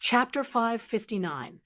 Chapter 559.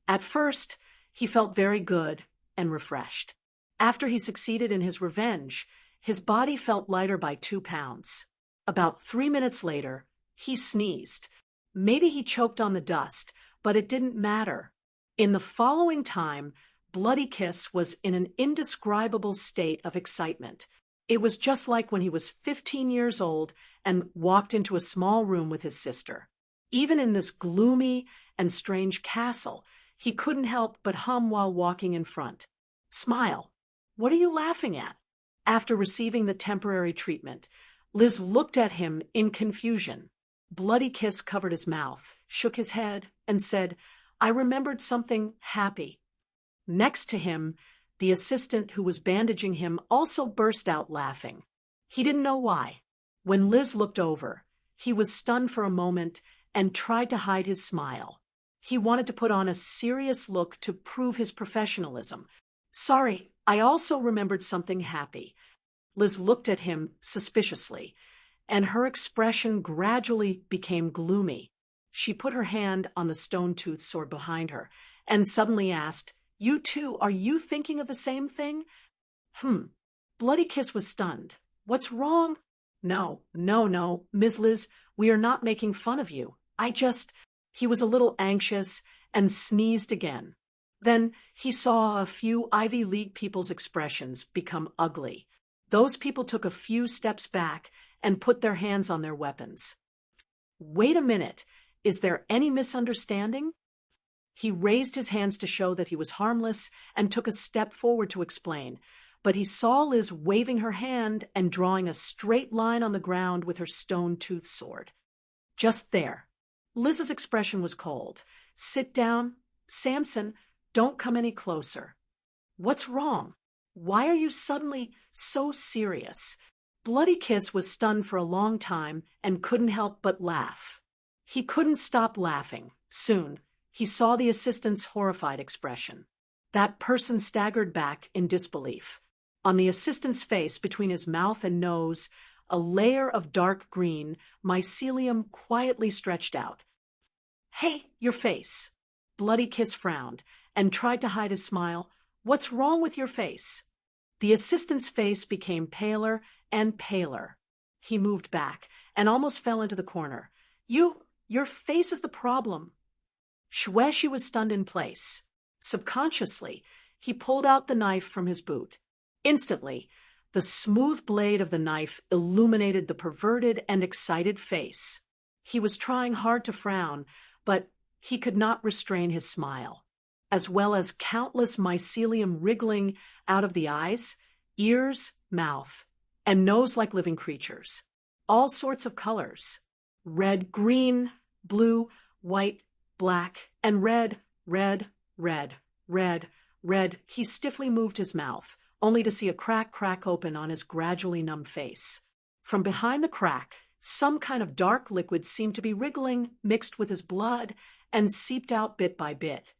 At first, he felt very good and refreshed. After he succeeded in his revenge, his body felt lighter by 2 pounds. About 3 minutes later, he sneezed. Maybe he choked on the dust, but it didn't matter. In the following time, Bloody Kiss was in an indescribable state of excitement. It was just like when he was 15 years old and walked into a small room with his sister. Even in this gloomy and strange castle, he couldn't help but hum while walking in front. "Smile. What are you laughing at?" After receiving the temporary treatment, Liz looked at him in confusion. Bloody Kiss covered his mouth, shook his head, and said, "I remembered something happy." Next to him, the assistant who was bandaging him also burst out laughing. He didn't know why. When Liz looked over, he was stunned for a moment and tried to hide his smile. He wanted to put on a serious look to prove his professionalism. "Sorry, I also remembered something happy." Liz looked at him suspiciously, and her expression gradually became gloomy. She put her hand on the stone-toothed sword behind her and suddenly asked, "You too, are you thinking of the same thing?" Bloody Kiss was stunned. "What's wrong?" No, Miss Liz, we are not making fun of you. He was a little anxious and sneezed again. Then he saw a few Ivy League people's expressions become ugly. Those people took a few steps back and put their hands on their weapons. "Wait a minute, is there any misunderstanding?" He raised his hands to show that he was harmless and took a step forward to explain, but he saw Liz waving her hand and drawing a straight line on the ground with her stone-toothed sword. Just there. Liz's expression was cold. "Sit down. Samson, don't come any closer." "What's wrong? Why are you suddenly so serious?" Bloody Kiss was stunned for a long time and couldn't help but laugh. He couldn't stop laughing. Soon, he saw the assistant's horrified expression. That person staggered back in disbelief. On the assistant's face, between his mouth and nose, a layer of dark green mycelium quietly stretched out. "Hey, your face." Bloody Kiss frowned and tried to hide his smile. "What's wrong with your face?" The assistant's face became paler and paler. He moved back and almost fell into the corner. Your face is the problem." Shweshi was stunned in place. Subconsciously, he pulled out the knife from his boot. Instantly, the smooth blade of the knife illuminated the perverted and excited face. He was trying hard to frown, but he could not restrain his smile, as well as countless mycelium wriggling out of the eyes, ears, mouth, and nose like living creatures. All sorts of colors. Red, green, blue, white, black, and red. He stiffly moved his mouth, only to see a crack open on his gradually numb face. From behind the crack, some kind of dark liquid seemed to be wriggling, mixed with his blood, and seeped out bit by bit.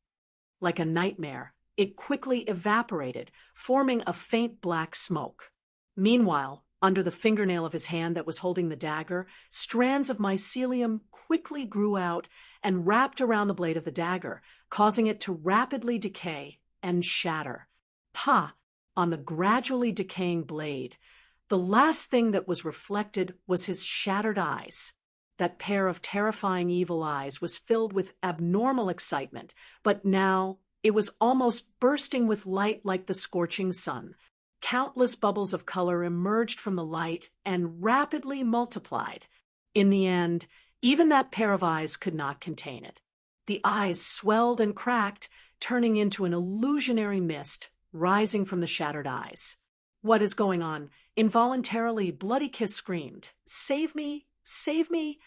Like a nightmare, it quickly evaporated, forming a faint black smoke. Meanwhile, under the fingernail of his hand that was holding the dagger, strands of mycelium quickly grew out and wrapped around the blade of the dagger, causing it to rapidly decay and shatter. Pah! On the gradually decaying blade, the last thing that was reflected was his shattered eyes. That pair of terrifying evil eyes was filled with abnormal excitement, but now it was almost bursting with light like the scorching sun. Countless bubbles of color emerged from the light and rapidly multiplied. In the end, even that pair of eyes could not contain it. The eyes swelled and cracked, turning into an illusionary mist rising from the shattered eyes. "What is going on?" Involuntarily, Bloody Kiss screamed, "Save me! Save me!"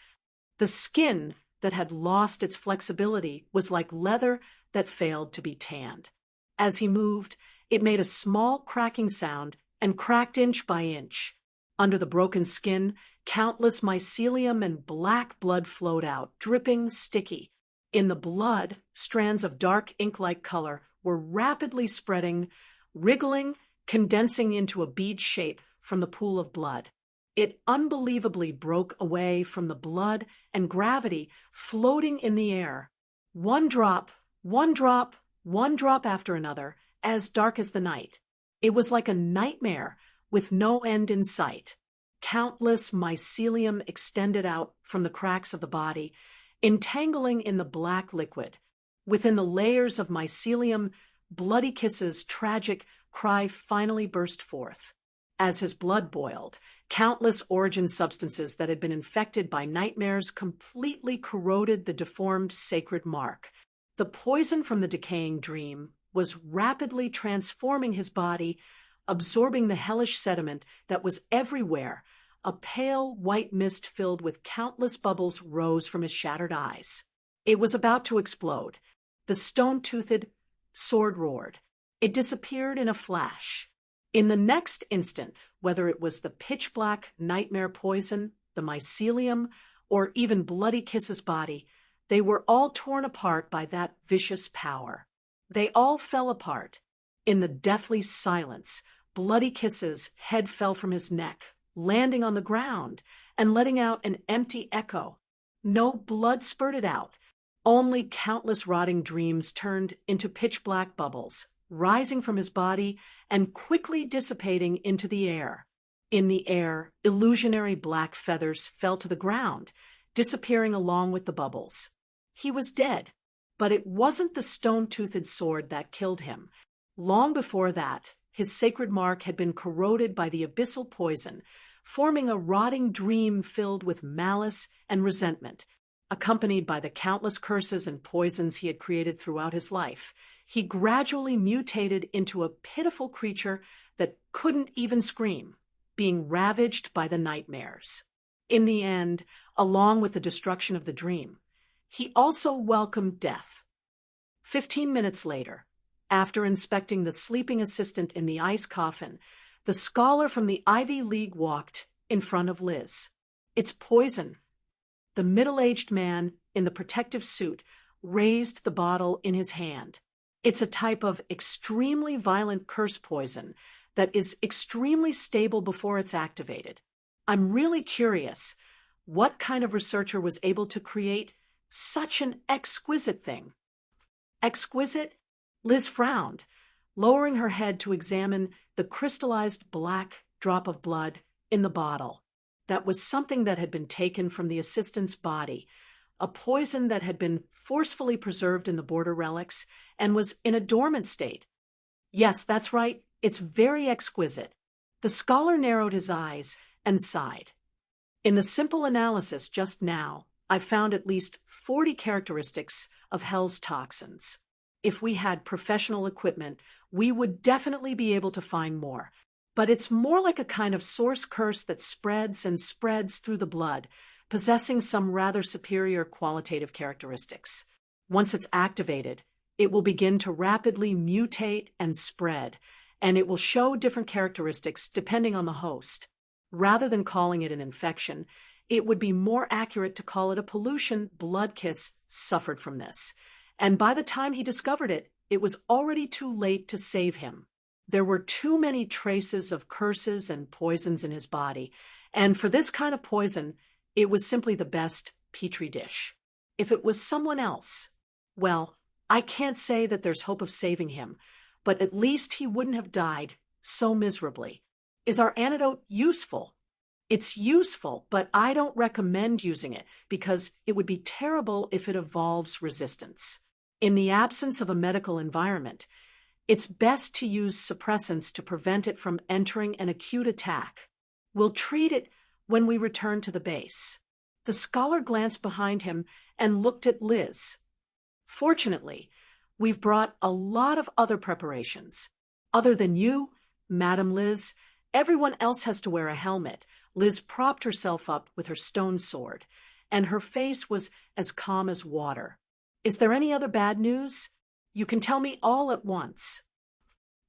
The skin that had lost its flexibility was like leather that failed to be tanned. As he moved, it made a small cracking sound and cracked inch by inch. Under the broken skin, countless mycelium and black blood flowed out, dripping, sticky. In the blood, strands of dark ink-like color were rapidly spreading, wriggling, condensing into a bead shape from the pool of blood. It unbelievably broke away from the blood and gravity, floating in the air. One drop, one drop, one drop after another, as dark as the night. It was like a nightmare with no end in sight. Countless mycelium extended out from the cracks of the body, entangling in the black liquid. Within the layers of mycelium, Bloody Kiss's tragic cry finally burst forth. As his blood boiled, countless origin substances that had been infected by nightmares completely corroded the deformed sacred mark. The poison from the decaying dream was rapidly transforming his body, absorbing the hellish sediment that was everywhere. A pale white mist filled with countless bubbles rose from his shattered eyes. It was about to explode. The stone-toothed sword roared. It disappeared in a flash. In the next instant, whether it was the pitch-black nightmare poison, the mycelium, or even Bloody Kiss's body, they were all torn apart by that vicious power. They all fell apart. In the deathly silence, Bloody Kiss's head fell from his neck, landing on the ground and letting out an empty echo. No blood spurted out. Only countless rotting dreams turned into pitch-black bubbles, rising from his body and quickly dissipating into the air. In the air, illusionary black feathers fell to the ground, disappearing along with the bubbles. He was dead, but it wasn't the stone-toothed sword that killed him. Long before that, his sacred mark had been corroded by the abyssal poison, forming a rotting dream filled with malice and resentment. Accompanied by the countless curses and poisons he had created throughout his life, he gradually mutated into a pitiful creature that couldn't even scream, being ravaged by the nightmares. In the end, along with the destruction of the dream, he also welcomed death. 15 minutes later, after inspecting the sleeping assistant in the ice coffin, the scholar from the Ivy League walked in front of Liz. "It's poison." The middle-aged man in the protective suit raised the bottle in his hand. "It's a type of extremely violent curse poison that is extremely stable before it's activated. I'm really curious, what kind of researcher was able to create such an exquisite thing?" "Exquisite?" Liz frowned, lowering her head to examine the crystallized black drop of blood in the bottle. That was something that had been taken from the assistant's body, a poison that had been forcefully preserved in the border relics and was in a dormant state. "Yes, that's right. It's very exquisite." The scholar narrowed his eyes and sighed. "In the simple analysis just now, I found at least 40 characteristics of Hell's toxins. If we had professional equipment, we would definitely be able to find more. But it's more like a kind of source curse that spreads and spreads through the blood, possessing some rather superior qualitative characteristics. Once it's activated, it will begin to rapidly mutate and spread, and it will show different characteristics depending on the host. Rather than calling it an infection, it would be more accurate to call it a pollution. Blood Kiss suffered from this, and by the time he discovered it, it was already too late to save him. There were too many traces of curses and poisons in his body, and for this kind of poison, it was simply the best petri dish. If it was someone else, well, I can't say that there's hope of saving him, but at least he wouldn't have died so miserably. Is our antidote useful? It's useful, but I don't recommend using it because it would be terrible if it evolves resistance. In the absence of a medical environment, it's best to use suppressants to prevent it from entering an acute attack. We'll treat it when we return to the base." The scholar glanced behind him and looked at Liz. "Fortunately, we've brought a lot of other preparations. Other than you, Madam Liz, everyone else has to wear a helmet." Liz propped herself up with her stone sword, and her face was as calm as water. "Is there any other bad news? You can tell me all at once."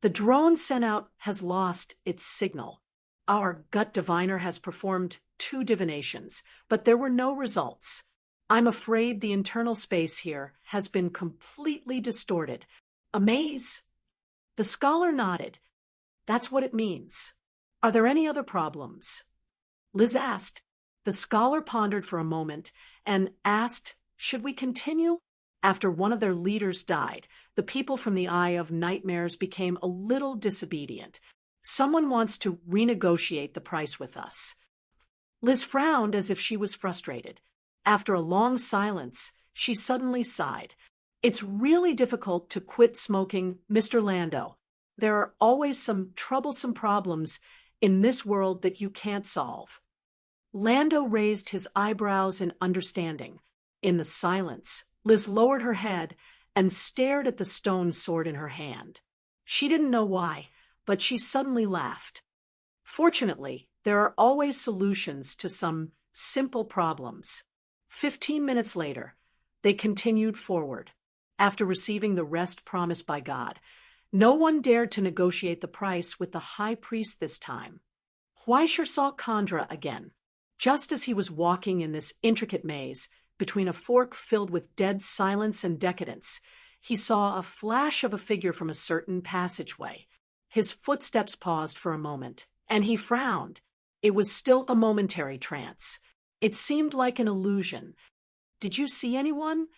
"The drone sent out has lost its signal. Our gut diviner has performed 2 divinations, but there were no results. I'm afraid the internal space here has been completely distorted. A maze." The scholar nodded. "That's what it means. Are there any other problems?" Liz asked. The scholar pondered for a moment and asked, "Should we continue?" After one of their leaders died, the people from the Eye of Nightmares became a little disobedient. Someone wants to renegotiate the price with us. Liz frowned as if she was frustrated. After a long silence, she suddenly sighed. It's really difficult to quit smoking, Mr. Lando. There are always some troublesome problems in this world that you can't solve. Lando raised his eyebrows in understanding. In the silence, Liz lowered her head and stared at the stone sword in her hand. She didn't know why, but she suddenly laughed. Fortunately, there are always solutions to some simple problems. 15 minutes later, they continued forward. After receiving the rest promised by God, no one dared to negotiate the price with the high priest this time. Huaishir saw Chandra again. Just as he was walking in this intricate maze, between a fork filled with dead silence and decadence, he saw a flash of a figure from a certain passageway. His footsteps paused for a moment, and he frowned. It was still a momentary trance. It seemed like an illusion. Did you see anyone?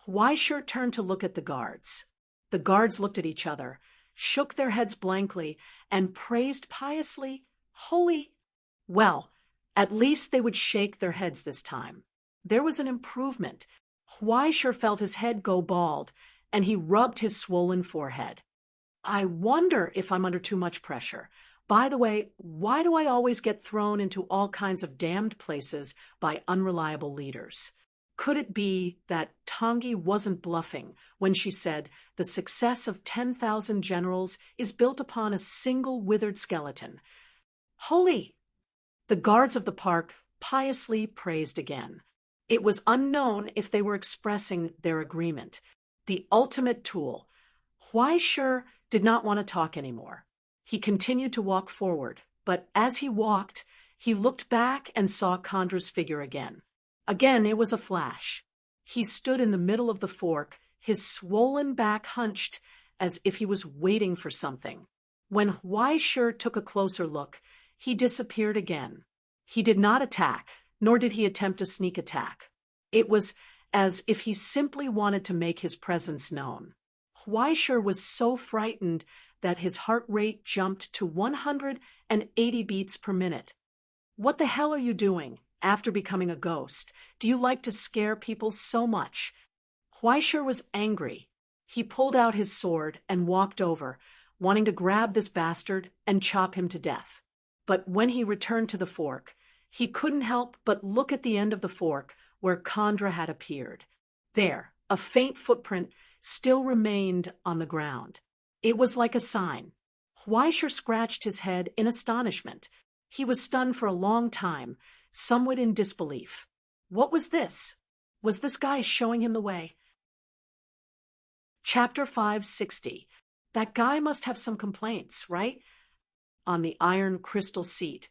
Huaishir turned to look at the guards. The guards looked at each other, shook their heads blankly, and praised piously, "Holy." Well, at least they would shake their heads this time. There was an improvement. Huaishir felt his head go bald, and he rubbed his swollen forehead. I wonder if I'm under too much pressure. By the way, why do I always get thrown into all kinds of damned places by unreliable leaders? Could it be that Tangi wasn't bluffing when she said the success of 10,000 generals is built upon a single withered skeleton? Holy! The guards of the park piously praised again. It was unknown if they were expressing their agreement. The ultimate tool. Huaishir did not want to talk anymore. He continued to walk forward, but as he walked, he looked back and saw Chandra's figure again. Again, it was a flash. He stood in the middle of the fork, his swollen back hunched as if he was waiting for something. When Huaishir took a closer look, he disappeared again. He did not attack, nor did he attempt a sneak attack. It was as if he simply wanted to make his presence known. Huaishir was so frightened that his heart rate jumped to 180 beats per minute. What the hell are you doing? After becoming a ghost, do you like to scare people so much? Huaishir was angry. He pulled out his sword and walked over, wanting to grab this bastard and chop him to death. But when he returned to the fork, he couldn't help but look at the end of the fork where Chandra had appeared. There, a faint footprint still remained on the ground. It was like a sign. Huaishir scratched his head in astonishment. He was stunned for a long time, somewhat in disbelief. What was this? Was this guy showing him the way? Chapter 560. That guy must have some complaints, right? On the iron crystal seat,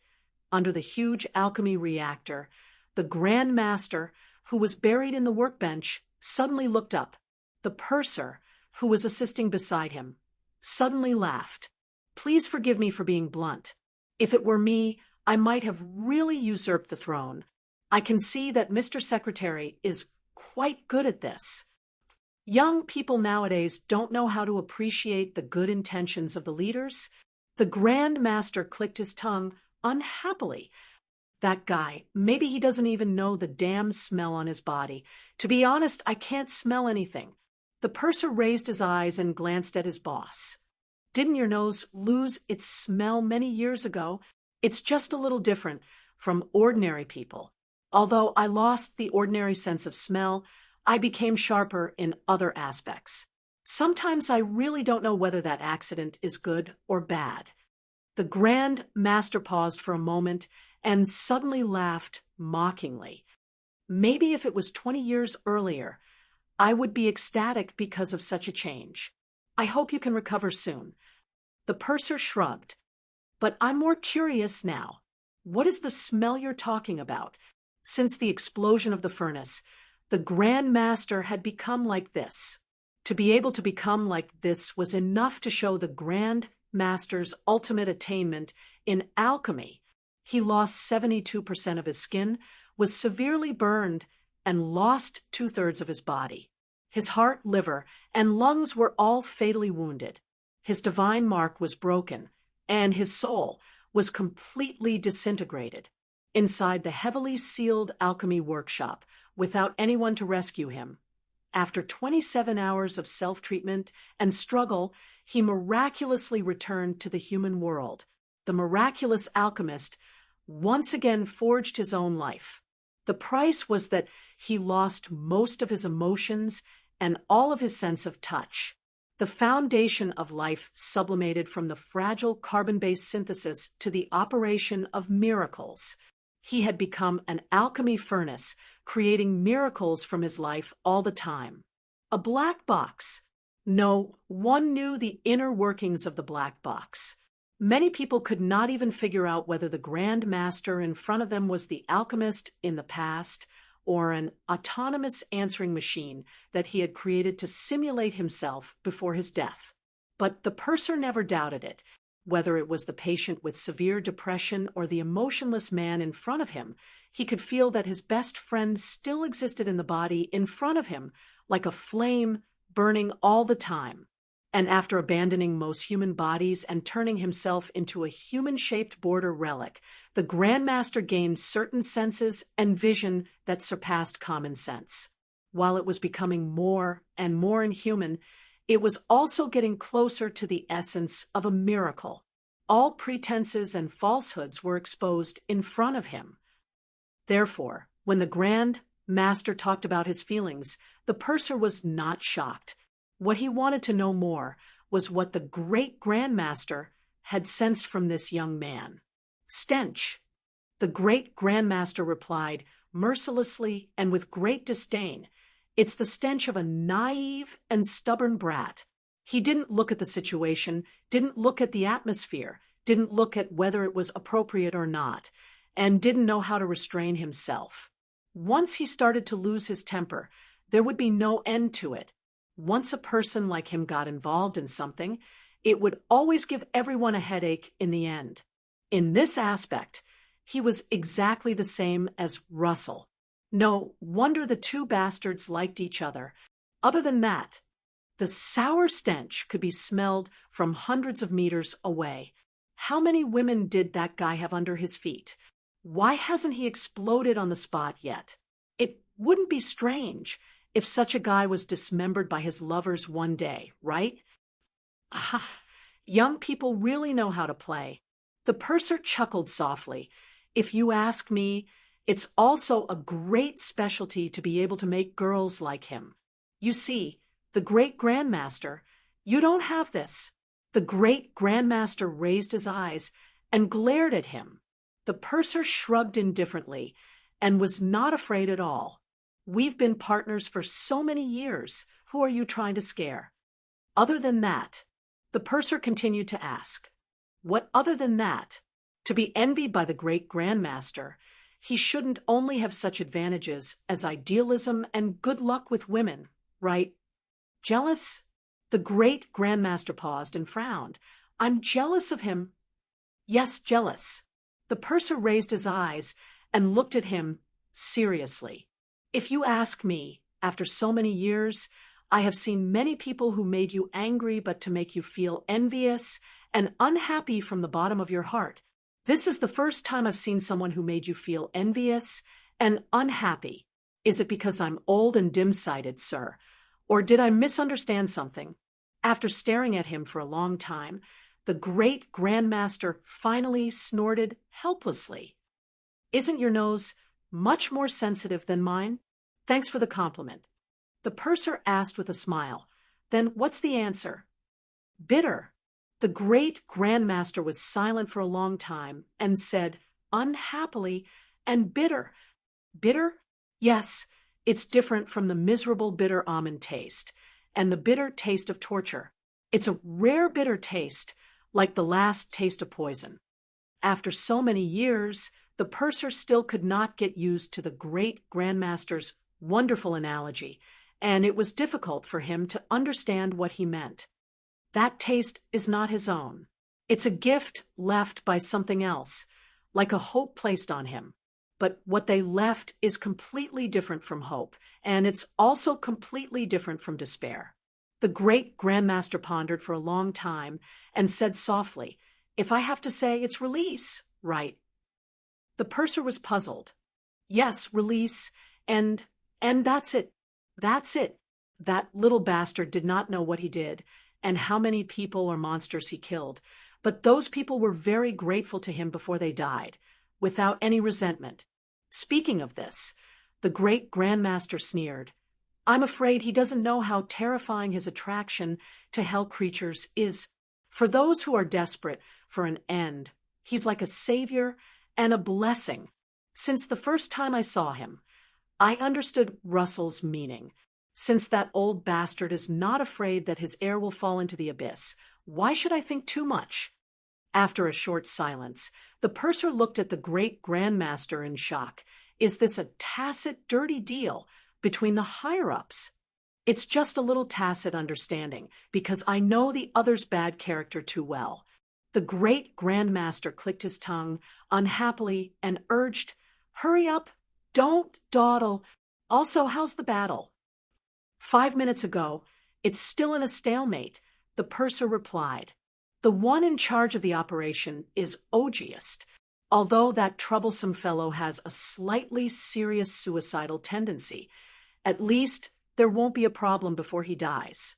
under the huge alchemy reactor, the Grand Master, who was buried in the workbench, suddenly looked up. The purser, who was assisting beside him, suddenly laughed. Please forgive me for being blunt. If it were me, I might have really usurped the throne. I can see that Mr. Secretary is quite good at this. Young people nowadays don't know how to appreciate the good intentions of the leaders. The Grand Master clicked his tongue unhappily. That guy, maybe he doesn't even know the damn smell on his body. To be honest, I can't smell anything. The purser raised his eyes and glanced at his boss. Didn't your nose lose its smell many years ago? It's just a little different from ordinary people. Although I lost the ordinary sense of smell, I became sharper in other aspects. Sometimes I really don't know whether that accident is good or bad. The Grand Master paused for a moment and suddenly laughed mockingly. Maybe if it was 20 years earlier, I would be ecstatic because of such a change. I hope you can recover soon. The purser shrugged. But I'm more curious now. What is the smell you're talking about? Since the explosion of the furnace, the Grand Master had become like this. To be able to become like this was enough to show the Grand Master's ultimate attainment in alchemy. He lost 72% of his skin, was severely burned, and lost 2/3 of his body. His heart, liver, and lungs were all fatally wounded. His divine mark was broken, and his soul was completely disintegrated. Inside the heavily sealed alchemy workshop, without anyone to rescue him, after 27 hours of self-treatment and struggle, he miraculously returned to the human world. The miraculous alchemist once again forged his own life. The price was that he lost most of his emotions and all of his sense of touch. The foundation of life sublimated from the fragile carbon-based synthesis to the operation of miracles. He had become an alchemy furnace, creating miracles from his life all the time. A black box. No, one knew the inner workings of the black box. Many people could not even figure out whether the Grand Master in front of them was the alchemist in the past or an autonomous answering machine that he had created to simulate himself before his death. But the purser never doubted it. Whether it was the patient with severe depression or the emotionless man in front of him, he could feel that his best friend still existed in the body in front of him, like a flame burning all the time. And after abandoning most human bodies and turning himself into a human-shaped border relic, the Grand Master gained certain senses and vision that surpassed common sense. While it was becoming more and more inhuman, it was also getting closer to the essence of a miracle. All pretenses and falsehoods were exposed in front of him. Therefore, when the Grand Master talked about his feelings, the purser was not shocked. What he wanted to know more was what the great Grand Master had sensed from this young man. Stench. The great Grand Master replied, mercilessly and with great disdain, "It's the stench of a naive and stubborn brat." He didn't look at the situation, didn't look at the atmosphere, didn't look at whether it was appropriate or not, and didn't know how to restrain himself. Once he started to lose his temper, there would be no end to it. Once a person like him got involved in something, it would always give everyone a headache in the end. In this aspect, he was exactly the same as Russell. No wonder the two bastards liked each other. Other than that, the sour stench could be smelled from hundreds of meters away. How many women did that guy have under his feet? Why hasn't he exploded on the spot yet? It wouldn't be strange if such a guy was dismembered by his lovers one day, right? Ah, young people really know how to play. The purser chuckled softly. If you ask me, it's also a great specialty to be able to make girls like him. You see, the great Grand Master, you don't have this. The great Grand Master raised his eyes and glared at him. The purser shrugged indifferently and was not afraid at all. We've been partners for so many years. Who are you trying to scare? Other than that, the purser continued to ask. What other than that? To be envied by the great Grand Master, he shouldn't only have such advantages as idealism and good luck with women, right? Jealous? The great Grand Master paused and frowned. I'm jealous of him. Yes, jealous. The purser raised his eyes and looked at him seriously. If you ask me, after so many years, I have seen many people who made you angry but to make you feel envious and unhappy from the bottom of your heart. This is the first time I've seen someone who made you feel envious and unhappy. Is it because I'm old and dim-sighted, sir? Or did I misunderstand something? After staring at him for a long time, the great Grand Master finally snorted helplessly. Isn't your nose much more sensitive than mine? Thanks for the compliment. The purser asked with a smile. Then what's the answer? Bitter. The great Grand Master was silent for a long time and said, unhappily, and bitter. Bitter? Yes, it's different from the miserable bitter almond taste and the bitter taste of torture. It's a rare bitter taste, like the last taste of poison. After so many years, the purser still could not get used to the great Grand Master's wonderful analogy, and it was difficult for him to understand what he meant. That taste is not his own. It's a gift left by something else, like a hope placed on him. But what they left is completely different from hope, and it's also completely different from despair. The great Grandmaster pondered for a long time and said softly, "If I have to say, it's release, right?" The purser was puzzled. "Yes, release, and that's it. That's it." That little bastard did not know what he did and how many people or monsters he killed, but those people were very grateful to him before they died, without any resentment. Speaking of this, the great Grandmaster sneered. "I'm afraid he doesn't know how terrifying his attraction to hell creatures is. For those who are desperate for an end, he's like a savior and a blessing. Since the first time I saw him, I understood Russell's meaning. Since that old bastard is not afraid that his heir will fall into the abyss, why should I think too much?" After a short silence, the purser looked at the great Grandmaster in shock. "Is this a tacit, dirty deal between the higher-ups?" "It's just a little tacit understanding, because I know the other's bad character too well." The great Grandmaster clicked his tongue unhappily and urged, "Hurry up, don't dawdle. Also, how's the battle?" "5 minutes ago, it's still in a stalemate," the purser replied. "The one in charge of the operation is Ogiest, although that troublesome fellow has a slightly serious suicidal tendency. At least, there won't be a problem before he dies."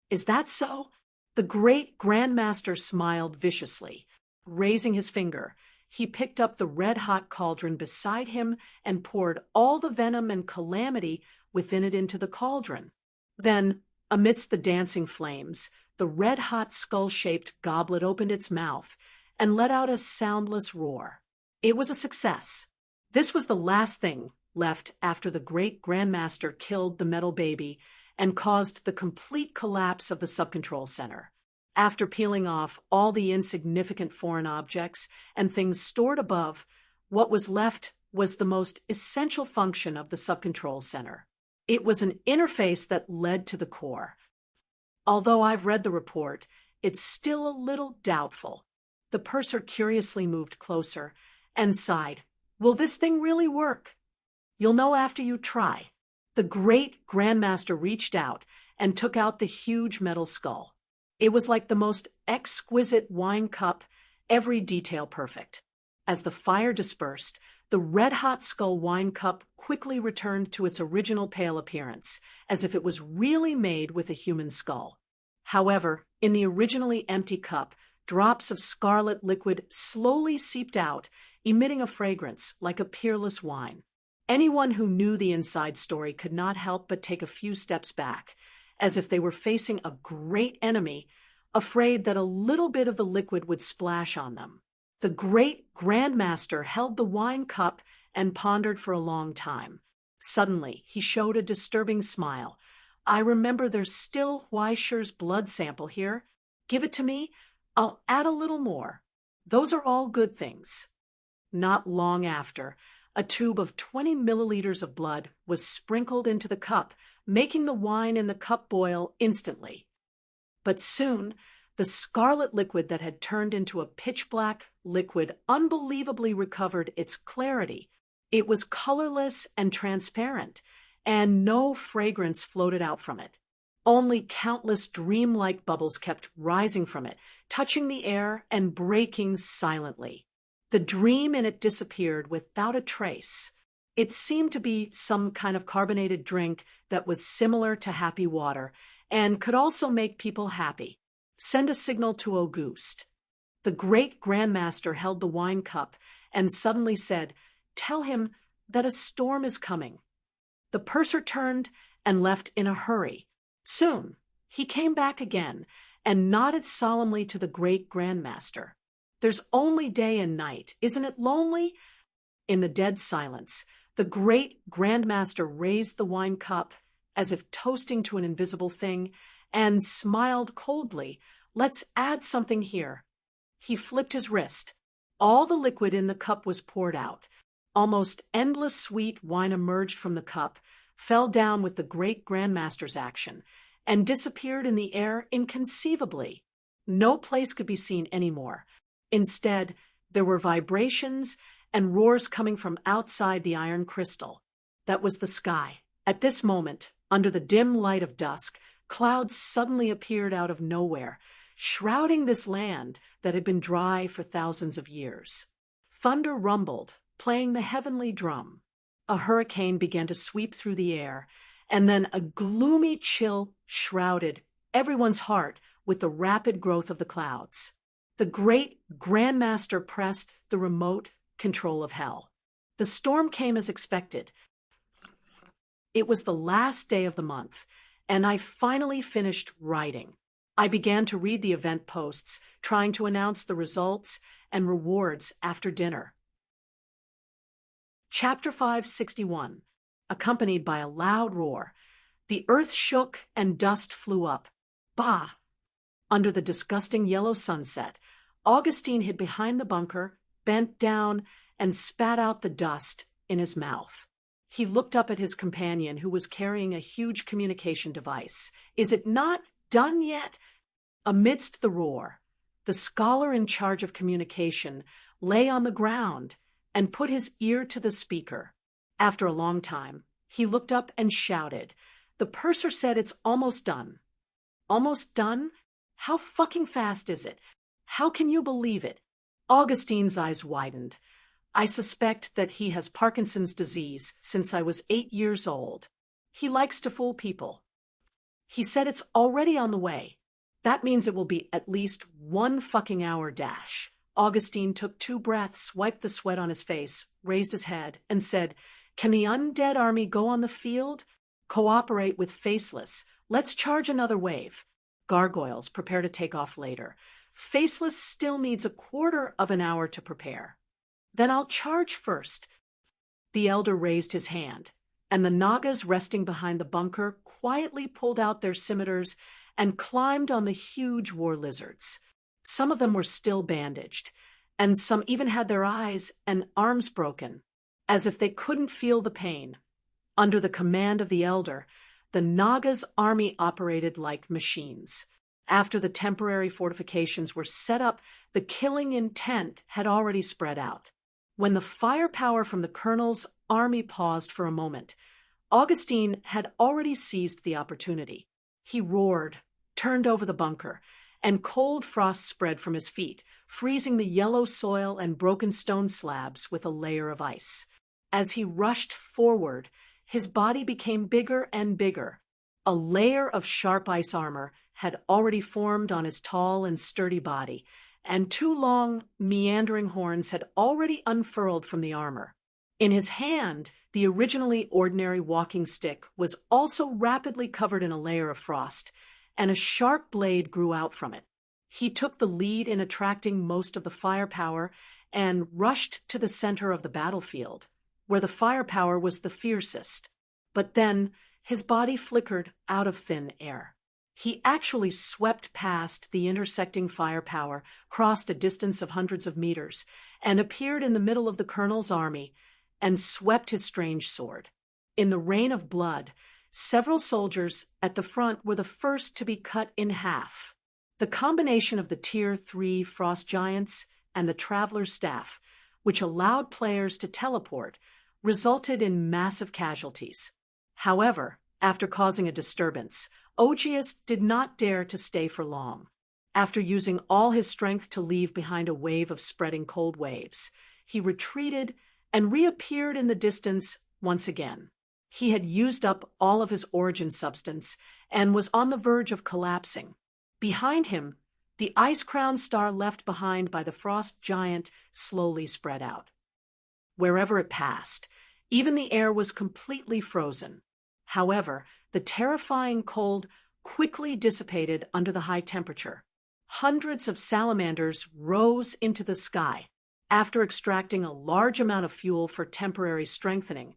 "Is that so?" The great Grandmaster smiled viciously. Raising his finger, he picked up the red-hot cauldron beside him and poured all the venom and calamity within it into the cauldron. Then, amidst the dancing flames, the red-hot skull-shaped goblet opened its mouth and let out a soundless roar. It was a success. This was the last thing left after the great Grandmaster killed the metal baby and caused the complete collapse of the subcontrol center. After peeling off all the insignificant foreign objects and things stored above, what was left was the most essential function of the subcontrol center. It was an interface that led to the core. Although I've read the report, it's still a little doubtful. The purser curiously moved closer and sighed. "Will this thing really work?" "You'll know after you try." The great Grandmaster reached out and took out the huge metal skull. It was like the most exquisite wine cup, every detail perfect. As the fire dispersed, the red-hot skull wine cup quickly returned to its original pale appearance, as if it was really made with a human skull. However, in the originally empty cup, drops of scarlet liquid slowly seeped out, emitting a fragrance like a peerless wine. Anyone who knew the inside story could not help but take a few steps back, as if they were facing a great enemy, afraid that a little bit of the liquid would splash on them. The great Grandmaster held the wine cup and pondered for a long time. Suddenly, he showed a disturbing smile. "I remember there's still Weischer's blood sample here. Give it to me. I'll add a little more. Those are all good things." Not long after, a tube of 20 milliliters of blood was sprinkled into the cup, making the wine in the cup boil instantly. But soon, the scarlet liquid that had turned into a pitch-black liquid unbelievably recovered its clarity. It was colorless and transparent, and no fragrance floated out from it. Only countless dreamlike bubbles kept rising from it, touching the air and breaking silently. The dream in it disappeared without a trace. It seemed to be some kind of carbonated drink that was similar to happy water and could also make people happy. Send a signal to Auguste. The great Grandmaster held the wine cup and suddenly said, "Tell him that a storm is coming." The purser turned and left in a hurry. Soon, he came back again and nodded solemnly to the great Grandmaster. "There's only day and night. Isn't it lonely?" In the dead silence, the great Grandmaster raised the wine cup, as if toasting to an invisible thing, and smiled coldly. "Let's add something here." He flipped his wrist. All the liquid in the cup was poured out. Almost endless sweet wine emerged from the cup, fell down with the great Grandmaster's action, and disappeared in the air inconceivably. No place could be seen anymore. Instead, there were vibrations and roars coming from outside the iron crystal. That was the sky. At this moment, under the dim light of dusk, clouds suddenly appeared out of nowhere, shrouding this land that had been dry for thousands of years. Thunder rumbled, playing the heavenly drum. A hurricane began to sweep through the air, and then a gloomy chill shrouded everyone's heart with the rapid growth of the clouds. The great Grandmaster pressed the remote control of hell. The storm came as expected. It was the last day of the month, and I finally finished writing. I began to read the event posts, trying to announce the results and rewards after dinner. Chapter 561, accompanied by a loud roar. The earth shook and dust flew up. Bah! Under the disgusting yellow sunset, Augustine hid behind the bunker, bent down, and spat out the dust in his mouth. He looked up at his companion, who was carrying a huge communication device. "Is it not done yet?" Amidst the roar, the scholar in charge of communication lay on the ground and put his ear to the speaker. After a long time, he looked up and shouted, "The purser said it's almost done." "Almost done? How fucking fast is it? How can you believe it?" Augustine's eyes widened. "I suspect that he has Parkinson's disease since I was 8 years old. He likes to fool people. He said it's already on the way. That means it will be at least 1 fucking hour dash." Augustine took 2 breaths, wiped the sweat on his face, raised his head, and said, "Can the undead army go on the field? Cooperate with Faceless. Let's charge another wave. Gargoyles, prepare to take off later. Faceless still needs 1/4 of an hour to prepare. Then I'll charge first." The elder raised his hand, and the Nagas resting behind the bunker quietly pulled out their scimitars and climbed on the huge war lizards. Some of them were still bandaged, and some even had their eyes and arms broken, as if they couldn't feel the pain. Under the command of the elder, the Nagas' army operated like machines. After the temporary fortifications were set up, the killing intent had already spread out. When the firepower from the colonel's army paused for a moment, Augustine had already seized the opportunity. He roared, turned over the bunker, and cold frost spread from his feet, freezing the yellow soil and broken stone slabs with a layer of ice. As he rushed forward, his body became bigger and bigger. A layer of sharp ice armor had already formed on his tall and sturdy body, and 2 long, meandering horns had already unfurled from the armor. In his hand, the originally ordinary walking stick was also rapidly covered in a layer of frost, and a sharp blade grew out from it. He took the lead in attracting most of the firepower and rushed to the center of the battlefield, where the firepower was the fiercest. But then his body flickered out of thin air. He actually swept past the intersecting firepower, crossed a distance of hundreds of meters, and appeared in the middle of the colonel's army, and swept his strange sword. In the rain of blood, several soldiers at the front were the first to be cut in half. The combination of the Tier 3 frost giants and the traveler's staff, which allowed players to teleport, resulted in massive casualties. However, after causing a disturbance, Ogius did not dare to stay for long. After using all his strength to leave behind a wave of spreading cold waves, he retreated and reappeared in the distance once again. He had used up all of his origin substance and was on the verge of collapsing. Behind him, the ice-crowned star left behind by the frost giant slowly spread out. Wherever it passed, even the air was completely frozen. However, the terrifying cold quickly dissipated under the high temperature. Hundreds of salamanders rose into the sky. After extracting a large amount of fuel for temporary strengthening,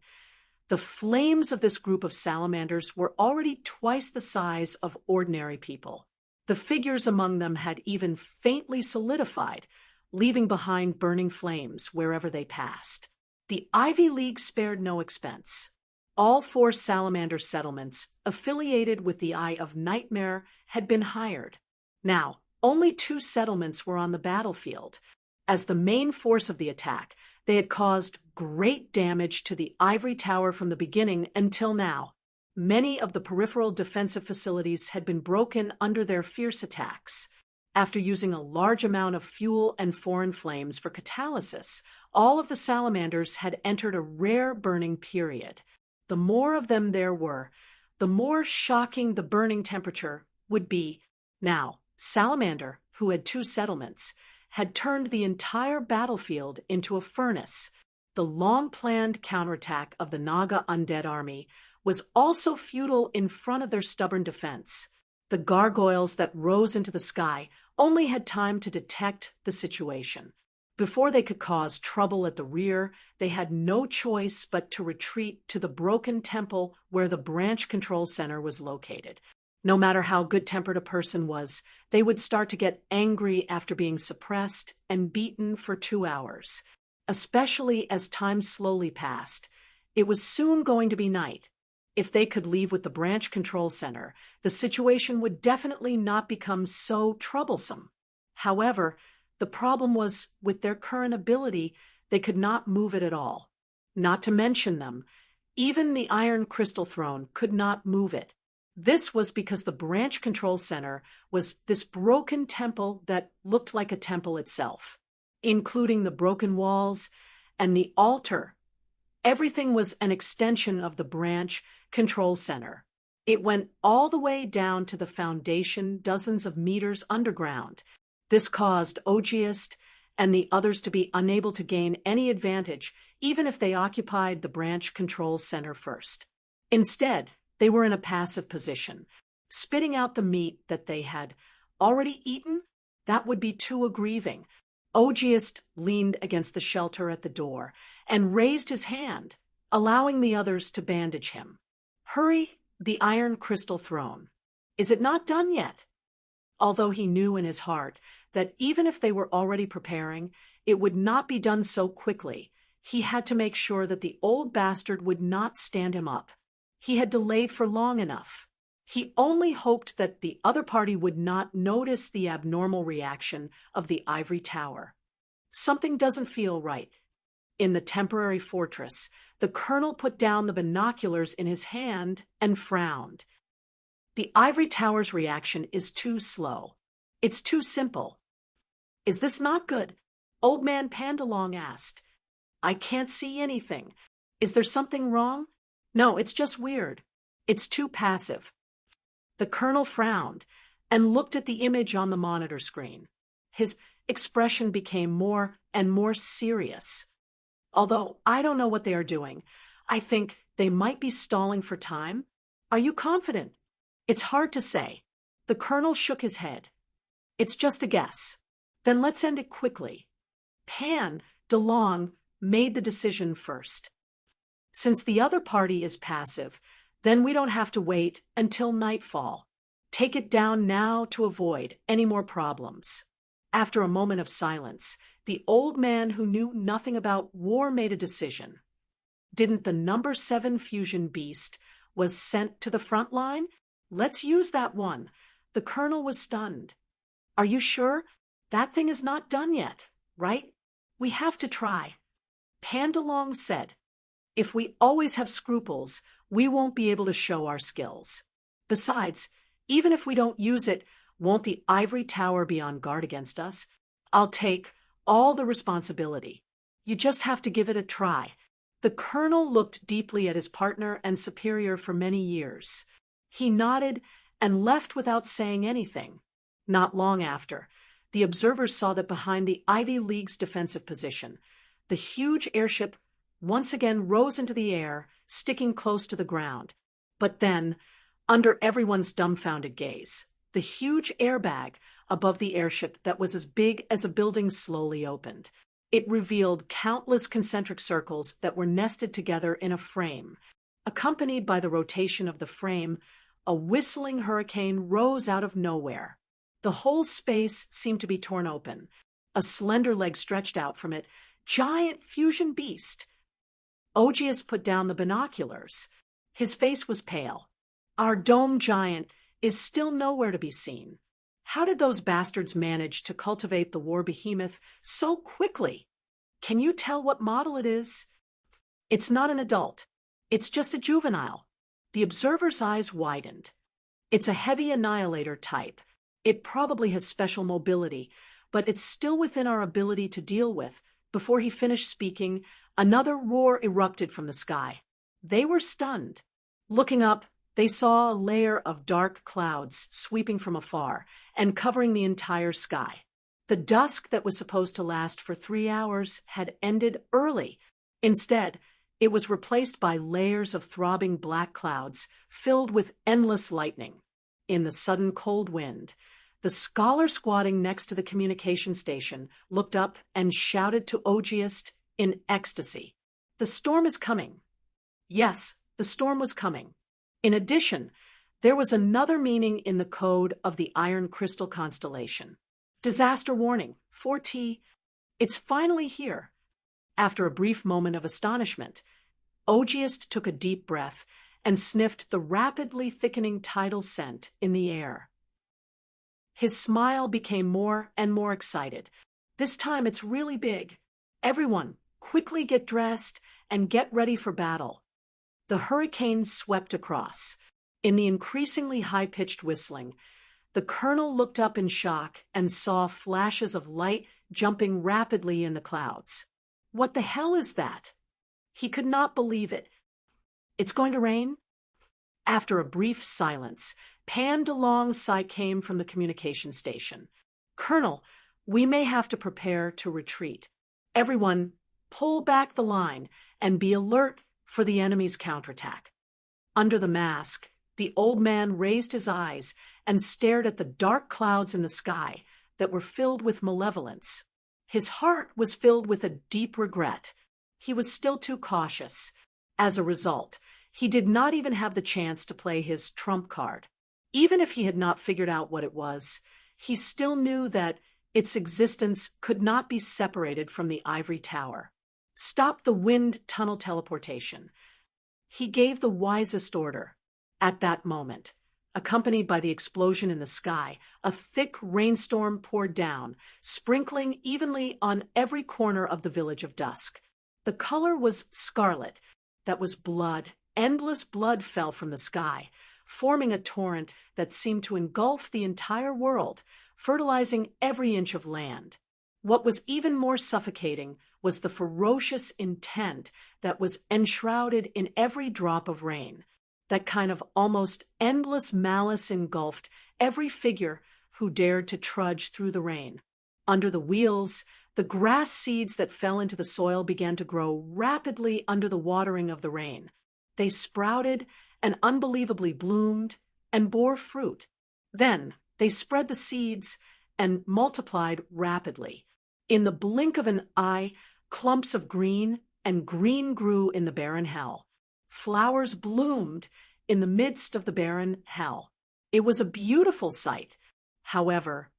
the flames of this group of salamanders were already twice the size of ordinary people. The figures among them had even faintly solidified, leaving behind burning flames wherever they passed. The Ivy League spared no expense. All 4 salamander settlements affiliated with the Eye of Nightmare had been hired. Now, only 2 settlements were on the battlefield. As the main force of the attack, They had caused great damage to the ivory tower from the beginning until now. Many of the peripheral defensive facilities had been broken under their fierce attacks. After using a large amount of fuel and foreign flames for catalysis, all of the salamanders had entered a rare burning period. The more of them there were, the more shocking the burning temperature would be. Now, Salamander, who had 2 settlements, had turned the entire battlefield into a furnace. The long-planned counterattack of the Naga undead army was also futile in front of their stubborn defense. The gargoyles that rose into the sky only had time to detect the situation. Before they could cause trouble at the rear, they had no choice but to retreat to the broken temple where the branch control center was located. No matter how good-tempered a person was, they would start to get angry after being suppressed and beaten for 2 hours. Especially as time slowly passed, it was soon going to be night. If they could leave with the branch control center, the situation would definitely not become so troublesome. However, the problem was, with their current ability, they could not move it at all. Not to mention them, even the Iron Crystal Throne could not move it. This was because the branch control center was this broken temple that looked like a temple itself, including the broken walls and the altar. Everything was an extension of the branch control center. It went all the way down to the foundation, dozens of meters underground. This caused Ogiest and the others to be unable to gain any advantage, even if they occupied the branch control center first. Instead, they were in a passive position, spitting out the meat that they had already eaten. That would be too aggrieving. Ogiest leaned against the shelter at the door and raised his hand, allowing the others to bandage him. Hurry, the Iron Crystal Throne. Is it not done yet? Although he knew in his heart that even if they were already preparing, it would not be done so quickly, he had to make sure that the old bastard would not stand him up. He had delayed for long enough. He only hoped that the other party would not notice the abnormal reaction of the ivory tower. Something doesn't feel right. In the temporary fortress, the colonel put down the binoculars in his hand and frowned. The ivory tower's reaction is too slow. It's too simple. Is this not good? Old man Pandalong asked. I can't see anything. Is there something wrong? No, it's just weird. It's too passive. The colonel frowned and looked at the image on the monitor screen. His expression became more and more serious. Although I don't know what they are doing, I think they might be stalling for time. Are you confident? It's hard to say. The colonel shook his head. It's just a guess. Then let's end it quickly. Pan DeLong made the decision first. Since the other party is passive, then we don't have to wait until nightfall. Take it down now to avoid any more problems. After a moment of silence, the old man who knew nothing about war made a decision. Didn't the number 7 fusion beast was sent to the front line? Let's use that one. The colonel was stunned. Are you sure? That thing is not done yet, right? We have to try. Pandalong said, if we always have scruples, we won't be able to show our skills. Besides, even if we don't use it, won't the ivory tower be on guard against us? I'll take all the responsibility. You just have to give it a try. The colonel looked deeply at his partner and superior for many years. He nodded and left without saying anything. Not long after, the observers saw that behind the Ivy League's defensive position, the huge airship once again rose into the air, sticking close to the ground. But then, under everyone's dumbfounded gaze, the huge airbag above the airship that was as big as a building slowly opened. It revealed countless concentric circles that were nested together in a frame. Accompanied by the rotation of the frame, a whistling hurricane rose out of nowhere. The whole space seemed to be torn open. A slender leg stretched out from it. Giant fusion beast! Ogius put down the binoculars. His face was pale. Our dome giant is still nowhere to be seen. How did those bastards manage to cultivate the war behemoth so quickly? Can you tell what model it is? It's not an adult. It's just a juvenile. The observer's eyes widened. It's a heavy annihilator type. It probably has special mobility, but it's still within our ability to deal with. Before he finished speaking, another roar erupted from the sky. They were stunned. Looking up, they saw a layer of dark clouds sweeping from afar and covering the entire sky. The dusk that was supposed to last for 3 hours had ended early. Instead, it was replaced by layers of throbbing black clouds filled with endless lightning. In the sudden cold wind, the scholar squatting next to the communication station looked up and shouted to Ogiest in ecstasy. "The storm is coming." Yes, the storm was coming. In addition, there was another meaning in the code of the Iron Crystal constellation. Disaster warning, 4T. It's finally here. After a brief moment of astonishment, Ogiest took a deep breath and sniffed the rapidly thickening tidal scent in the air. His smile became more and more excited. This time it's really big. Everyone, quickly get dressed and get ready for battle. The hurricane swept across. In the increasingly high-pitched whistling, the colonel looked up in shock and saw flashes of light jumping rapidly in the clouds. What the hell is that? He could not believe it. It's going to rain? After a brief silence, Pan DeLong's sigh came from the communication station. "Colonel, we may have to prepare to retreat. Everyone, pull back the line and be alert for the enemy's counterattack." Under the mask, the old man raised his eyes and stared at the dark clouds in the sky that were filled with malevolence. His heart was filled with a deep regret. He was still too cautious. As a result, he did not even have the chance to play his trump card. Even if he had not figured out what it was, he still knew that its existence could not be separated from the ivory tower. Stop the wind tunnel teleportation. He gave the wisest order. At that moment, accompanied by the explosion in the sky, a thick rainstorm poured down, sprinkling evenly on every corner of the village of Dusk. The color was scarlet. That was blood. Endless blood fell from the sky, forming a torrent that seemed to engulf the entire world, fertilizing every inch of land. What was even more suffocating was the ferocious intent that was enshrouded in every drop of rain. That kind of almost endless malice engulfed every figure who dared to trudge through the rain. Under the wheels, the grass seeds that fell into the soil began to grow rapidly under the watering of the rain. They sprouted and unbelievably bloomed and bore fruit. Then they spread the seeds and multiplied rapidly. In the blink of an eye, clumps of green and green grew in the barren hell. Flowers bloomed in the midst of the barren hell. It was a beautiful sight. However,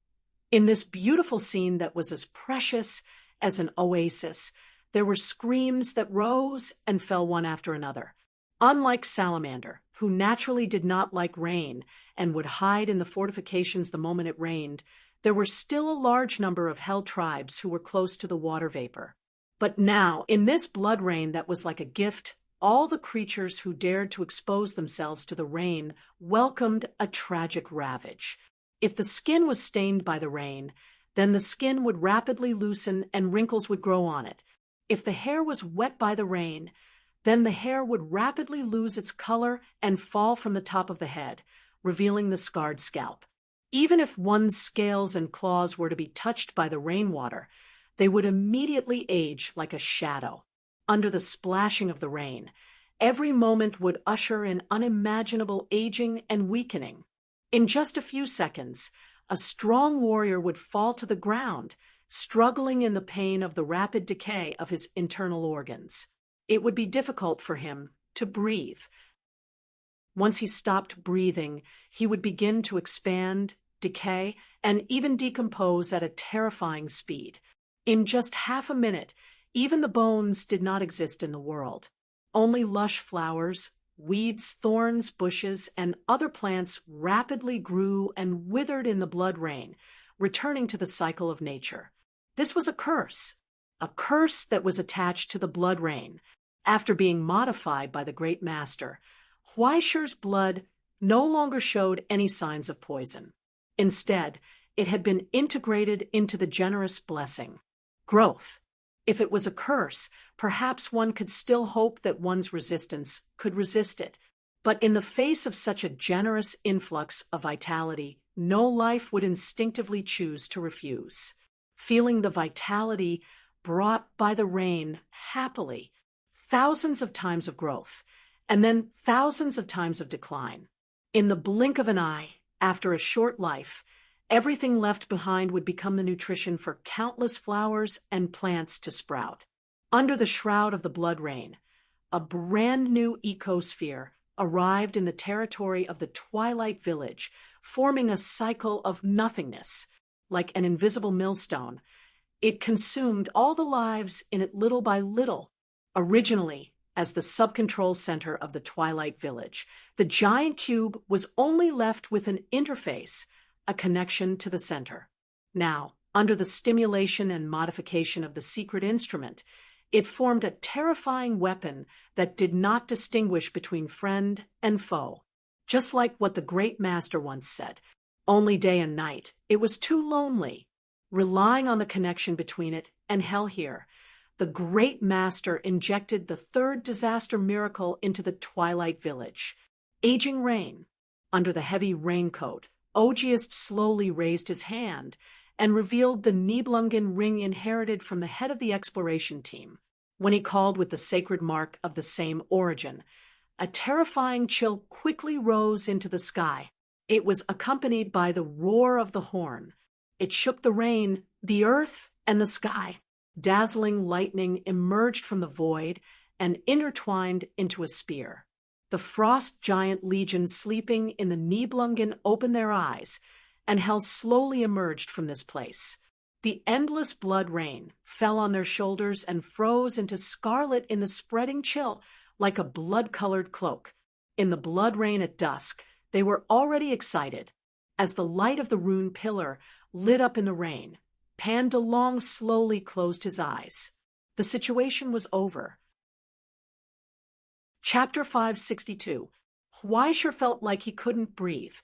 in this beautiful scene that was as precious as an oasis, there were screams that rose and fell one after another. Unlike Salamander, who naturally did not like rain and would hide in the fortifications the moment it rained, there were still a large number of hell tribes who were close to the water vapor. But now, in this blood rain that was like a gift, all the creatures who dared to expose themselves to the rain welcomed a tragic ravage. If the skin was stained by the rain, then the skin would rapidly loosen and wrinkles would grow on it. If the hair was wet by the rain, then the hair would rapidly lose its color and fall from the top of the head, revealing the scarred scalp. Even if one's scales and claws were to be touched by the rainwater, they would immediately age like a shadow. Under the splashing of the rain, every moment would usher in unimaginable aging and weakening. In just a few seconds, a strong warrior would fall to the ground, struggling in the pain of the rapid decay of his internal organs. It would be difficult for him to breathe. Once he stopped breathing, he would begin to expand, decay, and even decompose at a terrifying speed. In just half a minute, even the bones did not exist in the world. Only lush flowers, weeds, thorns, bushes, and other plants rapidly grew and withered in the blood rain, returning to the cycle of nature. This was a curse. a curse that was attached to the blood rain. After being modified by the great master, Huaisher's blood no longer showed any signs of poison. Instead, it had been integrated into the generous blessing. Growth. If it was a curse, perhaps one could still hope that one's resistance could resist it. But in the face of such a generous influx of vitality, no life would instinctively choose to refuse. Feeling the vitality brought by the rain happily, thousands of times of growth, and then thousands of times of decline. In the blink of an eye, after a short life, everything left behind would become the nutrition for countless flowers and plants to sprout. Under the shroud of the blood rain, a brand new ecosphere arrived in the territory of the Twilight Village, forming a cycle of nothingness. Like an invisible millstone, it consumed all the lives in it little by little. Originally, as the sub-control center of the Twilight Village, the giant cube was only left with an interface, a connection to the center. Now, under the stimulation and modification of the secret instrument, it formed a terrifying weapon that did not distinguish between friend and foe. Just like what the great master once said, only day and night, it was too lonely. Relying on the connection between it and hell here, the great master injected the third disaster miracle into the Twilight Village. Aging rain. Under the heavy raincoat, Ogiest slowly raised his hand and revealed the Nibelungen ring inherited from the head of the exploration team. When he called with the sacred mark of the same origin, a terrifying chill quickly rose into the sky. It was accompanied by the roar of the horn. It shook the rain, the earth, and the sky. Dazzling lightning emerged from the void and intertwined into a spear. The frost giant legion sleeping in the Nibelungen opened their eyes, and hell slowly emerged from this place. The endless blood rain fell on their shoulders and froze into scarlet in the spreading chill like a blood-colored cloak. In the blood rain at dusk, they were already excited. As the light of the rune pillar lit up in the rain, Pan DeLong slowly closed his eyes. The situation was over. Chapter 562. Huaisher felt like he couldn't breathe.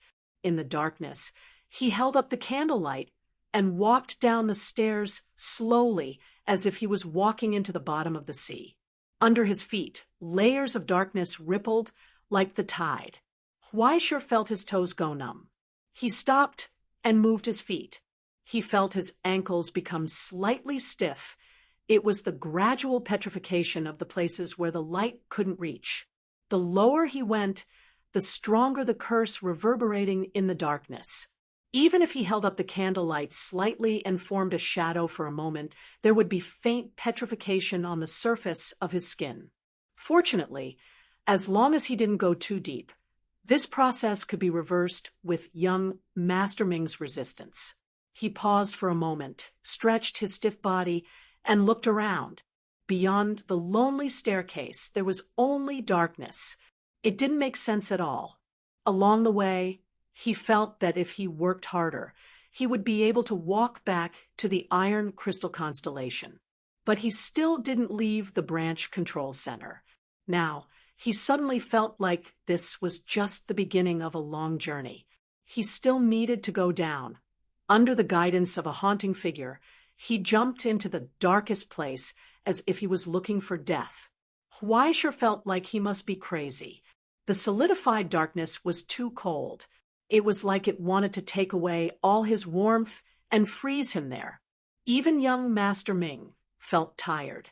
In the darkness, he held up the candlelight and walked down the stairs slowly as if he was walking into the bottom of the sea. Under his feet, layers of darkness rippled like the tide. Huaisher felt his toes go numb. He stopped and moved his feet. He felt his ankles become slightly stiff. It was the gradual petrification of the places where the light couldn't reach. The lower he went, the stronger the curse reverberating in the darkness. Even if he held up the candlelight slightly and formed a shadow for a moment, there would be faint petrification on the surface of his skin. Fortunately, as long as he didn't go too deep, this process could be reversed with young Master Ming's resistance. He paused for a moment, stretched his stiff body, and looked around. Beyond the lonely staircase, there was only darkness. It didn't make sense at all. Along the way, he felt that if he worked harder, he would be able to walk back to the Iron Crystal Constellation. But he still didn't leave the branch control center. Now, he suddenly felt like this was just the beginning of a long journey. He still needed to go down. Under the guidance of a haunting figure, he jumped into the darkest place as if he was looking for death. Huaisher felt like he must be crazy. The solidified darkness was too cold. It was like it wanted to take away all his warmth and freeze him there. Even young Master Ming felt tired.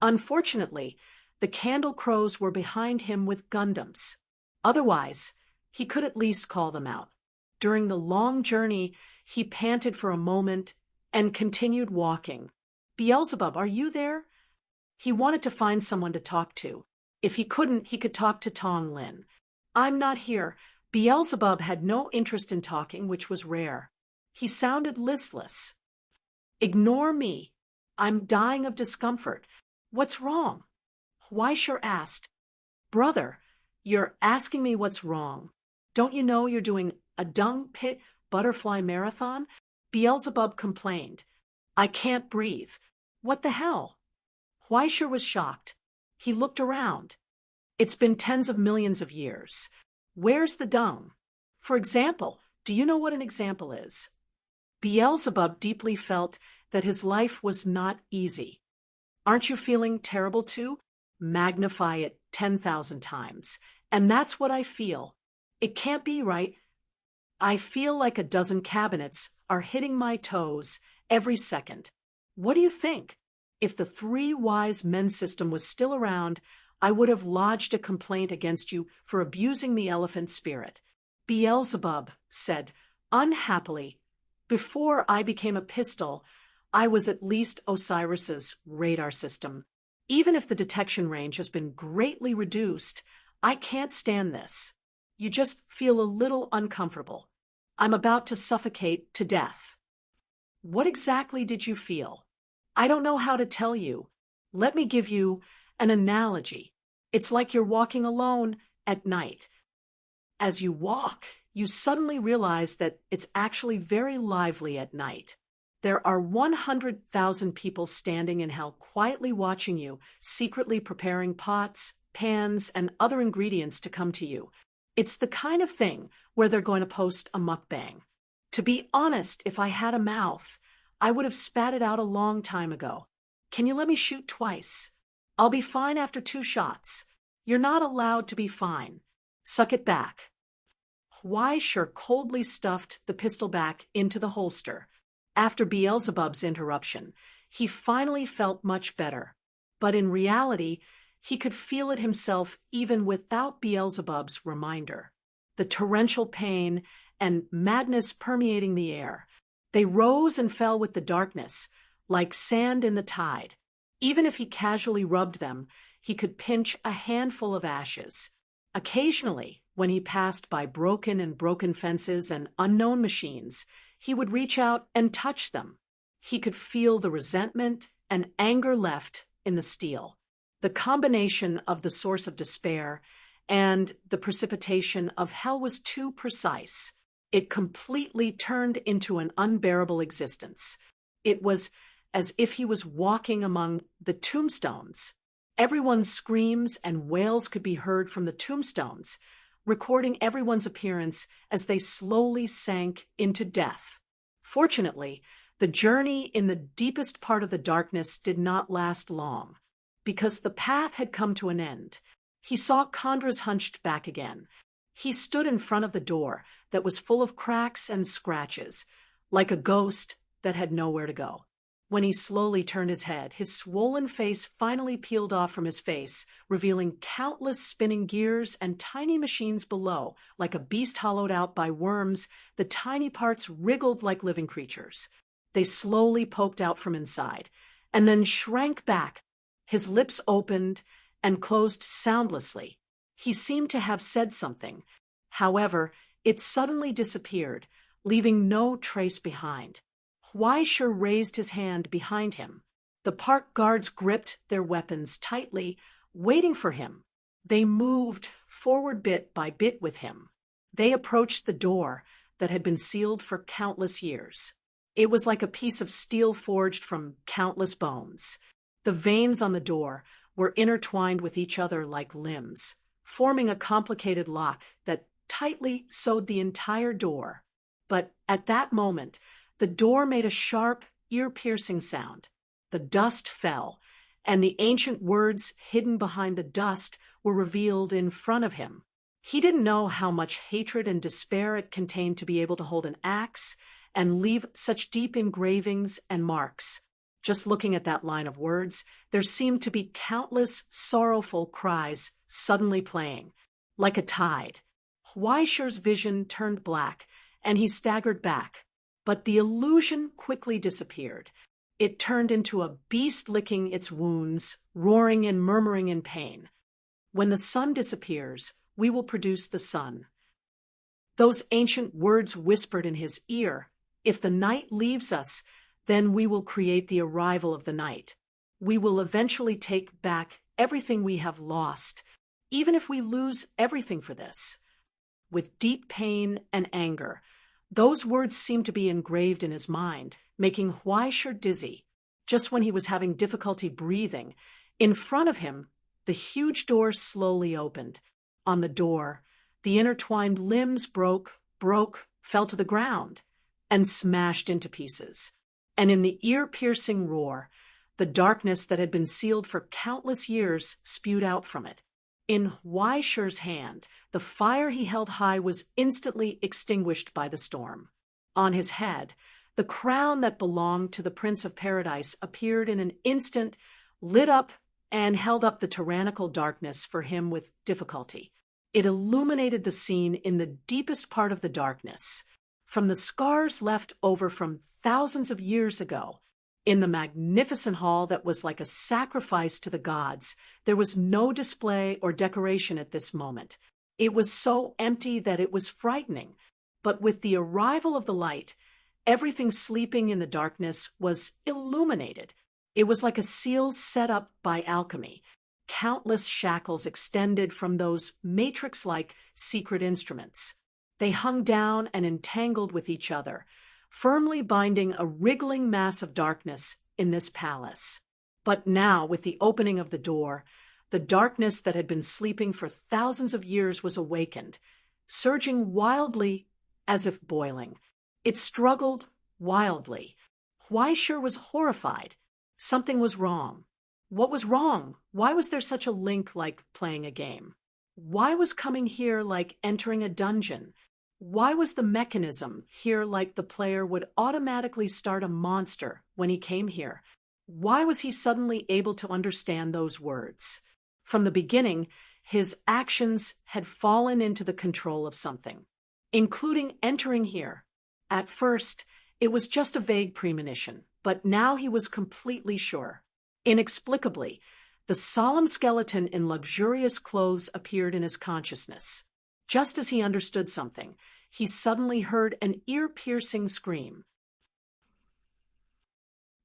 Unfortunately, the Candle Crows were behind him with Gundams. Otherwise, he could at least call them out. During the long journey, he panted for a moment and continued walking. Beelzebub, are you there? He wanted to find someone to talk to. If he couldn't, he could talk to Tong Lin. I'm not here. Beelzebub had no interest in talking, which was rare. He sounded listless. Ignore me. I'm dying of discomfort. What's wrong? Huaisher asked. Brother, you're asking me what's wrong. Don't you know you're doing a dung pit butterfly marathon? Beelzebub complained. I can't breathe. What the hell? Huaisha was shocked. He looked around. It's been tens of millions of years. Where's the dung? For example, do you know what an example is? Beelzebub deeply felt that his life was not easy. Aren't you feeling terrible too? Magnify it 10,000 times. And that's what I feel. It can't be right. I feel like a dozen cabinets are hitting my toes every second. What do you think? If the three wise men system was still around, I would have lodged a complaint against you for abusing the elephant spirit. Beelzebub said, unhappily, before I became a pistol, I was at least Osiris's radar system. Even if the detection range has been greatly reduced, I can't stand this. You just feel a little uncomfortable. I'm about to suffocate to death. What exactly did you feel? I don't know how to tell you. Let me give you an analogy. It's like you're walking alone at night. As you walk, you suddenly realize that it's actually very lively at night. There are 100,000 people standing in hell quietly watching you, secretly preparing pots, pans, and other ingredients to come to you. It's the kind of thing where they're going to post a mukbang. To be honest, if I had a mouth, I would have spat it out a long time ago. Can you let me shoot twice? I'll be fine after 2 shots. You're not allowed to be fine. Suck it back. Huaisha coldly stuffed the pistol back into the holster. After Beelzebub's interruption, he finally felt much better. But in reality, he could feel it himself even without Beelzebub's reminder. The torrential pain and madness permeating the air. They rose and fell with the darkness, like sand in the tide. Even if he casually rubbed them, he could pinch a handful of ashes. Occasionally, when he passed by broken fences and unknown machines, he would reach out and touch them. He could feel the resentment and anger left in the steel. The combination of the source of despair and the precipitation of hell was too precise. It completely turned into an unbearable existence. It was as if he was walking among the tombstones. Everyone's screams and wails could be heard from the tombstones, recording everyone's appearance as they slowly sank into death. Fortunately, the journey in the deepest part of the darkness did not last long, because the path had come to an end. He saw Chandra's hunched back again. He stood in front of the door that was full of cracks and scratches, like a ghost that had nowhere to go. When he slowly turned his head, his swollen face finally peeled off from his face, revealing countless spinning gears and tiny machines below. Like a beast hollowed out by worms, the tiny parts wriggled like living creatures. They slowly poked out from inside, and then shrank back. His lips opened and closed soundlessly. He seemed to have said something. However, it suddenly disappeared, leaving no trace behind. Huaisha raised his hand behind him. The park guards gripped their weapons tightly, waiting for him. They moved forward bit by bit with him. They approached the door that had been sealed for countless years. It was like a piece of steel forged from countless bones. The veins on the door were intertwined with each other like limbs, forming a complicated lock that tightly sewed the entire door. But at that moment, the door made a sharp, ear-piercing sound. The dust fell, and the ancient words hidden behind the dust were revealed in front of him. He didn't know how much hatred and despair it contained to be able to hold an axe and leave such deep engravings and marks. Just looking at that line of words, there seemed to be countless sorrowful cries suddenly playing, like a tide. Huaisha's vision turned black, and he staggered back. But the illusion quickly disappeared. It turned into a beast licking its wounds, roaring and murmuring in pain. When the sun disappears, we will produce the sun. Those ancient words whispered in his ear, if the night leaves us, then we will create the arrival of the night. We will eventually take back everything we have lost, even if we lose everything for this. With deep pain and anger, those words seemed to be engraved in his mind, making Huaisha dizzy. just when he was having difficulty breathing, in front of him, the huge door slowly opened. On the door, the intertwined limbs broke, fell to the ground, and smashed into pieces. And in the ear-piercing roar, the darkness that had been sealed for countless years spewed out from it. In Weishur's hand, the fire he held high was instantly extinguished by the storm. On his head, the crown that belonged to the Prince of Paradise appeared in an instant, lit up, and held up the tyrannical darkness for him with difficulty. It illuminated the scene in the deepest part of the darkness. From the scars left over from thousands of years ago, in the magnificent hall that was like a sacrifice to the gods, there was no display or decoration at this moment. It was so empty that it was frightening. But with the arrival of the light, everything sleeping in the darkness was illuminated. It was like a seal set up by alchemy. Countless shackles extended from those matrix-like secret instruments. They hung down and entangled with each other, firmly binding a wriggling mass of darkness in this palace. But now, with the opening of the door, the darkness that had been sleeping for thousands of years was awakened, surging wildly as if boiling. It struggled wildly. Weishur was horrified. Something was wrong. What was wrong? Why was there such a link like playing a game? Why was coming here like entering a dungeon? Why was the mechanism here like the player would automatically start a monster when he came here? Why was he suddenly able to understand those words? From the beginning, his actions had fallen into the control of something, including entering here. At first, it was just a vague premonition, but now he was completely sure. Inexplicably, the solemn skeleton in luxurious clothes appeared in his consciousness. Just as he understood something, he suddenly heard an ear-piercing scream.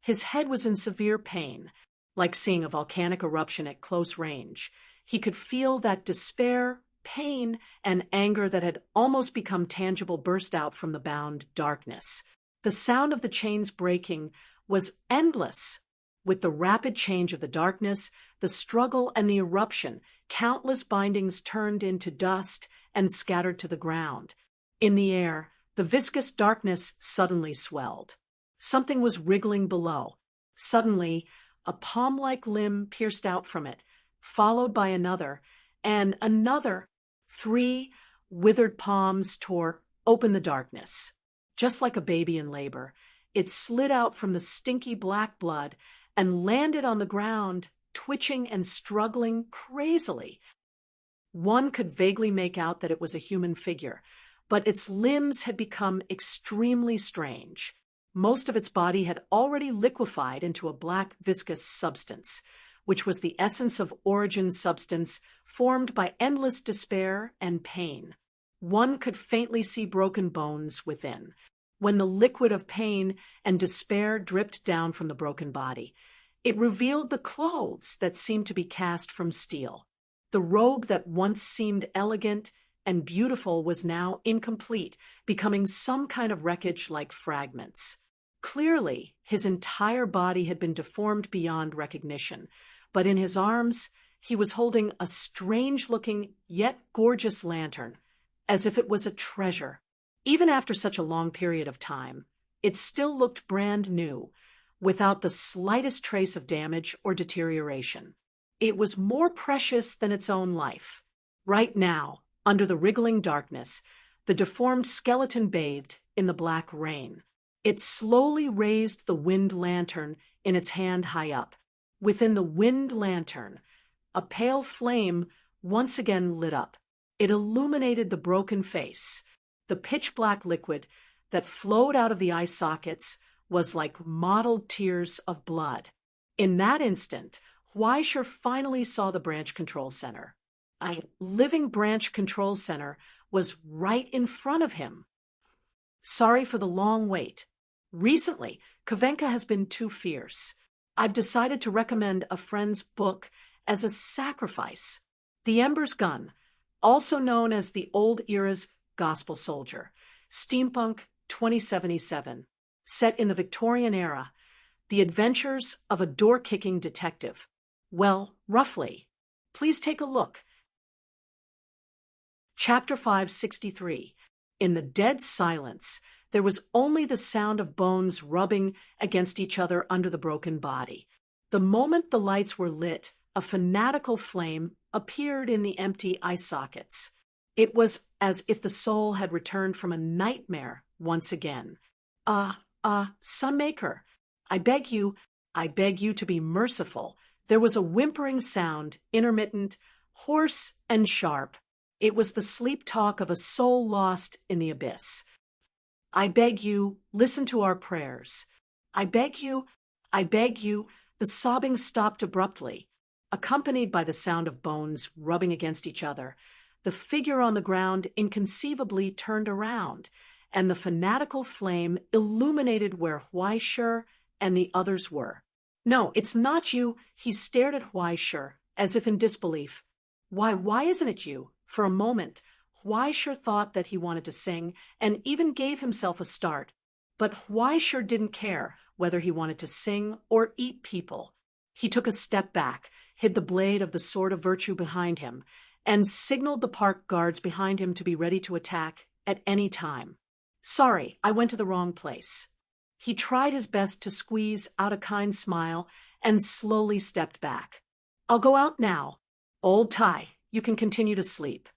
His head was in severe pain, like seeing a volcanic eruption at close range. He could feel that despair, pain, and anger that had almost become tangible burst out from the bound darkness. The sound of the chains breaking was endless. With the rapid change of the darkness, the struggle and the eruption, countless bindings turned into dust and scattered to the ground. In the air, the viscous darkness suddenly swelled. Something was wriggling below. Suddenly, a palm-like limb pierced out from it, followed by another, and another. 3 withered palms tore open the darkness. Just like a baby in labor, it slid out from the stinky black blood and landed on the ground, twitching and struggling crazily. One could vaguely make out that it was a human figure, but its limbs had become extremely strange. Most of its body had already liquefied into a black viscous substance, which was the essence of origin substance formed by endless despair and pain. One could faintly see broken bones within. When the liquid of pain and despair dripped down from the broken body, it revealed the clothes that seemed to be cast from steel. The robe that once seemed elegant and beautiful was now incomplete, becoming some kind of wreckage like fragments. Clearly, his entire body had been deformed beyond recognition, but in his arms, he was holding a strange-looking yet gorgeous lantern, as if it was a treasure. Even after such a long period of time, it still looked brand new, without the slightest trace of damage or deterioration. It was more precious than its own life. Right now, under the wriggling darkness, the deformed skeleton bathed in the black rain. It slowly raised the wind lantern in its hand high up. Within the wind lantern, a pale flame once again lit up. It illuminated the broken face. The pitch-black liquid that flowed out of the eye sockets was like mottled tears of blood. In that instant, Weishur finally saw the branch control center. A living branch control center was right in front of him. Sorry for the long wait. Recently, Kavenka has been too fierce. I've decided to recommend a friend's book as a sacrifice. The Ember's Gun, also known as the old era's Gospel Soldier, Steampunk 2077. Set in the Victorian era, The Adventures of a Door-Kicking Detective. Well, roughly. Please take a look. Chapter 563. In the dead silence, there was only the sound of bones rubbing against each other under the broken body. The moment the lights were lit, a fanatical flame appeared in the empty eye sockets. It was as if the soul had returned from a nightmare once again. Sunmaker, I beg you to be merciful. There was a whimpering sound, intermittent, hoarse, and sharp. It was the sleep talk of a soul lost in the abyss. I beg you, listen to our prayers. I beg you. The sobbing stopped abruptly, accompanied by the sound of bones rubbing against each other. The figure on the ground inconceivably turned around, and the fanatical flame illuminated where Huaishur and the others were. No, it's not you. He stared at Huaishur, as if in disbelief. Why isn't it you? For a moment, Huaishur thought that he wanted to sing, and even gave himself a start. But Huaishur didn't care whether he wanted to sing or eat people. He took a step back, hid the blade of the sword of virtue behind him, and signaled the park guards behind him to be ready to attack at any time. Sorry, I went to the wrong place. He tried his best to squeeze out a kind smile and slowly stepped back. I'll go out now. Old Tai, you can continue to sleep.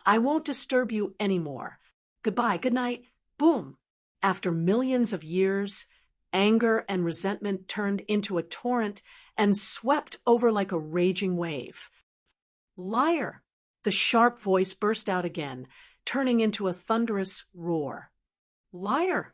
I won't disturb you anymore. Goodbye, good night. Boom. After millions of years, anger and resentment turned into a torrent and swept over like a raging wave. Liar! The sharp voice burst out again, turning into a thunderous roar. Liar!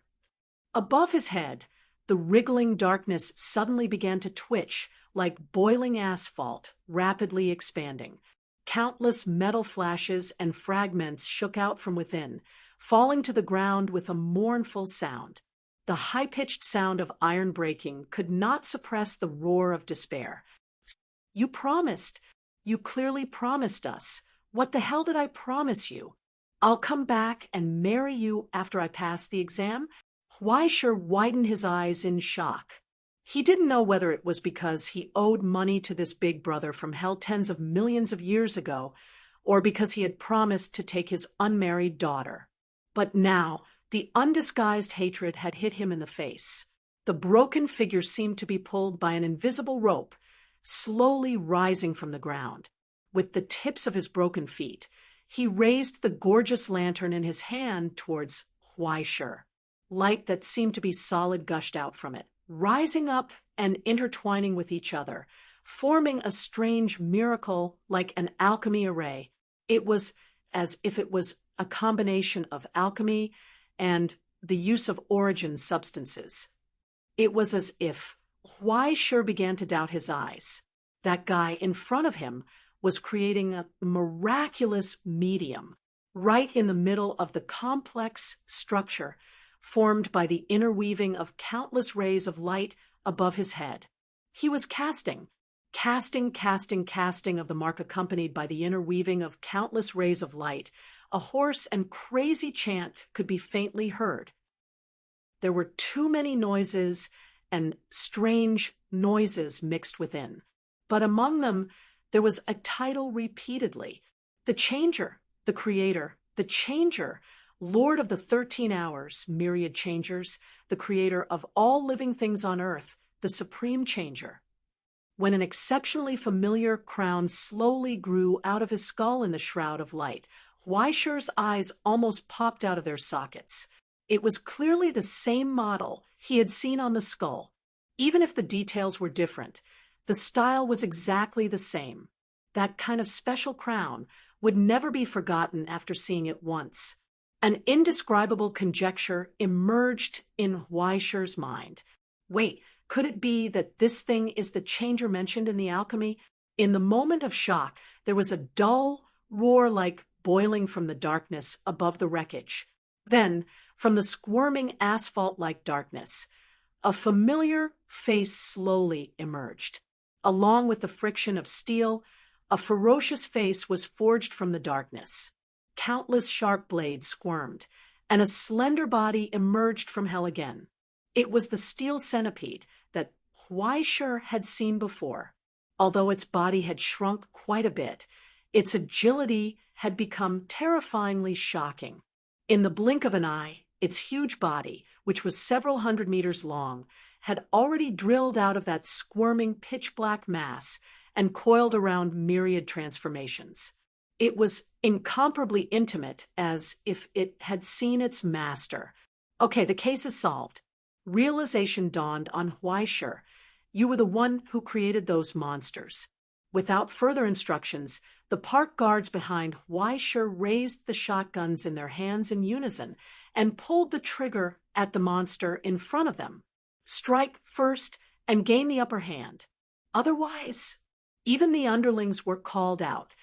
Above his head, the wriggling darkness suddenly began to twitch like boiling asphalt, rapidly expanding. Countless metal flashes and fragments shook out from within, falling to the ground with a mournful sound. The high-pitched sound of iron breaking could not suppress the roar of despair. You promised. You clearly promised us. What the hell did I promise you? I'll come back and marry you after I pass the exam? Huaishur widened his eyes in shock. He didn't know whether it was because he owed money to this big brother from hell tens of millions of years ago, or because he had promised to take his unmarried daughter. But now, the undisguised hatred had hit him in the face. The broken figure seemed to be pulled by an invisible rope, slowly rising from the ground. With the tips of his broken feet, he raised the gorgeous lantern in his hand towards Huaishur. Light that seemed to be solid gushed out from it, rising up and intertwining with each other, forming a strange miracle like an alchemy array. It was as if it was a combination of alchemy and the use of origin substances. It was as if Huaishur began to doubt his eyes. That guy in front of him was creating a miraculous medium right in the middle of the complex structure formed by the interweaving of countless rays of light above his head. He was casting of the mark accompanied by the interweaving of countless rays of light. A hoarse and crazy chant could be faintly heard. There were too many noises and strange noises mixed within, but among them there was a title repeatedly. The Changer, the Creator, the Changer, Lord of the 13 Hours, myriad changers, the Creator of all living things on earth, the Supreme Changer. When an exceptionally familiar crown slowly grew out of his skull in the shroud of light, Huaishur's eyes almost popped out of their sockets. It was clearly the same model he had seen on the skull. Even if the details were different, the style was exactly the same. That kind of special crown would never be forgotten after seeing it once. An indescribable conjecture emerged in Huaishur's mind. Wait, could it be that this thing is the changer mentioned in the alchemy? In the moment of shock, there was a dull roar like boiling from the darkness above the wreckage. Then, from the squirming asphalt-like darkness, a familiar face slowly emerged. Along with the friction of steel, a ferocious face was forged from the darkness. Countless sharp blades squirmed, and a slender body emerged from hell again. It was the steel centipede that Huaisher had seen before. Although its body had shrunk quite a bit, its agility had become terrifyingly shocking. In the blink of an eye, its huge body, which was several hundred meters long, had already drilled out of that squirming pitch-black mass and coiled around myriad transformations. It was incomparably intimate, as if it had seen its master. Okay, the case is solved. Realization dawned on Huaisher. You were the one who created those monsters. Without further instructions, the park guards behind Huaisher raised the shotguns in their hands in unison and pulled the trigger at the monster in front of them. Strike first and gain the upper hand. Otherwise, even the underlings were called out.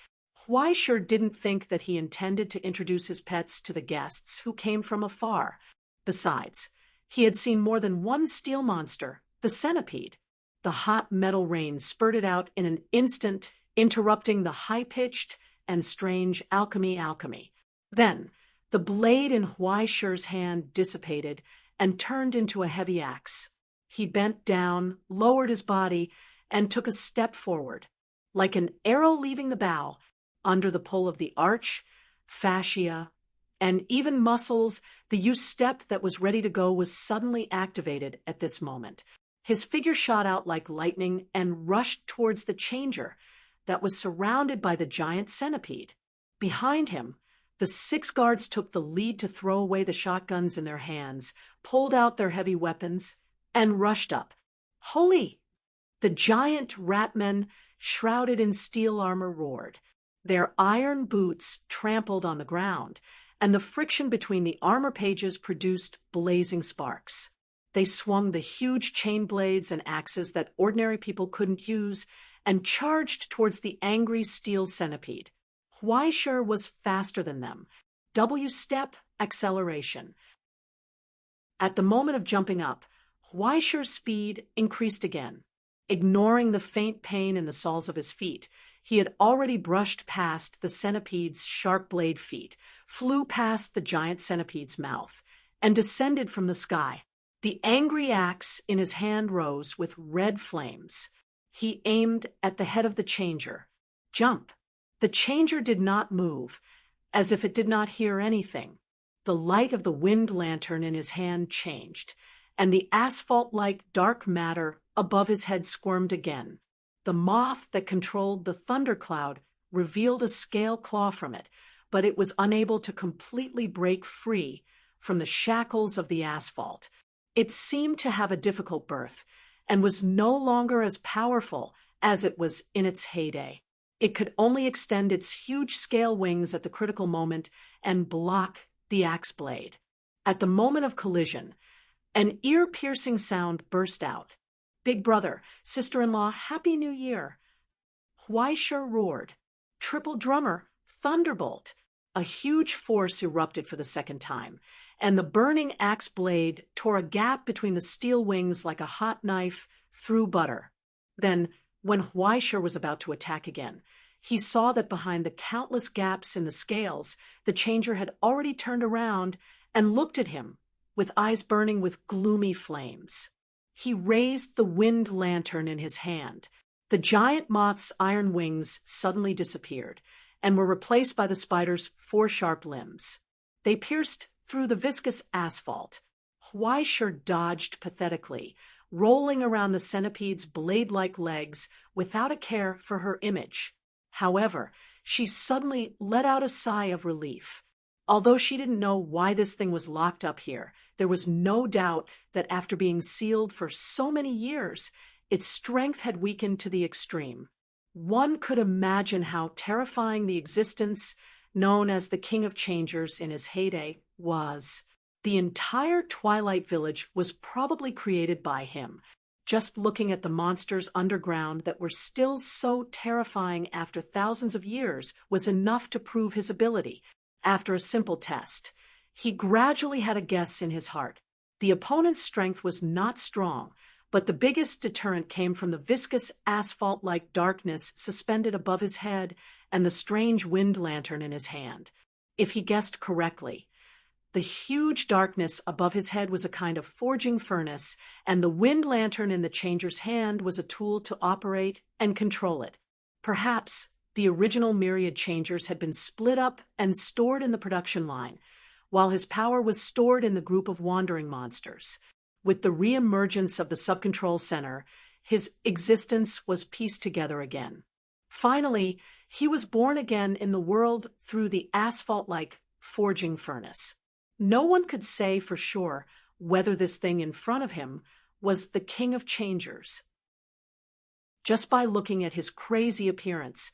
Huaisher didn't think that he intended to introduce his pets to the guests who came from afar. Besides, he had seen more than one steel monster, the centipede. The hot metal rain spurted out in an instant, interrupting the high-pitched and strange alchemy. Then, the blade in Huaisher's hand dissipated and turned into a heavy axe. He bent down, lowered his body, and took a step forward. Like an arrow leaving the bow, under the pull of the arch, fascia, and even muscles, the youth's step that was ready to go was suddenly activated at this moment. His figure shot out like lightning and rushed towards the changer that was surrounded by the giant centipede. Behind him, the 6 guards took the lead to throw away the shotguns in their hands, pulled out their heavy weapons, and rushed up. Holy! The giant ratmen, shrouded in steel armor, roared. Their iron boots trampled on the ground, and the friction between the armor pages produced blazing sparks. They swung the huge chain blades and axes that ordinary people couldn't use and charged towards the angry steel centipede. Huaisher was faster than them. W-step acceleration. At the moment of jumping up, Huaisher's speed increased again. Ignoring the faint pain in the soles of his feet, he had already brushed past the centipede's sharp blade feet, flew past the giant centipede's mouth, and descended from the sky. The angry axe in his hand rose with red flames. He aimed at the head of the changer. Jump! The changer did not move, as if it did not hear anything. The light of the wind lantern in his hand changed, and the asphalt-like dark matter above his head squirmed again. The moth that controlled the thundercloud revealed a scale claw from it, but it was unable to completely break free from the shackles of the asphalt. It seemed to have a difficult birth, and was no longer as powerful as it was in its heyday. It could only extend its huge scale wings at the critical moment and block the axe blade. At the moment of collision, an ear-piercing sound burst out. "Big brother, sister-in-law, Happy New Year!" Huaisher roared. "Triple drummer, thunderbolt!" A huge force erupted for the second time, and the burning axe blade tore a gap between the steel wings like a hot knife through butter. Then, when Huaisher was about to attack again, he saw that behind the countless gaps in the scales, the changer had already turned around and looked at him, with eyes burning with gloomy flames. He raised the wind lantern in his hand. The giant moth's iron wings suddenly disappeared, and were replaced by the spider's 4 sharp limbs. They pierced through the viscous asphalt. Huaisher dodged pathetically, rolling around the centipede's blade-like legs without a care for her image. However, she suddenly let out a sigh of relief. Although she didn't know why this thing was locked up here, there was no doubt that after being sealed for so many years, its strength had weakened to the extreme. One could imagine how terrifying the existence known as the King of Changers in his heyday was. The entire Twilight Village was probably created by him. Just looking at the monsters underground that were still so terrifying after thousands of years was enough to prove his ability. After a simple test, he gradually had a guess in his heart. The opponent's strength was not strong, but the biggest deterrent came from the viscous asphalt-like darkness suspended above his head and the strange wind lantern in his hand. If he guessed correctly, the The huge darkness above his head was a kind of forging furnace, and the wind lantern in the changer's hand was a tool to operate and control it. Perhaps the original myriad changers had been split up and stored in the production line, while his power was stored in the group of wandering monsters. With the re-emergence of the subcontrol center, his existence was pieced together again. Finally, he was born again in the world through the asphalt-like forging furnace. No one could say for sure whether this thing in front of him was the king of changers. Just by looking at his crazy appearance,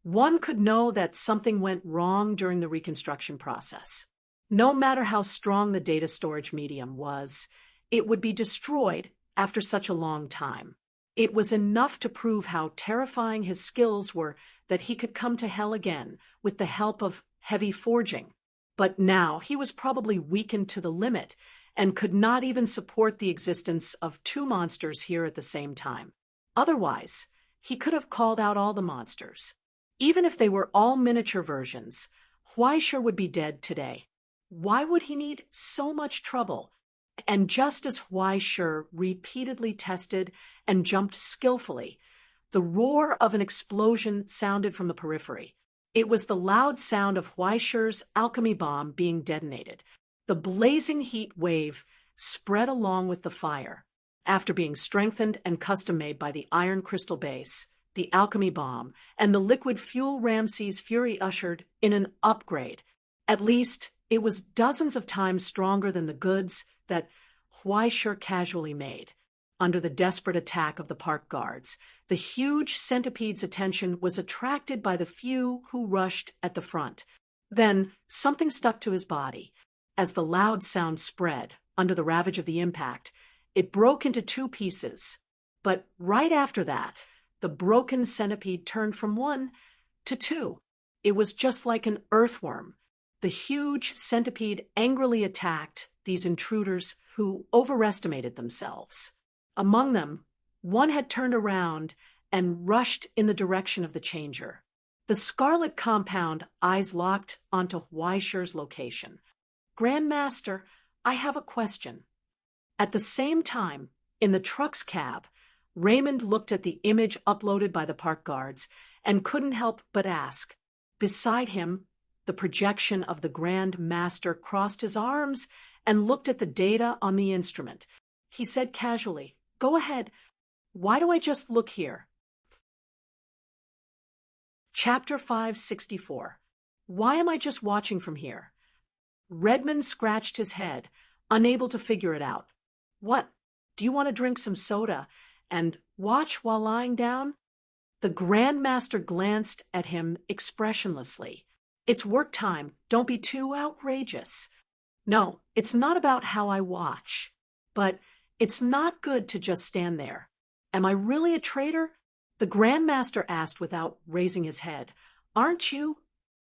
one could know that something went wrong during the reconstruction process. No matter how strong the data storage medium was, it would be destroyed after such a long time. It was enough to prove how terrifying his skills were that he could come to hell again with the help of heavy forging. But now he was probably weakened to the limit and could not even support the existence of two monsters here at the same time. Otherwise, he could have called out all the monsters. Even if they were all miniature versions, Huaishur would be dead today. Why would he need so much trouble? And just as Huaishur repeatedly tested and jumped skillfully, the roar of an explosion sounded from the periphery. It was the loud sound of Huaishur's alchemy bomb being detonated. The blazing heat wave spread along with the fire. After being strengthened and custom-made by the iron crystal base, the alchemy bomb, and the liquid fuel Ramses' fury ushered in an upgrade. At least, it was dozens of times stronger than the goods that Huaishur casually made. Under the desperate attack of the park guards, the huge centipede's attention was attracted by the few who rushed at the front. Then something stuck to his body. As the loud sound spread under the ravage of the impact, it broke into two pieces. But right after that, the broken centipede turned from one to two. It was just like an earthworm. The huge centipede angrily attacked these intruders who overestimated themselves. Among them, one had turned around and rushed in the direction of the changer. The scarlet compound eyes locked onto Huaishur's location. "Grandmaster, I have a question." At the same time, in the truck's cab, Raymond looked at the image uploaded by the park guards and couldn't help but ask. Beside him, the projection of the Grand Master crossed his arms and looked at the data on the instrument. He said casually, "Go ahead. Why do I just look here?" Chapter 564. Why am I just watching from here? Redmond scratched his head, unable to figure it out. "What? Do you want to drink some soda and watch while lying down?" The Grand Master glanced at him expressionlessly. "It's work time. Don't be too outrageous." "No, it's not about how I watch. But it's not good to just stand there." "Am I really a traitor?" the Grand Master asked without raising his head. "Aren't you?"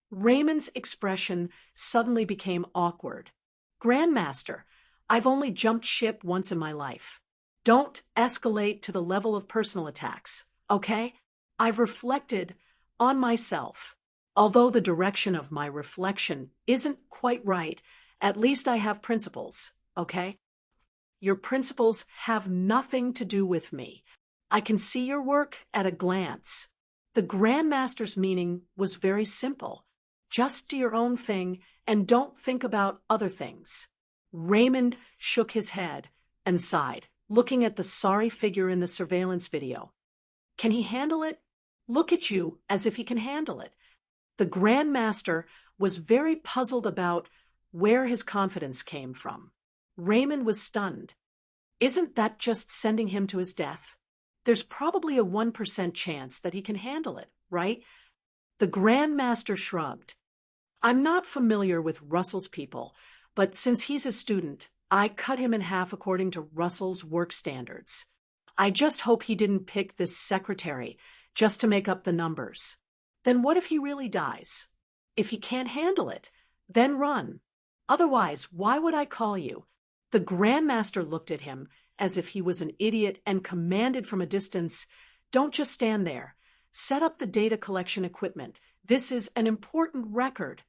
Raymond's expression suddenly became awkward. "Grand Master, I've only jumped ship once in my life. Don't escalate to the level of personal attacks, okay? I've reflected on myself. Although the direction of my reflection isn't quite right, at least I have principles, okay? Your principles have nothing to do with me. I can see your work at a glance." The Grand Master's meaning was very simple. Just do your own thing and don't think about other things. Raymond shook his head and sighed, looking at the sorry figure in the surveillance video. Can he handle it? Look at you as if he can handle it. The Grand Master was very puzzled about where his confidence came from. Raymond was stunned. Isn't that just sending him to his death? There's probably a 1% chance that he can handle it, right? The Grand Master shrugged. I'm not familiar with Russell's people, but since he's a student, I cut him in half according to Russell's work standards. I just hope he didn't pick this secretary just to make up the numbers. Then what if he really dies? If he can't handle it, then run. Otherwise, why would I call you? The Grand Master looked at him as if he was an idiot and commanded from a distance, "Don't just stand there. Set up the data collection equipment. This is an important record."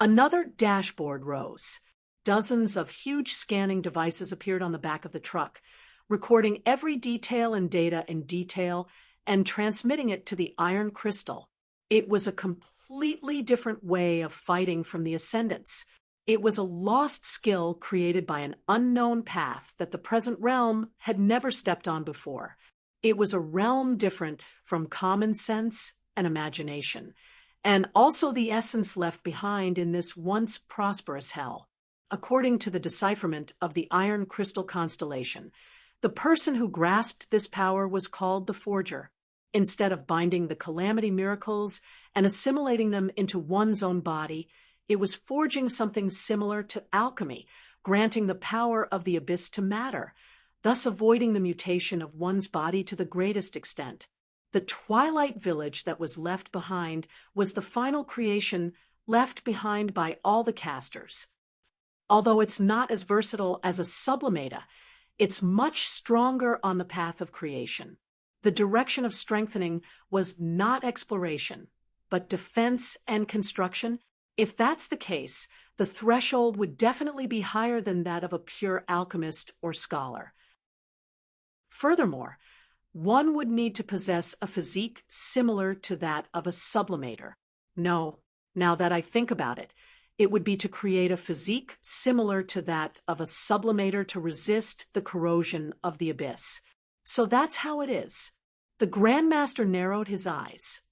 Another dashboard rose. Dozens of huge scanning devices appeared on the back of the truck, recording every detail and data in detail and transmitting it to the iron crystal. It was a completely different way of fighting from the Ascendants. It was a lost skill created by an unknown path that the present realm had never stepped on before. It was a realm different from common sense and imagination, and also the essence left behind in this once prosperous hell. According to the decipherment of the Iron Crystal constellation, the person who grasped this power was called the Forger. Instead of binding the calamity miracles and assimilating them into one's own body, it was forging something similar to alchemy, granting the power of the abyss to matter, thus avoiding the mutation of one's body to the greatest extent. The Twilight Village that was left behind was the final creation left behind by all the casters. Although it's not as versatile as a sublimata, it's much stronger on the path of creation. The direction of strengthening was not exploration, but defense and construction. If that's the case, the threshold would definitely be higher than that of a pure alchemist or scholar. Furthermore, one would need to possess a physique similar to that of a sublimator. No, now that I think about it, it would be to create a physique similar to that of a sublimator to resist the corrosion of the abyss. So that's how it is. The Grandmaster narrowed his eyes.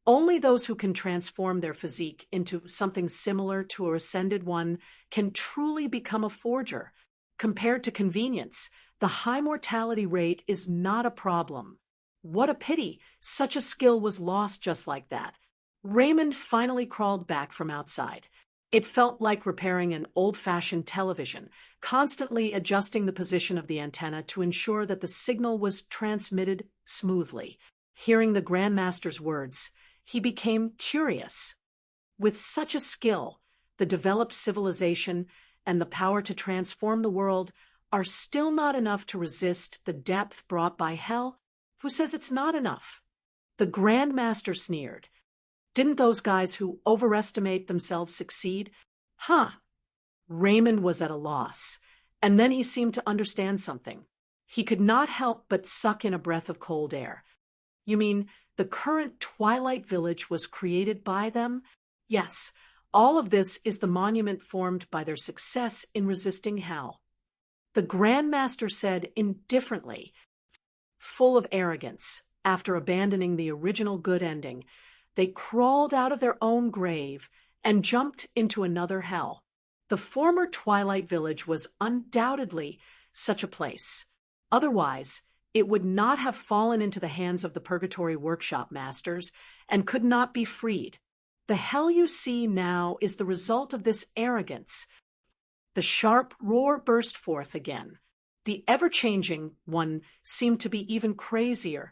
Only those who can transform their physique into something similar to a ascended one can truly become a forger. Compared to convenience, the high mortality rate is not a problem. What a pity such a skill was lost just like that. Raymond finally crawled back from outside. It felt like repairing an old-fashioned television, constantly adjusting the position of the antenna to ensure that the signal was transmitted smoothly. Hearing the Grandmaster's words, he became curious. With such a skill, the developed civilization and the power to transform the world are still not enough to resist the depth brought by hell. Who says it's not enough? The Grandmaster sneered. Didn't those guys who overestimate themselves succeed? Huh. Raymond was at a loss, and then he seemed to understand something. He could not help but suck in a breath of cold air. You mean the current Twilight Village was created by them? Yes, all of this is the monument formed by their success in resisting hell. The Grandmaster said indifferently, full of arrogance, after abandoning the original good ending, they crawled out of their own grave and jumped into another hell. The former Twilight Village was undoubtedly such a place. Otherwise, it would not have fallen into the hands of the Purgatory Workshop masters and could not be freed. The hell you see now is the result of this arrogance. The sharp roar burst forth again. The ever-changing one seemed to be even crazier,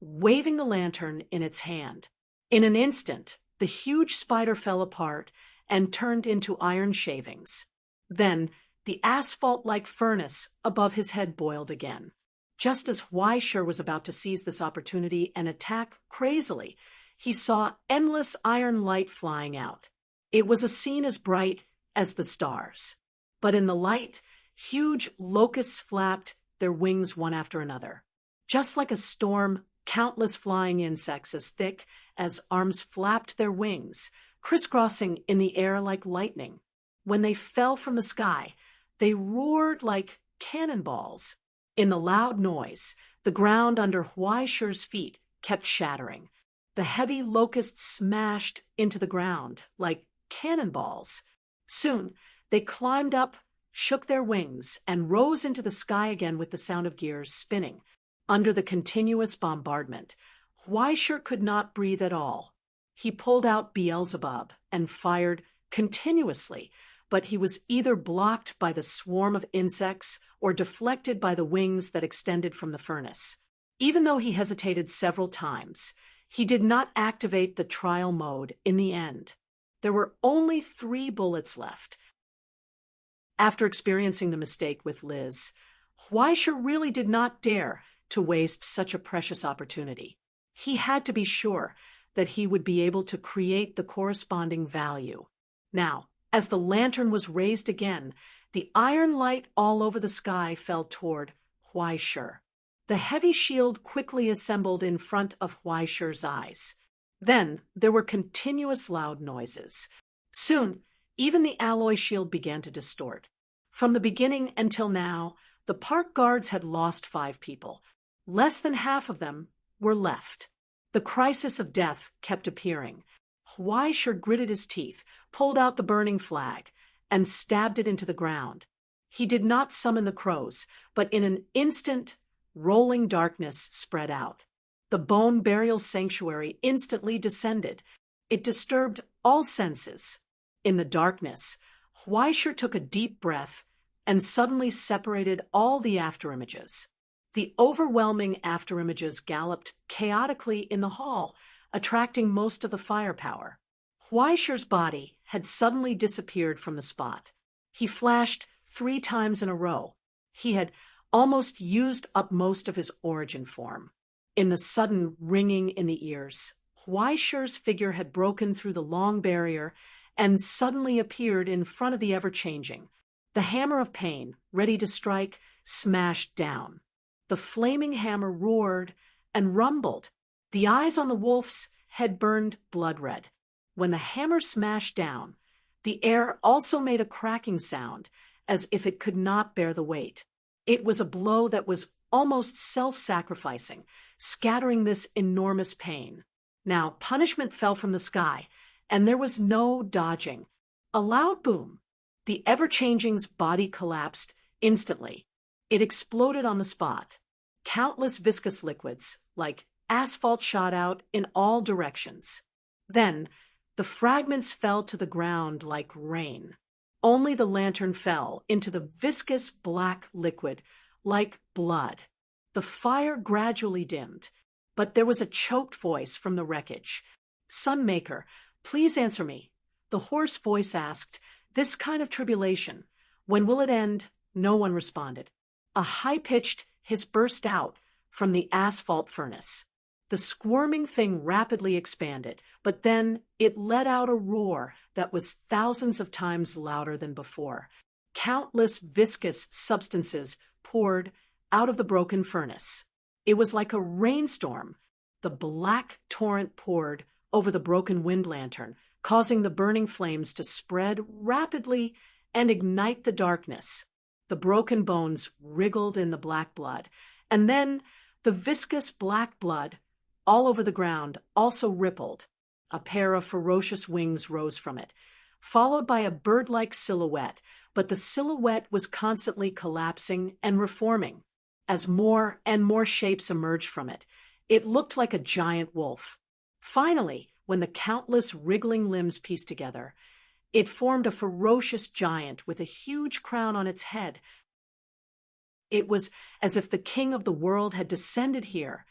waving the lantern in its hand. In an instant, the huge spider fell apart and turned into iron shavings. Then, the asphalt-like furnace above his head boiled again. Just as Weisher was about to seize this opportunity and attack crazily, he saw endless iron light flying out. It was a scene as bright as the stars. But in the light, huge locusts flapped their wings one after another. Just like a storm, countless flying insects as thick as arms flapped their wings, crisscrossing in the air like lightning. When they fell from the sky, they roared like cannonballs. In the loud noise, the ground under Weischer's feet kept shattering. The heavy locusts smashed into the ground like cannonballs. Soon, they climbed up, shook their wings, and rose into the sky again with the sound of gears spinning. Under the continuous bombardment, Weischer could not breathe at all. He pulled out Beelzebub and fired continuously, but he was either blocked by the swarm of insects or deflected by the wings that extended from the furnace. Even though he hesitated several times, he did not activate the trial mode in the end. There were only 3 bullets left. After experiencing the mistake with Liz, Weischer really did not dare to waste such a precious opportunity. He had to be sure that he would be able to create the corresponding value. Now, As the lantern was raised again, the iron light all over the sky fell toward Huaishur. The heavy shield quickly assembled in front of Huaishur's eyes. Then there were continuous loud noises. Soon, even the alloy shield began to distort. From the beginning until now, the park guards had lost 5 people. Less than half of them were left. The crisis of death kept appearing. Huaishur gritted his teeth, pulled out the burning flag, and stabbed it into the ground. He did not summon the crows, but in an instant, rolling darkness spread out. The bone burial sanctuary instantly descended. It disturbed all senses. In the darkness, Huaishur took a deep breath and suddenly separated all the afterimages. The overwhelming afterimages galloped chaotically in the hall, attracting most of the firepower. Huaishur's body had suddenly disappeared from the spot. He flashed 3 times in a row. He had almost used up most of his origin form. In the sudden ringing in the ears, Huaishur's figure had broken through the long barrier and suddenly appeared in front of the ever-changing. The hammer of pain, ready to strike, smashed down. The flaming hammer roared and rumbled. The eyes on the wolf's head burned blood red. When the hammer smashed down, the air also made a cracking sound, as if it could not bear the weight. It was a blow that was almost self-sacrificing, scattering this enormous pain. Now punishment fell from the sky, and there was no dodging. A loud boom. The ever-changing's body collapsed instantly. It exploded on the spot. Countless viscous liquids, like asphalt, shot out in all directions. Then, the fragments fell to the ground like rain. Only the lantern fell into the viscous black liquid, like blood. The fire gradually dimmed, but there was a choked voice from the wreckage. "Sunmaker, please answer me." The hoarse voice asked, "This kind of tribulation, when will it end?" No one responded. A high-pitched hiss burst out from the asphalt furnace. The squirming thing rapidly expanded, but then it let out a roar that was thousands of times louder than before. Countless viscous substances poured out of the broken furnace. It was like a rainstorm. The black torrent poured over the broken wind lantern, causing the burning flames to spread rapidly and ignite the darkness. The broken bones wriggled in the black blood, and then the viscous black blood all over the ground also rippled. A pair of ferocious wings rose from it, followed by a bird-like silhouette, but the silhouette was constantly collapsing and reforming. As more and more shapes emerged from it, it looked like a giant wolf. Finally, when the countless wriggling limbs pieced together, it formed a ferocious giant with a huge crown on its head. It was as if the king of the world had descended here,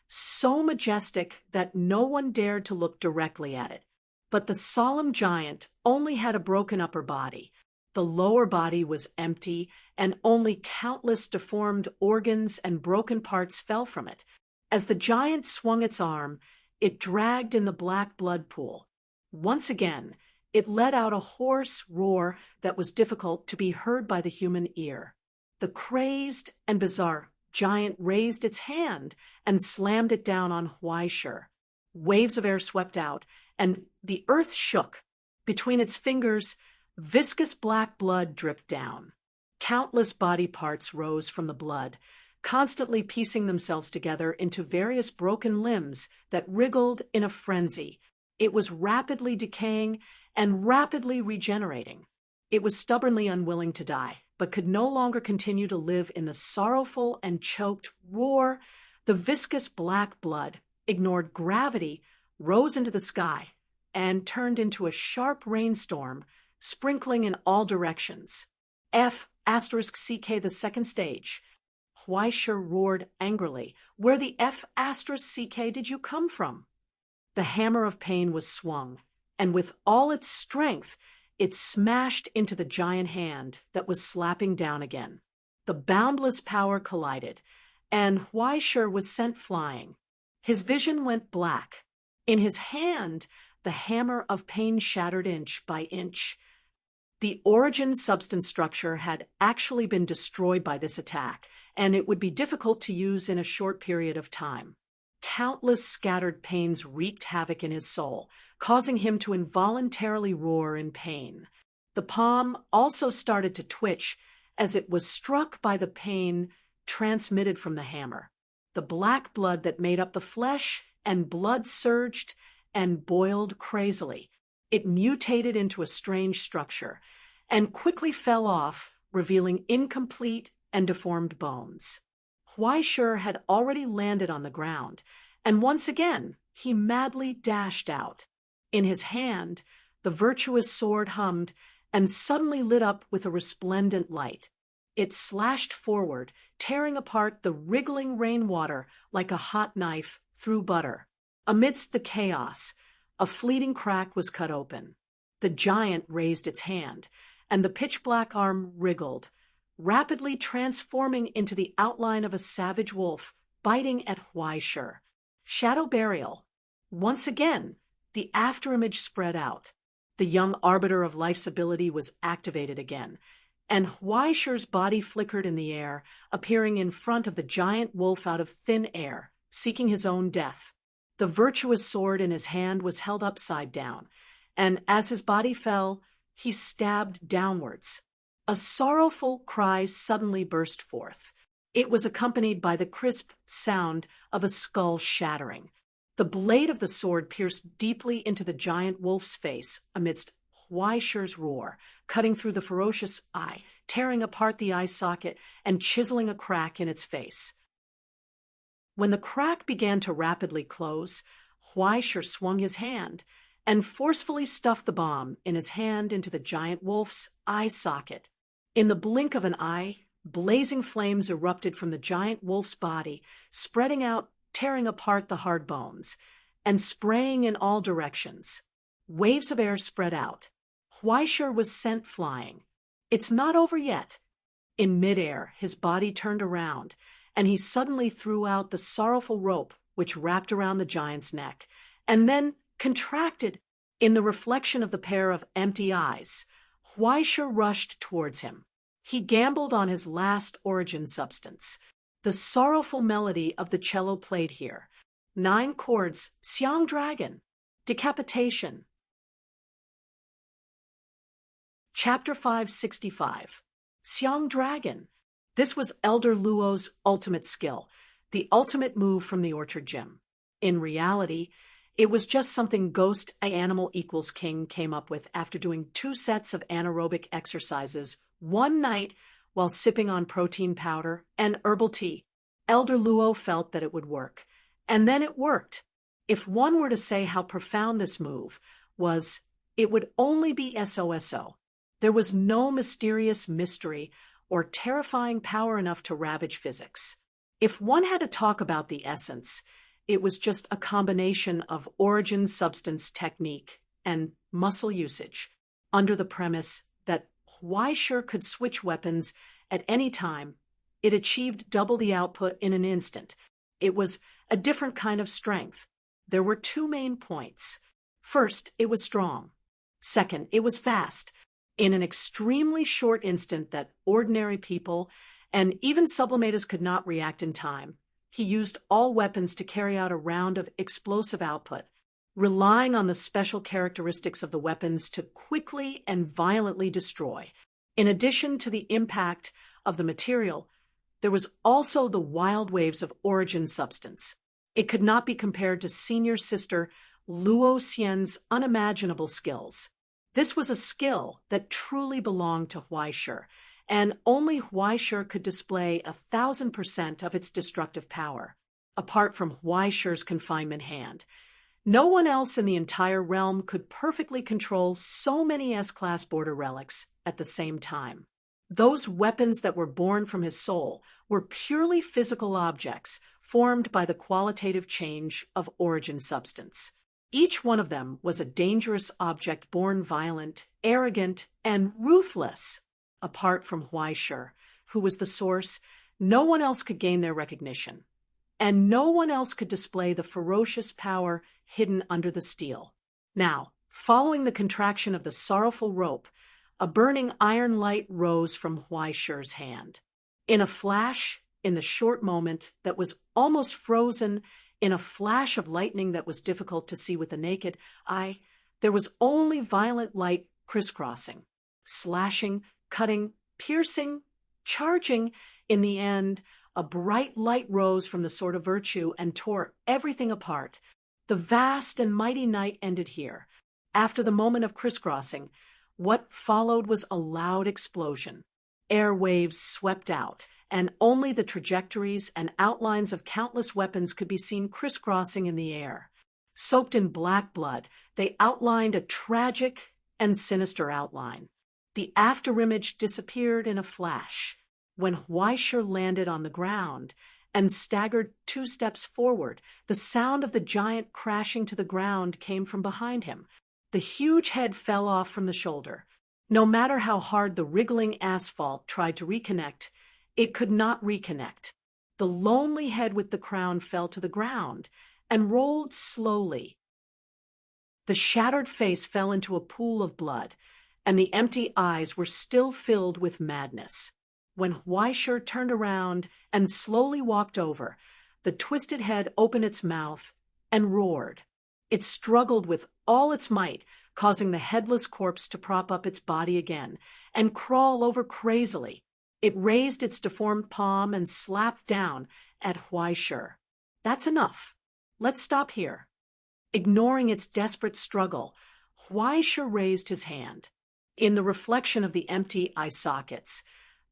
so majestic that no one dared to look directly at it. But the solemn giant only had a broken upper body. The lower body was empty, and only countless deformed organs and broken parts fell from it. As the giant swung its arm, it dragged in the black blood pool. Once again, it let out a hoarse roar that was difficult to be heard by the human ear. The crazed and bizarre giant raised its hand and slammed it down on Huaishur. Waves of air swept out, and the earth shook. Between its fingers, viscous black blood dripped down. Countless body parts rose from the blood, constantly piecing themselves together into various broken limbs that wriggled in a frenzy. It was rapidly decaying and rapidly regenerating. It was stubbornly unwilling to die, but could no longer continue to live in the sorrowful and choked roar. The viscous black blood ignored gravity, rose into the sky, and turned into a sharp rainstorm, sprinkling in all directions. F*CK, the second stage. Huaishur roared angrily. "Where the F*CK did you come from?" The hammer of pain was swung, and with all its strength, it smashed into the giant hand that was slapping down again. The boundless power collided, and Huaishur was sent flying. His vision went black. In his hand, the hammer of pain shattered inch by inch. The origin substance structure had actually been destroyed by this attack, and it would be difficult to use in a short period of time. Countless scattered pains wreaked havoc in his soul, causing him to involuntarily roar in pain. The palm also started to twitch as it was struck by the pain transmitted from the hammer. The black blood that made up the flesh and blood surged and boiled crazily. It mutated into a strange structure and quickly fell off, revealing incomplete and deformed bones. Huaishur had already landed on the ground, and once again he madly dashed out. In his hand, the virtuous sword hummed and suddenly lit up with a resplendent light. It slashed forward, tearing apart the wriggling rainwater like a hot knife through butter. Amidst the chaos, a fleeting crack was cut open. The giant raised its hand, and the pitch-black arm wriggled, rapidly transforming into the outline of a savage wolf, biting at Huaishur. Shadow burial. Once again, the afterimage spread out. The young arbiter of life's ability was activated again, and Huaishur's body flickered in the air, appearing in front of the giant wolf out of thin air, seeking his own death. The virtuous sword in his hand was held upside down, and as his body fell, he stabbed downwards. A sorrowful cry suddenly burst forth. It was accompanied by the crisp sound of a skull shattering. The blade of the sword pierced deeply into the giant wolf's face amidst Huaishur's roar, cutting through the ferocious eye, tearing apart the eye socket, and chiseling a crack in its face. When the crack began to rapidly close, Huaishur swung his hand and forcefully stuffed the bomb in his hand into the giant wolf's eye socket. In the blink of an eye, blazing flames erupted from the giant wolf's body, spreading out, tearing apart the hard bones, and spraying in all directions. Waves of air spread out. Huaishur was sent flying. It's not over yet. In midair, his body turned around, and he suddenly threw out the sorrowful rope which wrapped around the giant's neck, and then contracted. In the reflection of the pair of empty eyes, Huaishur rushed towards him. He gambled on his last origin substance. The sorrowful melody of the cello played here. 9 chords, Xiang Dragon, decapitation. Chapter 565. Xiang Dragon. This was Elder Luo's ultimate skill, the ultimate move from the Orchard Gym. In reality, it was just something Ghost Animal equals King came up with after doing 2 sets of anaerobic exercises one night while sipping on protein powder and herbal tea. Elder Luo felt that it would work. And then it worked. If one were to say how profound this move was, it would only be SOSO. There was no mysterious mystery or terrifying power enough to ravage physics. If one had to talk about the essence, it was just a combination of origin, substance, technique, and muscle usage, under the premise that Huaishur could switch weapons at any time. It achieved double the output in an instant. It was a different kind of strength. There were 2 main points. First, it was strong. Second, it was fast. In an extremely short instant that ordinary people and even sublimators could not react in time, he used all weapons to carry out a round of explosive output, relying on the special characteristics of the weapons to quickly and violently destroy. In addition to the impact of the material, there was also the wild waves of origin substance. It could not be compared to senior sister Luo Xian's unimaginable skills. This was a skill that truly belonged to Huaishur, and only Huaishur could display 1,000% of its destructive power. Apart from Huaishur's confinement hand, no one else in the entire realm could perfectly control so many S-class border relics at the same time. Those weapons that were born from his soul were purely physical objects formed by the qualitative change of origin substance. Each one of them was a dangerous object born violent, arrogant, and ruthless. Apart from Huaishur, who was the source, no one else could gain their recognition, and no one else could display the ferocious power hidden under the steel. Now, following the contraction of the sorrowful rope, a burning iron light rose from Huaishi's hand. In a flash, in the short moment that was almost frozen, in a flash of lightning that was difficult to see with the naked eye, there was only violent light crisscrossing, slashing, cutting, piercing, charging. In the end, a bright light rose from the sword of virtue and tore everything apart. The vast and mighty night ended here. After the moment of crisscrossing, what followed was a loud explosion. Air waves swept out, and only the trajectories and outlines of countless weapons could be seen crisscrossing in the air. Soaked in black blood, they outlined a tragic and sinister outline. The afterimage disappeared in a flash. When Huaishi landed on the ground and staggered 2 steps forward, the sound of the giant crashing to the ground came from behind him. The huge head fell off from the shoulder. No matter how hard the wriggling asphalt tried to reconnect, it could not reconnect. The lonely head with the crown fell to the ground and rolled slowly. The shattered face fell into a pool of blood, and the empty eyes were still filled with madness. When Huaishi turned around and slowly walked over, the twisted head opened its mouth and roared. It struggled with all its might, causing the headless corpse to prop up its body again and crawl over crazily. It raised its deformed palm and slapped down at Huaishi. "That's enough. Let's stop here." Ignoring its desperate struggle, Huaishi raised his hand. In the reflection of the empty eye sockets,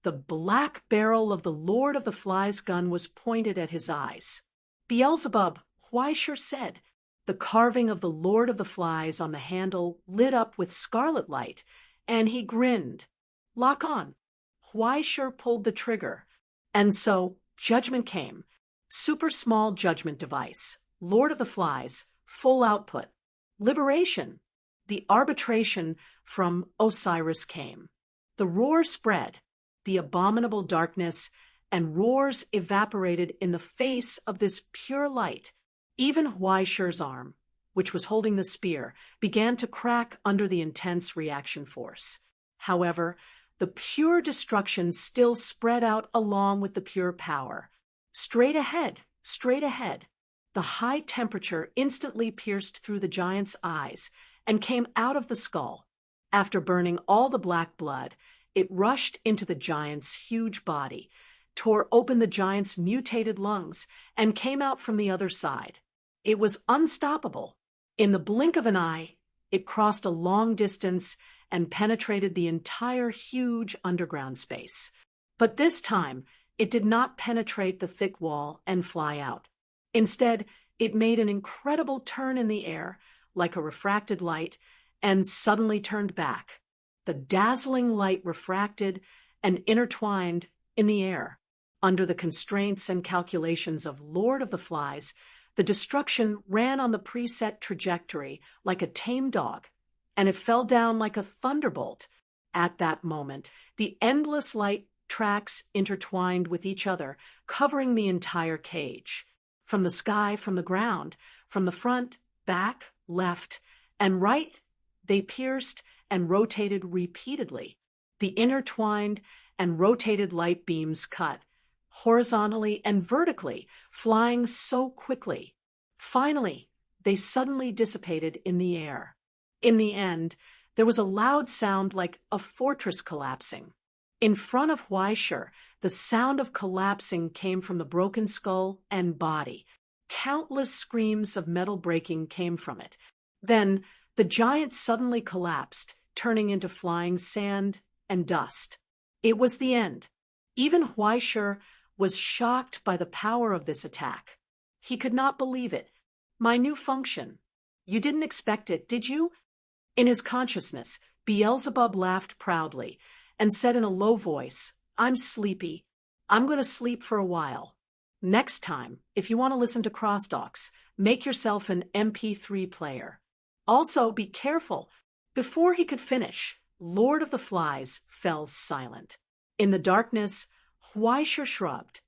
the black barrel of the Lord of the Flies gun was pointed at his eyes. "Beelzebub," Huaishi said. The carving of the Lord of the Flies on the handle lit up with scarlet light, and he grinned. "Lock on." Huaishi pulled the trigger, and so judgment came. Super small judgment device. Lord of the Flies, full output. Liberation. The arbitration from Osiris came. The roar spread. The abominable darkness and roars evaporated in the face of this pure light. Even Huaishi's arm, which was holding the spear, began to crack under the intense reaction force. However, the pure destruction still spread out along with the pure power. Straight ahead, straight ahead. The high temperature instantly pierced through the giant's eyes and came out of the skull. After burning all the black blood, it rushed into the giant's huge body, tore open the giant's mutated lungs, and came out from the other side. It was unstoppable. In the blink of an eye, it crossed a long distance and penetrated the entire huge underground space. But this time, it did not penetrate the thick wall and fly out. Instead, it made an incredible turn in the air, like a refracted light, and suddenly turned back. The dazzling light refracted and intertwined in the air. Under the constraints and calculations of Lord of the Flies, the destruction ran on the preset trajectory like a tame dog, and it fell down like a thunderbolt. At that moment, the endless light tracks intertwined with each other, covering the entire cage. From the sky, from the ground, from the front, back, left, and right, they pierced and rotated repeatedly. The intertwined and rotated light beams cut, horizontally and vertically, flying so quickly. Finally, they suddenly dissipated in the air. In the end, there was a loud sound like a fortress collapsing. In front of Huaishi, the sound of collapsing came from the broken skull and body. Countless screams of metal breaking came from it. Then, the giant suddenly collapsed, turning into flying sand and dust. It was the end. Even Huaishi was shocked by the power of this attack. He could not believe it. "My new function. You didn't expect it, did you?" In his consciousness, Beelzebub laughed proudly and said in a low voice, "I'm sleepy. I'm going to sleep for a while. Next time, if you want to listen to Crosstalks, make yourself an MP3 player. Also, be careful." Before he could finish, Lord of the Flies fell silent. In the darkness, Huaishi shrugged.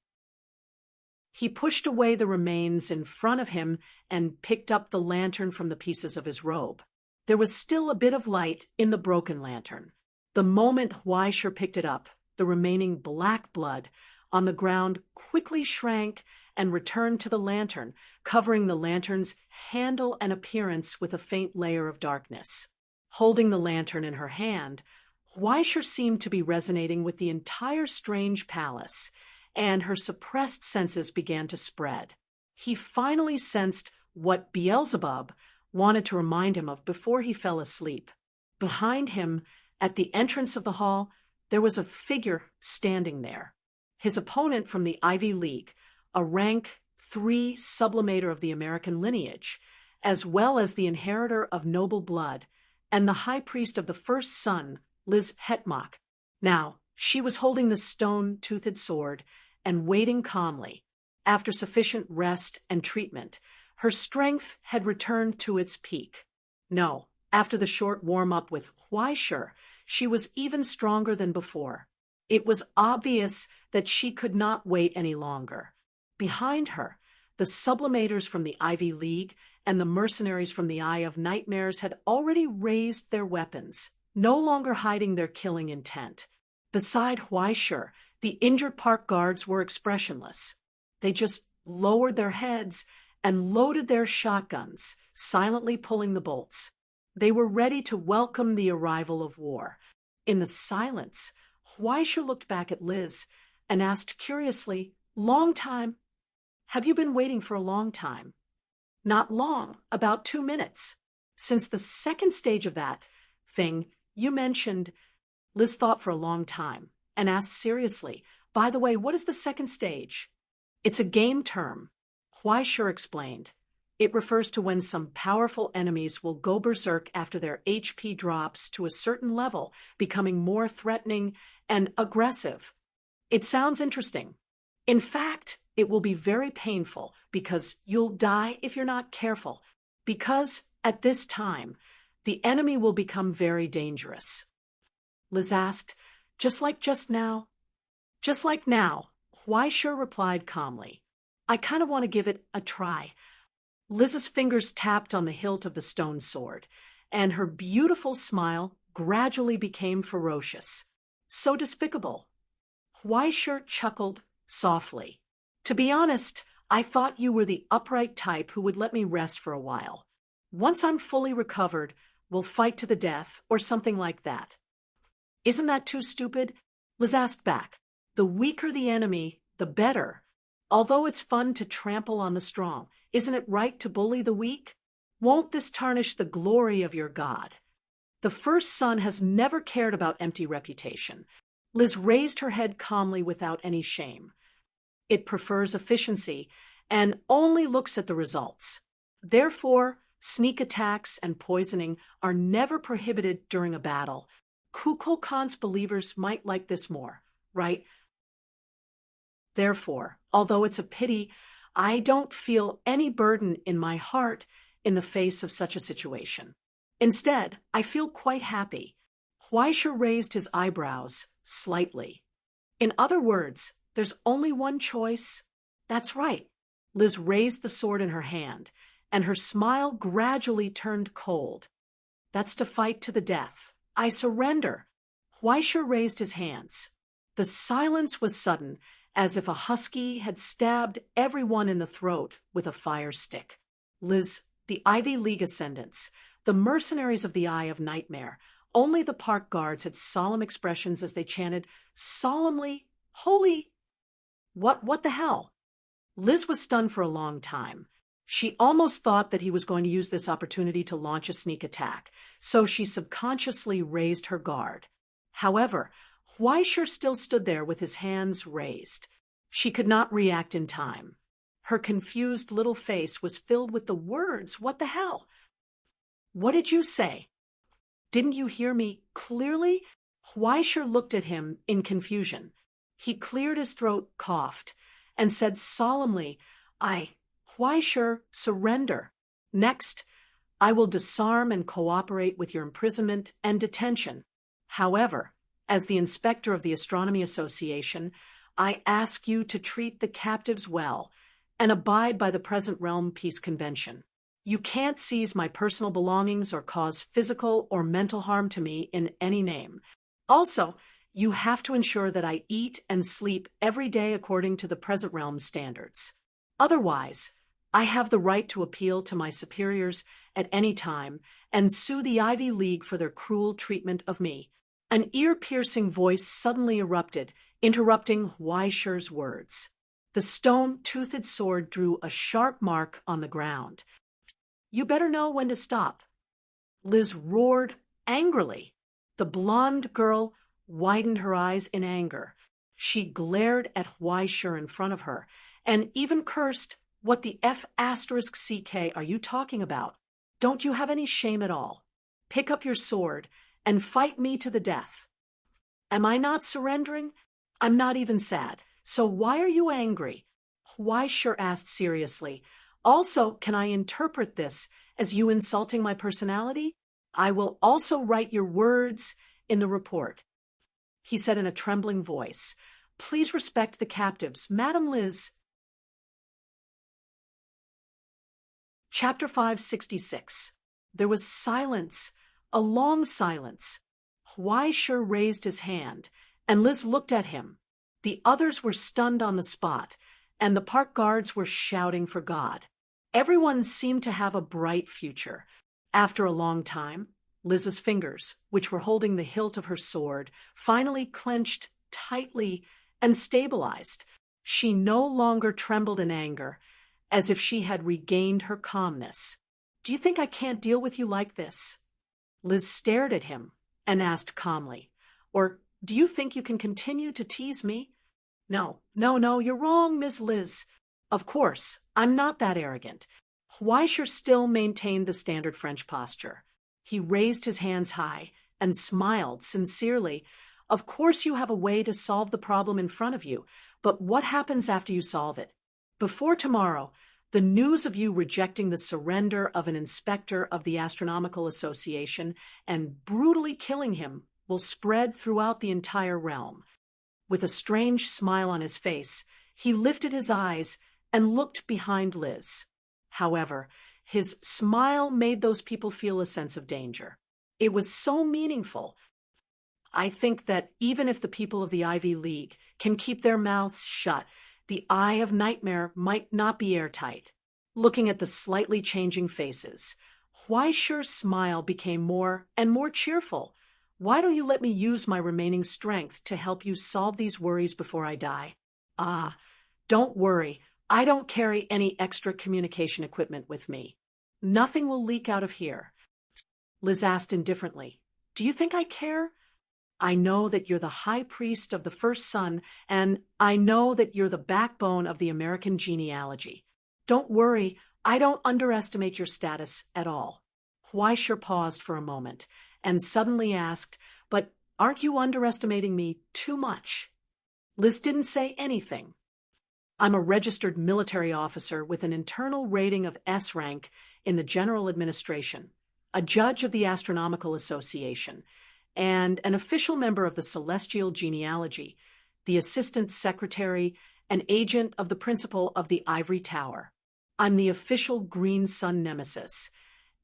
He pushed away the remains in front of him and picked up the lantern from the pieces of his robe. There was still a bit of light in the broken lantern. The moment Huaisher picked it up, the remaining black blood on the ground quickly shrank and returned to the lantern, covering the lantern's handle and appearance with a faint layer of darkness. Holding the lantern in her hand, Huaisher seemed to be resonating with the entire strange palace, and her suppressed senses began to spread. He finally sensed what Beelzebub wanted to remind him of before he fell asleep. Behind him, at the entrance of the hall, there was a figure standing there. His opponent from the Ivy League, a rank 3 sublimator of the American lineage, as well as the inheritor of noble blood, and the high priest of the first son, Liz Hetmock. Now, she was holding the stone-toothed sword and waiting calmly. After sufficient rest and treatment, her strength had returned to its peak. No, after the short warm-up with Huaisher, she was even stronger than before. It was obvious that she could not wait any longer. Behind her, the sublimators from the Ivy League and the mercenaries from the Eye of Nightmares had already raised their weapons, no longer hiding their killing intent. Beside Huaisher, the injured park guards were expressionless. They just lowered their heads and loaded their shotguns, silently pulling the bolts. They were ready to welcome the arrival of war. In the silence, Huaisher looked back at Liz and asked curiously, "Long time? Have you been waiting for a long time?" "Not long, about 2 minutes. Since the second stage of that thing you mentioned." Liz thought for a long time and asked seriously, "By the way, what is the second stage?" "It's a game term," Huaisher explained. "It refers to when some powerful enemies will go berserk after their HP drops to a certain level, becoming more threatening and aggressive. It sounds interesting. In fact, it will be very painful because you'll die if you're not careful. Because, at this time, the enemy will become very dangerous." Liz asked, "Just like just now?" "Just like now," Huaisher replied calmly. "I kind of want to give it a try." Liz's fingers tapped on the hilt of the stone sword, and her beautiful smile gradually became ferocious. "So despicable." Huaisher chuckled softly. "To be honest, I thought you were the upright type who would let me rest for a while. Once I'm fully recovered, we'll fight to the death, or something like that." "Isn't that too stupid?" Liz asked back. "The weaker the enemy, the better. Although it's fun to trample on the strong, isn't it right to bully the weak? Won't this tarnish the glory of your god? The first son has never cared about empty reputation." Liz raised her head calmly without any shame. "It prefers efficiency and only looks at the results. Therefore, sneak attacks and poisoning are never prohibited during a battle. Kukulkan's believers might like this more, right? Therefore, although it's a pity, I don't feel any burden in my heart in the face of such a situation. Instead, I feel quite happy." Huaisher raised his eyebrows slightly. "In other words, there's only one choice?" "That's right." Liz raised the sword in her hand, and her smile gradually turned cold. "That's to fight to the death. I surrender." Huaisher raised his hands. The silence was sudden, as if a husky had stabbed everyone in the throat with a fire stick. Liz, the Ivy League ascendants, the mercenaries of the Eye of Nightmare, only the park guards had solemn expressions as they chanted, solemnly, "Holy..." What the hell? Liz was stunned for a long time. She almost thought that he was going to use this opportunity to launch a sneak attack, so she subconsciously raised her guard. However, Huaisher still stood there with his hands raised. She could not react in time. Her confused little face was filled with the words, "What the hell?" "What did you say?" "Didn't you hear me clearly?" Huaisher looked at him in confusion. He cleared his throat, coughed, and said solemnly, Huaisher, surrender. Next, I will disarm and cooperate with your imprisonment and detention. However, as the inspector of the Astronomy Association, I ask you to treat the captives well and abide by the present Realm Peace Convention. You can't seize my personal belongings or cause physical or mental harm to me in any name. Also, you have to ensure that I eat and sleep every day according to the present realm's standards. Otherwise, I have the right to appeal to my superiors at any time and sue the Ivy League for their cruel treatment of me." An ear-piercing voice suddenly erupted, interrupting Weischer's words. The stone-toothed sword drew a sharp mark on the ground. "You better know when to stop." Liz roared angrily. The blonde girl widened her eyes in anger. She glared at Weischer in front of her, and even cursed, "What the F***CK are you talking about? Don't you have any shame at all? Pick up your sword and fight me to the death." "Am I not surrendering? I'm not even sad. So why are you angry?" Weischer asked seriously. "Also, can I interpret this as you insulting my personality? I will also write your words in the report." He said in a trembling voice, "Please respect the captives, Madame Liz." Chapter 566. There was silence, a long silence. Weischer raised his hand, and Liz looked at him. The others were stunned on the spot, and the park guards were shouting for God. Everyone seemed to have a bright future. After a long time, Liz's fingers, which were holding the hilt of her sword, finally clenched tightly and stabilized. She no longer trembled in anger, as if she had regained her calmness. "Do you think I can't deal with you like this?" Liz stared at him and asked calmly, "Or do you think you can continue to tease me?" No, you're wrong, Miss Liz. Of course, I'm not that arrogant." Weischer still maintained the standard French posture. He raised his hands high and smiled sincerely. "Of course you have a way to solve the problem in front of you, but what happens after you solve it? Before tomorrow, the news of you rejecting the surrender of an inspector of the Astronomical Association and brutally killing him will spread throughout the entire realm." With a strange smile on his face, he lifted his eyes and looked behind Liz. However, his smile made those people feel a sense of danger. It was so meaningful. "I think that even if the people of the Ivy League can keep their mouths shut, the eye of nightmare might not be airtight." Looking at the slightly changing faces, Weischer's smile became more and more cheerful. "Why don't you let me use my remaining strength to help you solve these worries before I die?" "Ah, don't worry. I don't carry any extra communication equipment with me. Nothing will leak out of here." Liz asked indifferently, "Do you think I care? I know that you're the high priest of the first son, and I know that you're the backbone of the American genealogy. Don't worry, I don't underestimate your status at all." Weischer paused for a moment and suddenly asked, "But aren't you underestimating me too much?" Liz didn't say anything. "I'm a registered military officer with an internal rating of S rank in the General Administration, a judge of the Astronomical Association, and an official member of the Celestial Genealogy, the assistant secretary, and agent of the principal of the Ivory Tower. I'm the official Green Sun nemesis,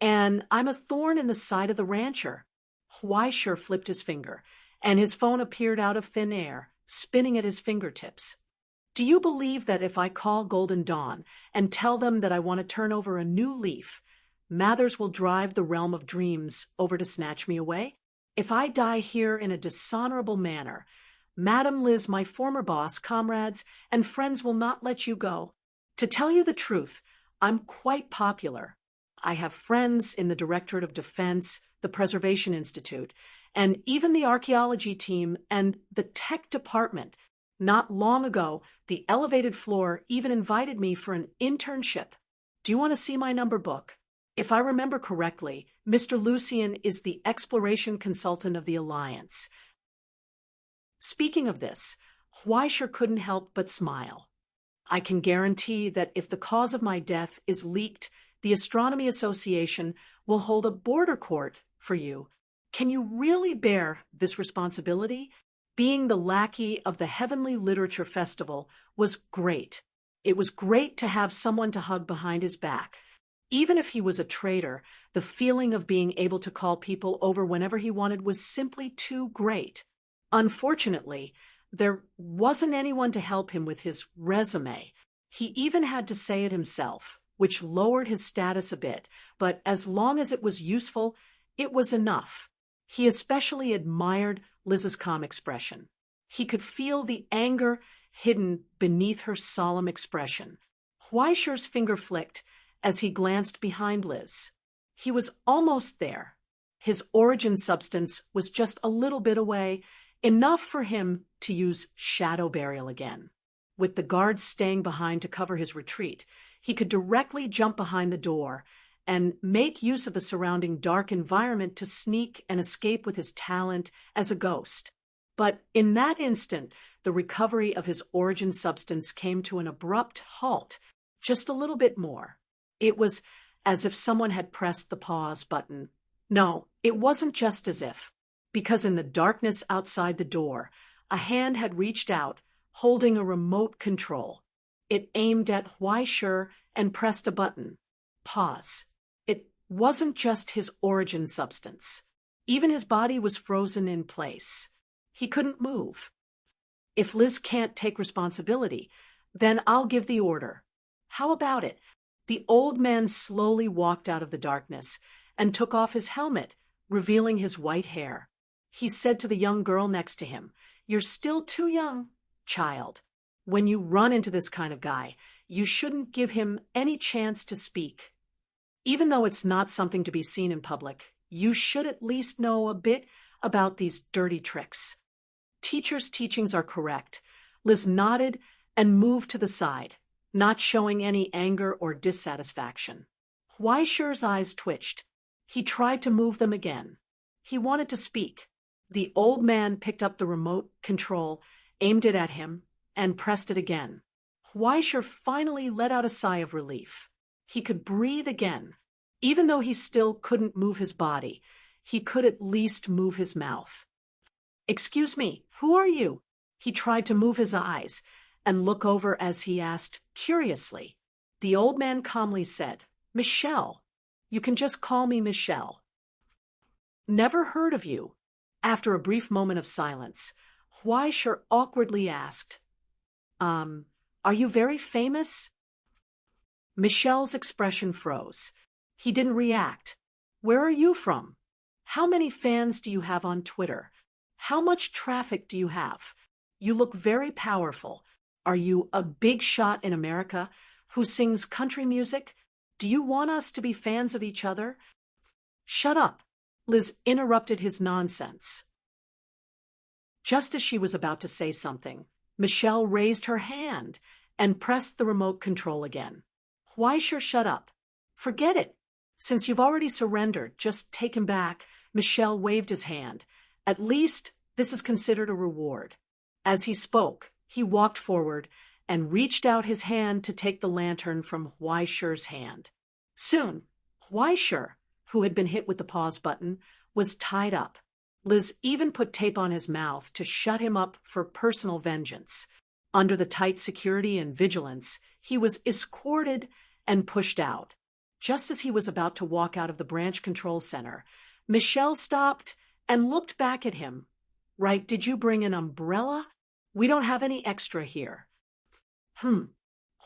and I'm a thorn in the side of the rancher." Weischer flipped his finger, and his phone appeared out of thin air, spinning at his fingertips. "Do you believe that if I call Golden Dawn and tell them that I want to turn over a new leaf, Mathers will drive the realm of dreams over to snatch me away? If I die here in a dishonorable manner, Madame Liz, my former boss, comrades, and friends will not let you go. To tell you the truth, I'm quite popular. I have friends in the Directorate of Defense, the Preservation Institute, and even the archaeology team and the tech department. Not long ago, the elevated floor even invited me for an internship. Do you want to see my number book? If I remember correctly, Mr. Lucien is the exploration consultant of the Alliance." Speaking of this, Weischer couldn't help but smile. "I can guarantee that if the cause of my death is leaked, the Astronomy Association will hold a border court for you. Can you really bear this responsibility? Being the lackey of the Heavenly Literature Festival was great. It was great to have someone to hug behind his back. Even if he was a traitor, the feeling of being able to call people over whenever he wanted was simply too great. Unfortunately, there wasn't anyone to help him with his resume. He even had to say it himself, which lowered his status a bit, but as long as it was useful, it was enough. He especially admired Liz's calm expression. He could feel the anger hidden beneath her solemn expression. Weischer's finger flicked as he glanced behind Liz. He was almost there. His origin substance was just a little bit away, enough for him to use shadow burial again. With the guards staying behind to cover his retreat, he could directly jump behind the door and make use of the surrounding dark environment to sneak and escape with his talent as a ghost. But in that instant, the recovery of his origin substance came to an abrupt halt, just a little bit more. It was as if someone had pressed the pause button. No, it wasn't just as if, because in the darkness outside the door, a hand had reached out, holding a remote control. It aimed at Weischer and pressed a button. Pause. It wasn't just his origin substance. Even his body was frozen in place. He couldn't move. If Liz can't take responsibility, then I'll give the order. How about it? The old man slowly walked out of the darkness and took off his helmet, revealing his white hair. He said to the young girl next to him, "You're still too young, child. When you run into this kind of guy, you shouldn't give him any chance to speak. Even though it's not something to be seen in public, you should at least know a bit about these dirty tricks." Teacher's teachings are correct. Liz nodded and moved to the side, not showing any anger or dissatisfaction. Weischer's eyes twitched. He tried to move them again. He wanted to speak. The old man picked up the remote control, aimed it at him, and pressed it again. Weischer finally let out a sigh of relief. He could breathe again. Even though he still couldn't move his body, he could at least move his mouth. "Excuse me, who are you?" He tried to move his eyes and look over as he asked curiously. The old man calmly said, "Michelle. You can just call me Michelle." "Never heard of you." After a brief moment of silence, Weischer awkwardly asked, Are you very famous?" Michelle's expression froze. He didn't react. "Where are you from? How many fans do you have on Twitter? How much traffic do you have? You look very powerful. Are you a big shot in America who sings country music? Do you want us to be fans of each other?" "Shut up," Liz interrupted his nonsense. Just as she was about to say something, Michelle raised her hand and pressed the remote control again. "Weischer, shut up. Forget it. Since you've already surrendered, just take him back." Michelle waved his hand. "At least this is considered a reward." As he spoke, he walked forward and reached out his hand to take the lantern from Weischer's hand. Soon, Weischer, who had been hit with the pause button, was tied up. Liz even put tape on his mouth to shut him up for personal vengeance. Under the tight security and vigilance, he was escorted and pushed out. Just as he was about to walk out of the branch control center, Michelle stopped and looked back at him. "Right, did you bring an umbrella? We don't have any extra here."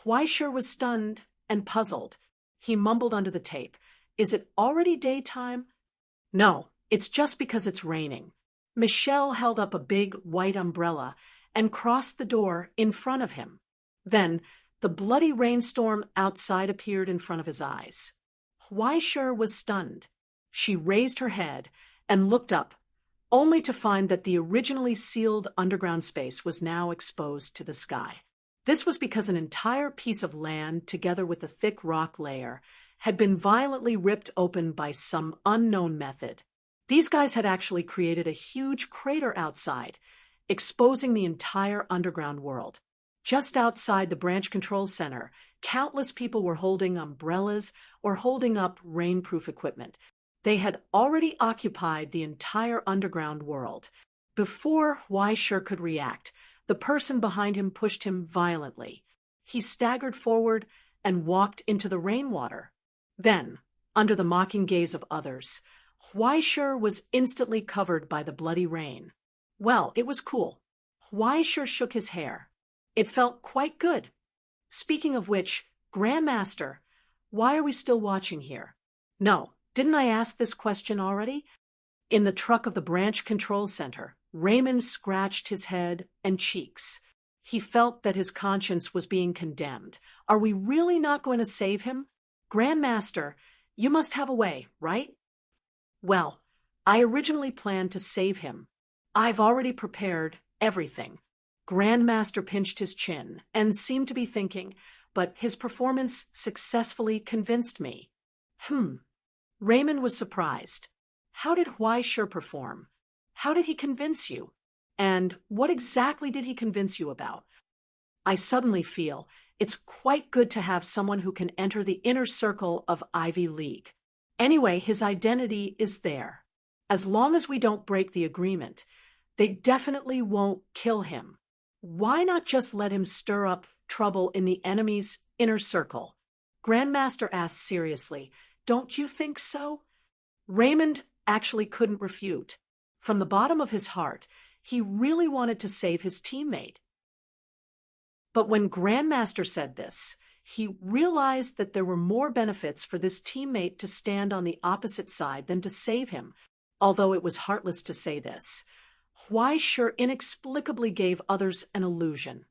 Weischer was stunned and puzzled. He mumbled under the tape, "Is it already daytime?" "No, it's just because it's raining." Michelle held up a big white umbrella and crossed the door in front of him. Then the bloody rainstorm outside appeared in front of his eyes. Weischer was stunned. She raised her head and looked up, only to find that the originally sealed underground space was now exposed to the sky. This was because an entire piece of land, together with a thick rock layer, had been violently ripped open by some unknown method. These guys had actually created a huge crater outside, exposing the entire underground world. Just outside the branch control center, countless people were holding umbrellas or holding up rainproof equipment. They had already occupied the entire underground world. Before Weischer could react, the person behind him pushed him violently. He staggered forward and walked into the rainwater. Then, under the mocking gaze of others, Weischer was instantly covered by the bloody rain. Well, it was cool. Why sure shook his hair. It felt quite good. Speaking of which, Grandmaster, why are we still watching here? No, didn't I ask this question already? In the truck of the branch control center, Raymond scratched his head and cheeks. He felt that his conscience was being condemned. Are we really not going to save him? Grandmaster, you must have a way, right? Well, I originally planned to save him. I've already prepared everything. Grandmaster pinched his chin and seemed to be thinking, but his performance successfully convinced me. Raymond was surprised. How did Huaisher perform? How did he convince you? And what exactly did he convince you about? I suddenly feel it's quite good to have someone who can enter the inner circle of Ivy League. Anyway, his identity is there. As long as we don't break the agreement, they definitely won't kill him. Why not just let him stir up trouble in the enemy's inner circle? Grandmaster asked seriously, don't you think so? Raymond actually couldn't refute. From the bottom of his heart, he really wanted to save his teammate. But when Grandmaster said this, he realized that there were more benefits for this teammate to stand on the opposite side than to save him. Although it was heartless to say this, Huaisher inexplicably gave others an illusion.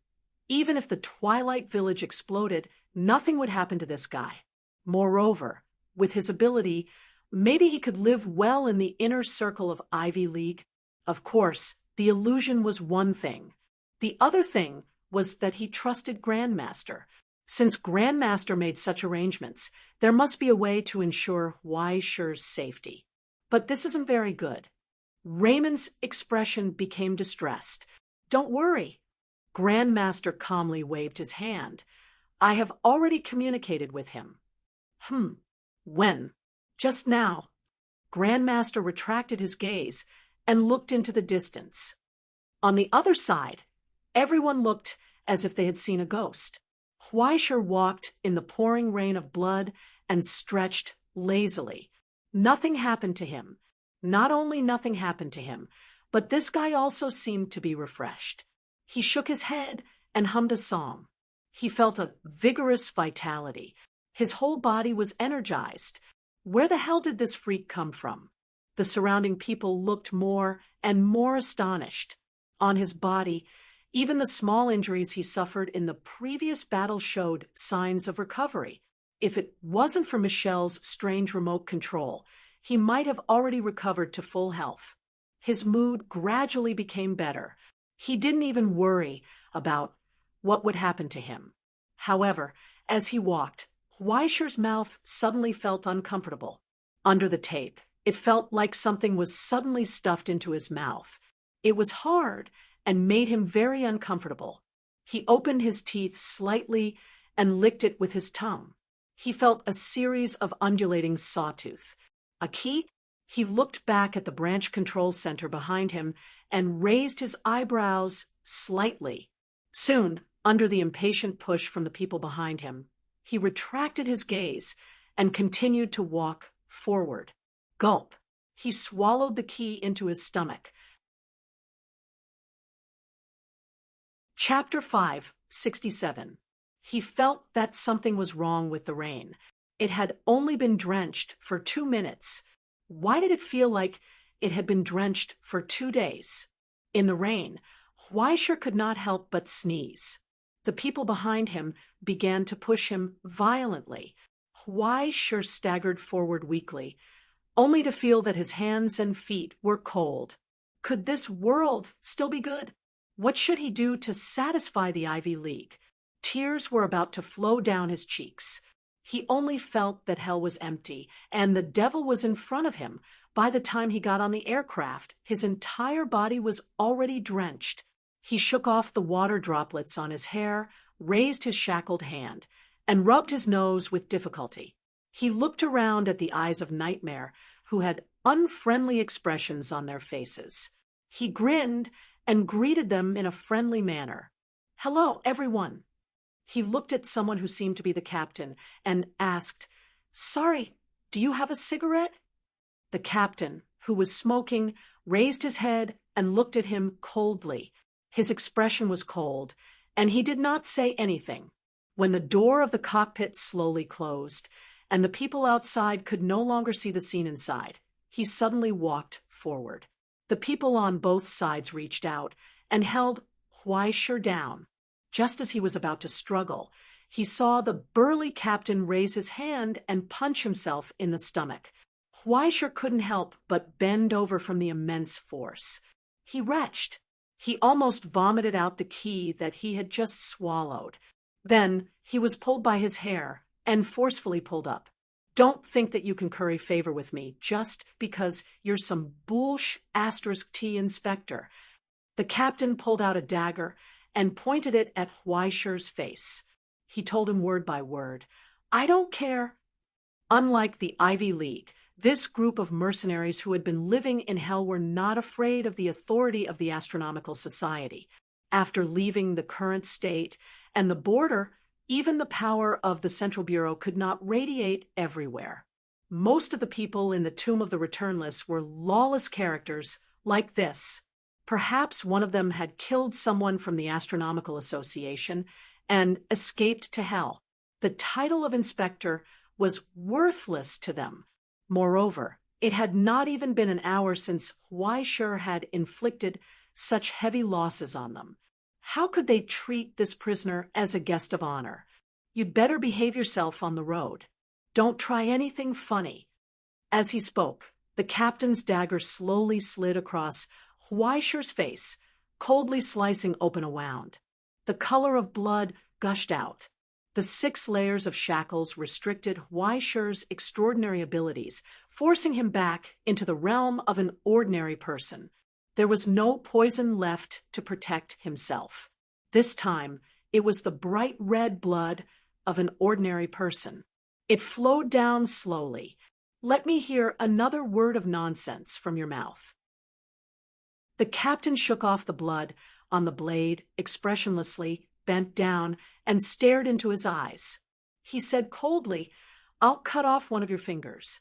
Even if the Twilight Village exploded, nothing would happen to this guy. Moreover, with his ability, maybe he could live well in the inner circle of Ivy League. Of course, the illusion was one thing. The other thing was that he trusted Grandmaster. Since Grandmaster made such arrangements, there must be a way to ensure Huaisher's safety. But this isn't very good. Raymond's expression became distressed. Don't worry. Grandmaster calmly waved his hand. I have already communicated with him. When? Just now. Grandmaster retracted his gaze and looked into the distance. On the other side, everyone looked as if they had seen a ghost. Huaisher walked in the pouring rain of blood and stretched lazily. Nothing happened to him. Not only nothing happened to him, but this guy also seemed to be refreshed. He shook his head and hummed a song. He felt a vigorous vitality. His whole body was energized. Where the hell did this freak come from? The surrounding people looked more and more astonished. On his body, even the small injuries he suffered in the previous battle showed signs of recovery. If it wasn't for Michelle's strange remote control, he might have already recovered to full health. His mood gradually became better. He didn't even worry about what would happen to him. However, as he walked, Huaisher's mouth suddenly felt uncomfortable. Under the tape, it felt like something was suddenly stuffed into his mouth. It was hard and made him very uncomfortable. He opened his teeth slightly and licked it with his tongue. He felt a series of undulating sawtooth. A key? He looked back at the branch control center behind him and raised his eyebrows slightly. Soon, under the impatient push from the people behind him, he retracted his gaze and continued to walk forward. Gulp. He swallowed the key into his stomach. Chapter 5, 67. He felt that something was wrong with the rain. It had only been drenched for 2 minutes. Why did it feel like it had been drenched for 2 days? In the rain, Huaisher could not help but sneeze. The people behind him began to push him violently. Huaisher staggered forward weakly, only to feel that his hands and feet were cold. Could this world still be good? What should he do to satisfy the Ivy League? Tears were about to flow down his cheeks. He only felt that hell was empty, and the devil was in front of him. By the time he got on the aircraft, his entire body was already drenched. He shook off the water droplets on his hair, raised his shackled hand, and rubbed his nose with difficulty. He looked around at the eyes of Nightmare, who had unfriendly expressions on their faces. He grinned and greeted them in a friendly manner. "Hello, everyone." He looked at someone who seemed to be the captain and asked, "Sorry, do you have a cigarette?" The captain, who was smoking, raised his head and looked at him coldly. His expression was cold, and he did not say anything. When the door of the cockpit slowly closed, and the people outside could no longer see the scene inside, he suddenly walked forward. The people on both sides reached out and held Huaishir down. Just as he was about to struggle, he saw the burly captain raise his hand and punch himself in the stomach. Huaishir couldn't help but bend over from the immense force. He retched. He almost vomited out the key that he had just swallowed. Then he was pulled by his hair and forcefully pulled up. Don't think that you can curry favor with me just because you're some **T inspector. The captain pulled out a dagger and pointed it at Huaishir's face. He told him word by word, "I don't care." Unlike the Ivy League, this group of mercenaries who had been living in hell were not afraid of the authority of the Astronomical Society. After leaving the current state and the border, even the power of the Central Bureau could not radiate everywhere. Most of the people in the Tomb of the Returnless were lawless characters like this. Perhaps one of them had killed someone from the Astronomical Association and escaped to hell. The title of inspector was worthless to them. Moreover, it had not even been an hour since Huaishir had inflicted such heavy losses on them. How could they treat this prisoner as a guest of honor? You'd better behave yourself on the road. Don't try anything funny. As he spoke, the captain's dagger slowly slid across Huaishir's face, coldly slicing open a wound. The color of blood gushed out. The 6 layers of shackles restricted Huaishir's extraordinary abilities, forcing him back into the realm of an ordinary person. There was no poison left to protect himself. This time, it was the bright red blood of an ordinary person. It flowed down slowly. Let me hear another word of nonsense from your mouth. The captain shook off the blood on the blade, expressionlessly, bent down, and stared into his eyes. He said coldly, "I'll cut off one of your fingers."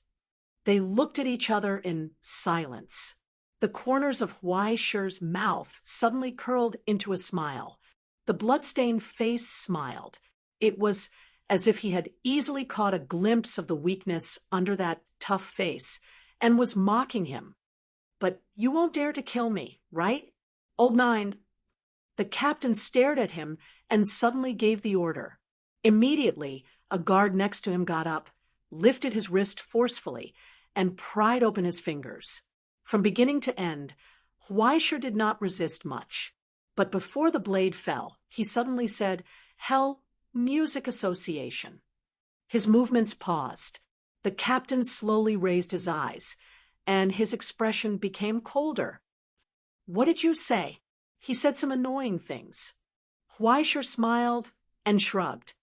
They looked at each other in silence. The corners of Huaishir's mouth suddenly curled into a smile. The blood-stained face smiled. It was as if he had easily caught a glimpse of the weakness under that tough face and was mocking him. "But you won't dare to kill me, right? Old Nine." The captain stared at him and suddenly gave the order. Immediately, a guard next to him got up, lifted his wrist forcefully, and pried open his fingers. From beginning to end, Huaishir did not resist much. But before the blade fell, he suddenly said, "Hell Music Association." His movements paused. The captain slowly raised his eyes, and his expression became colder. "What did you say?" He said some annoying things. Huaishir smiled and shrugged.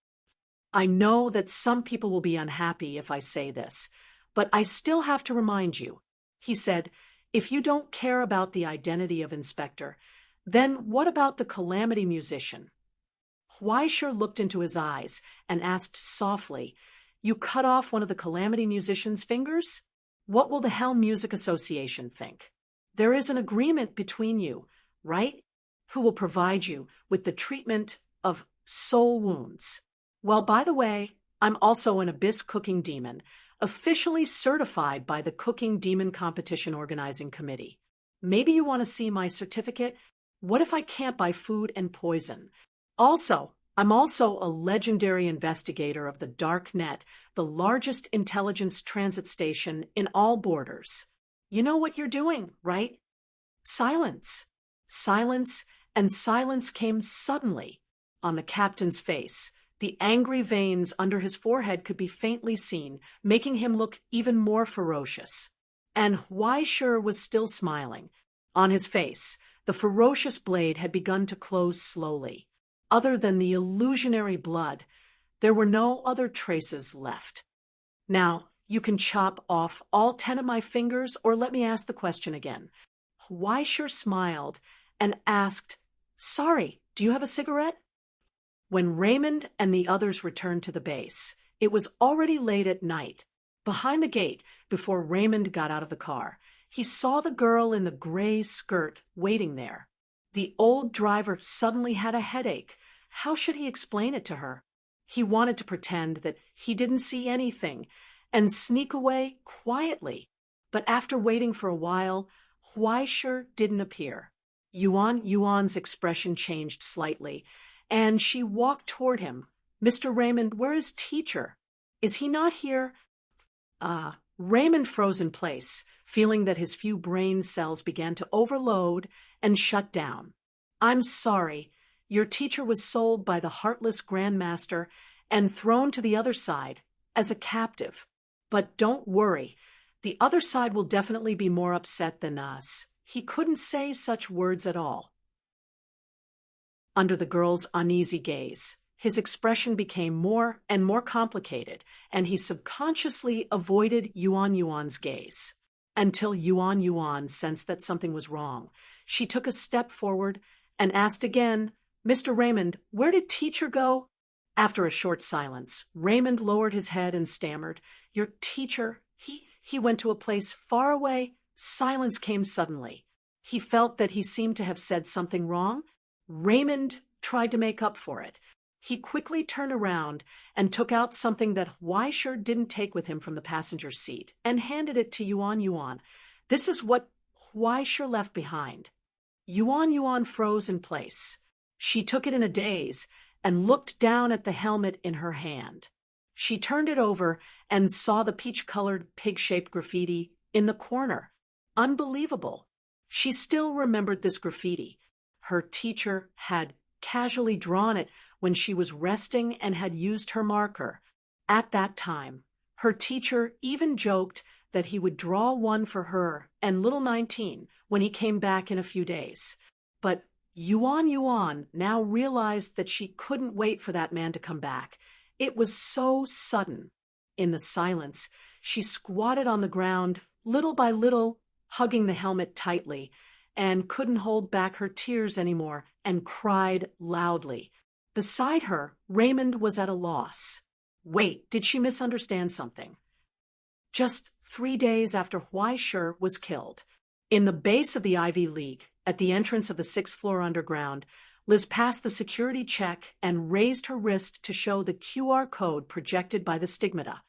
"I know that some people will be unhappy if I say this, but I still have to remind you," he said, "if you don't care about the identity of Inspector, then what about the Calamity Musician?" Huaishir looked into his eyes and asked softly, "You cut off one of the Calamity Musician's fingers? What will the Hell Music Association think? There is an agreement between you, right? Who will provide you with the treatment of soul wounds. Well, by the way, I'm also an abyss cooking demon, officially certified by the Cooking Demon Competition Organizing Committee. Maybe you want to see my certificate? What if I can't buy food and poison? I'm also a legendary investigator of the Dark Net, the largest intelligence transit station in all borders. You know what you're doing, right?" Silence. Silence, and silence came suddenly on the captain's face. The angry veins under his forehead could be faintly seen, making him look even more ferocious. And Huaishir was still smiling. On his face, the ferocious blade had begun to close slowly. Other than the illusionary blood, there were no other traces left. "Now, you can chop off all 10 of my fingers, or let me ask the question again." Huaishir smiled and asked, "Sorry, do you have a cigarette?" When Raymond and the others returned to the base, it was already late at night. Behind the gate, before Raymond got out of the car, He saw the girl in the gray skirt waiting there. The old driver suddenly had a headache. How should he explain it to her? He wanted to pretend that he didn't see anything and sneak away quietly. But after waiting for a while, Huaisher didn't appear. Yuan's expression changed slightly, and she walked toward him. "Mr. Raymond, where is teacher? Is he not here?" Raymond froze in place, feeling that his few brain cells began to overload and shut down. "I'm sorry. Your teacher was sold by the heartless Grandmaster and thrown to the other side as a captive. But don't worry. The other side will definitely be more upset than us." He couldn't say such words at all. Under the girl's uneasy gaze, his expression became more and more complicated, and he subconsciously avoided Yuan's gaze. Until Yuan sensed that something was wrong. She took a step forward and asked again, "Mr. Raymond, where did teacher go?" After a short silence, Raymond lowered his head and stammered, "Your teacher, he went to a place far away." Silence came suddenly. He felt that he seemed to have said something wrong. Raymond tried to make up for it. He quickly turned around and took out something that Huaisher didn't take with him from the passenger seat and handed it to Yuan. This is what Huaisher left behind. Yuan froze in place. She took it in a daze and looked down at the helmet in her hand. She turned it over and saw the peach-colored pig-shaped graffiti in the corner. Unbelievable. She still remembered this graffiti. Her teacher had casually drawn it when she was resting and had used her marker. At that time, her teacher even joked that he would draw one for her and little 19 when he came back in a few days. But Yuan now realized that she couldn't wait for that man to come back. It was so sudden. In the silence, she squatted on the ground, little by little, hugging the helmet tightly, and couldn't hold back her tears anymore and cried loudly. Beside her, Raymond was at a loss. Wait, did she misunderstand something? Just 3 days after Huaisher was killed, in the base of the Ivy League, at the entrance of the 6th floor underground, Liz passed the security check and raised her wrist to show the QR code projected by the stigmata.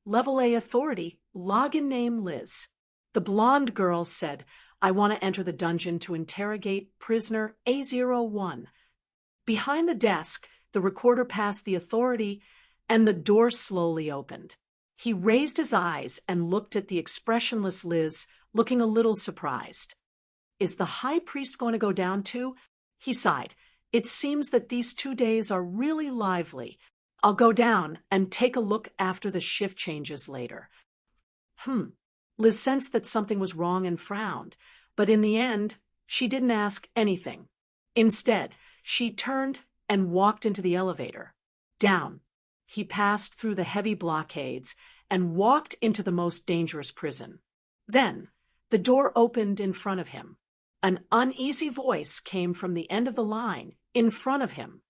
Level A authority, login name Liz. The blonde girl said, "I want to enter the dungeon to interrogate prisoner A01. Behind the desk, the recorder passed the authority, and the door slowly opened. He raised his eyes and looked at the expressionless Liz, looking a little surprised. "Is the high priest going to go down too?" He sighed. "It seems that these 2 days are really lively. I'll go down and take a look after the shift changes later." Liz sensed that something was wrong and frowned, but in the end, she didn't ask anything. Instead, she turned and walked into the elevator. Down. He passed through the heavy blockades and walked into the most dangerous prison. Then, the door opened in front of him. An uneasy voice came from the end of the line, in front of him.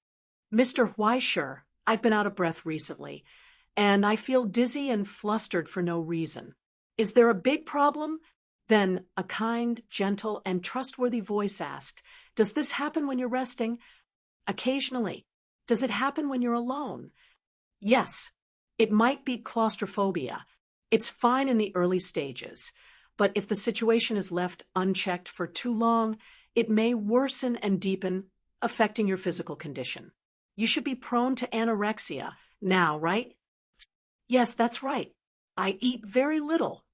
"Mr. Huaisher, I've been out of breath recently, and I feel dizzy and flustered for no reason. Is there a big problem?" Then a kind, gentle, and trustworthy voice asked, "Does this happen when you're resting?" "Occasionally." "Does it happen when you're alone?" "Yes. It might be claustrophobia. It's fine in the early stages, but if the situation is left unchecked for too long, it may worsen and deepen, affecting your physical condition. You should be prone to anorexia now, right?" "Yes, that's right. I eat very little."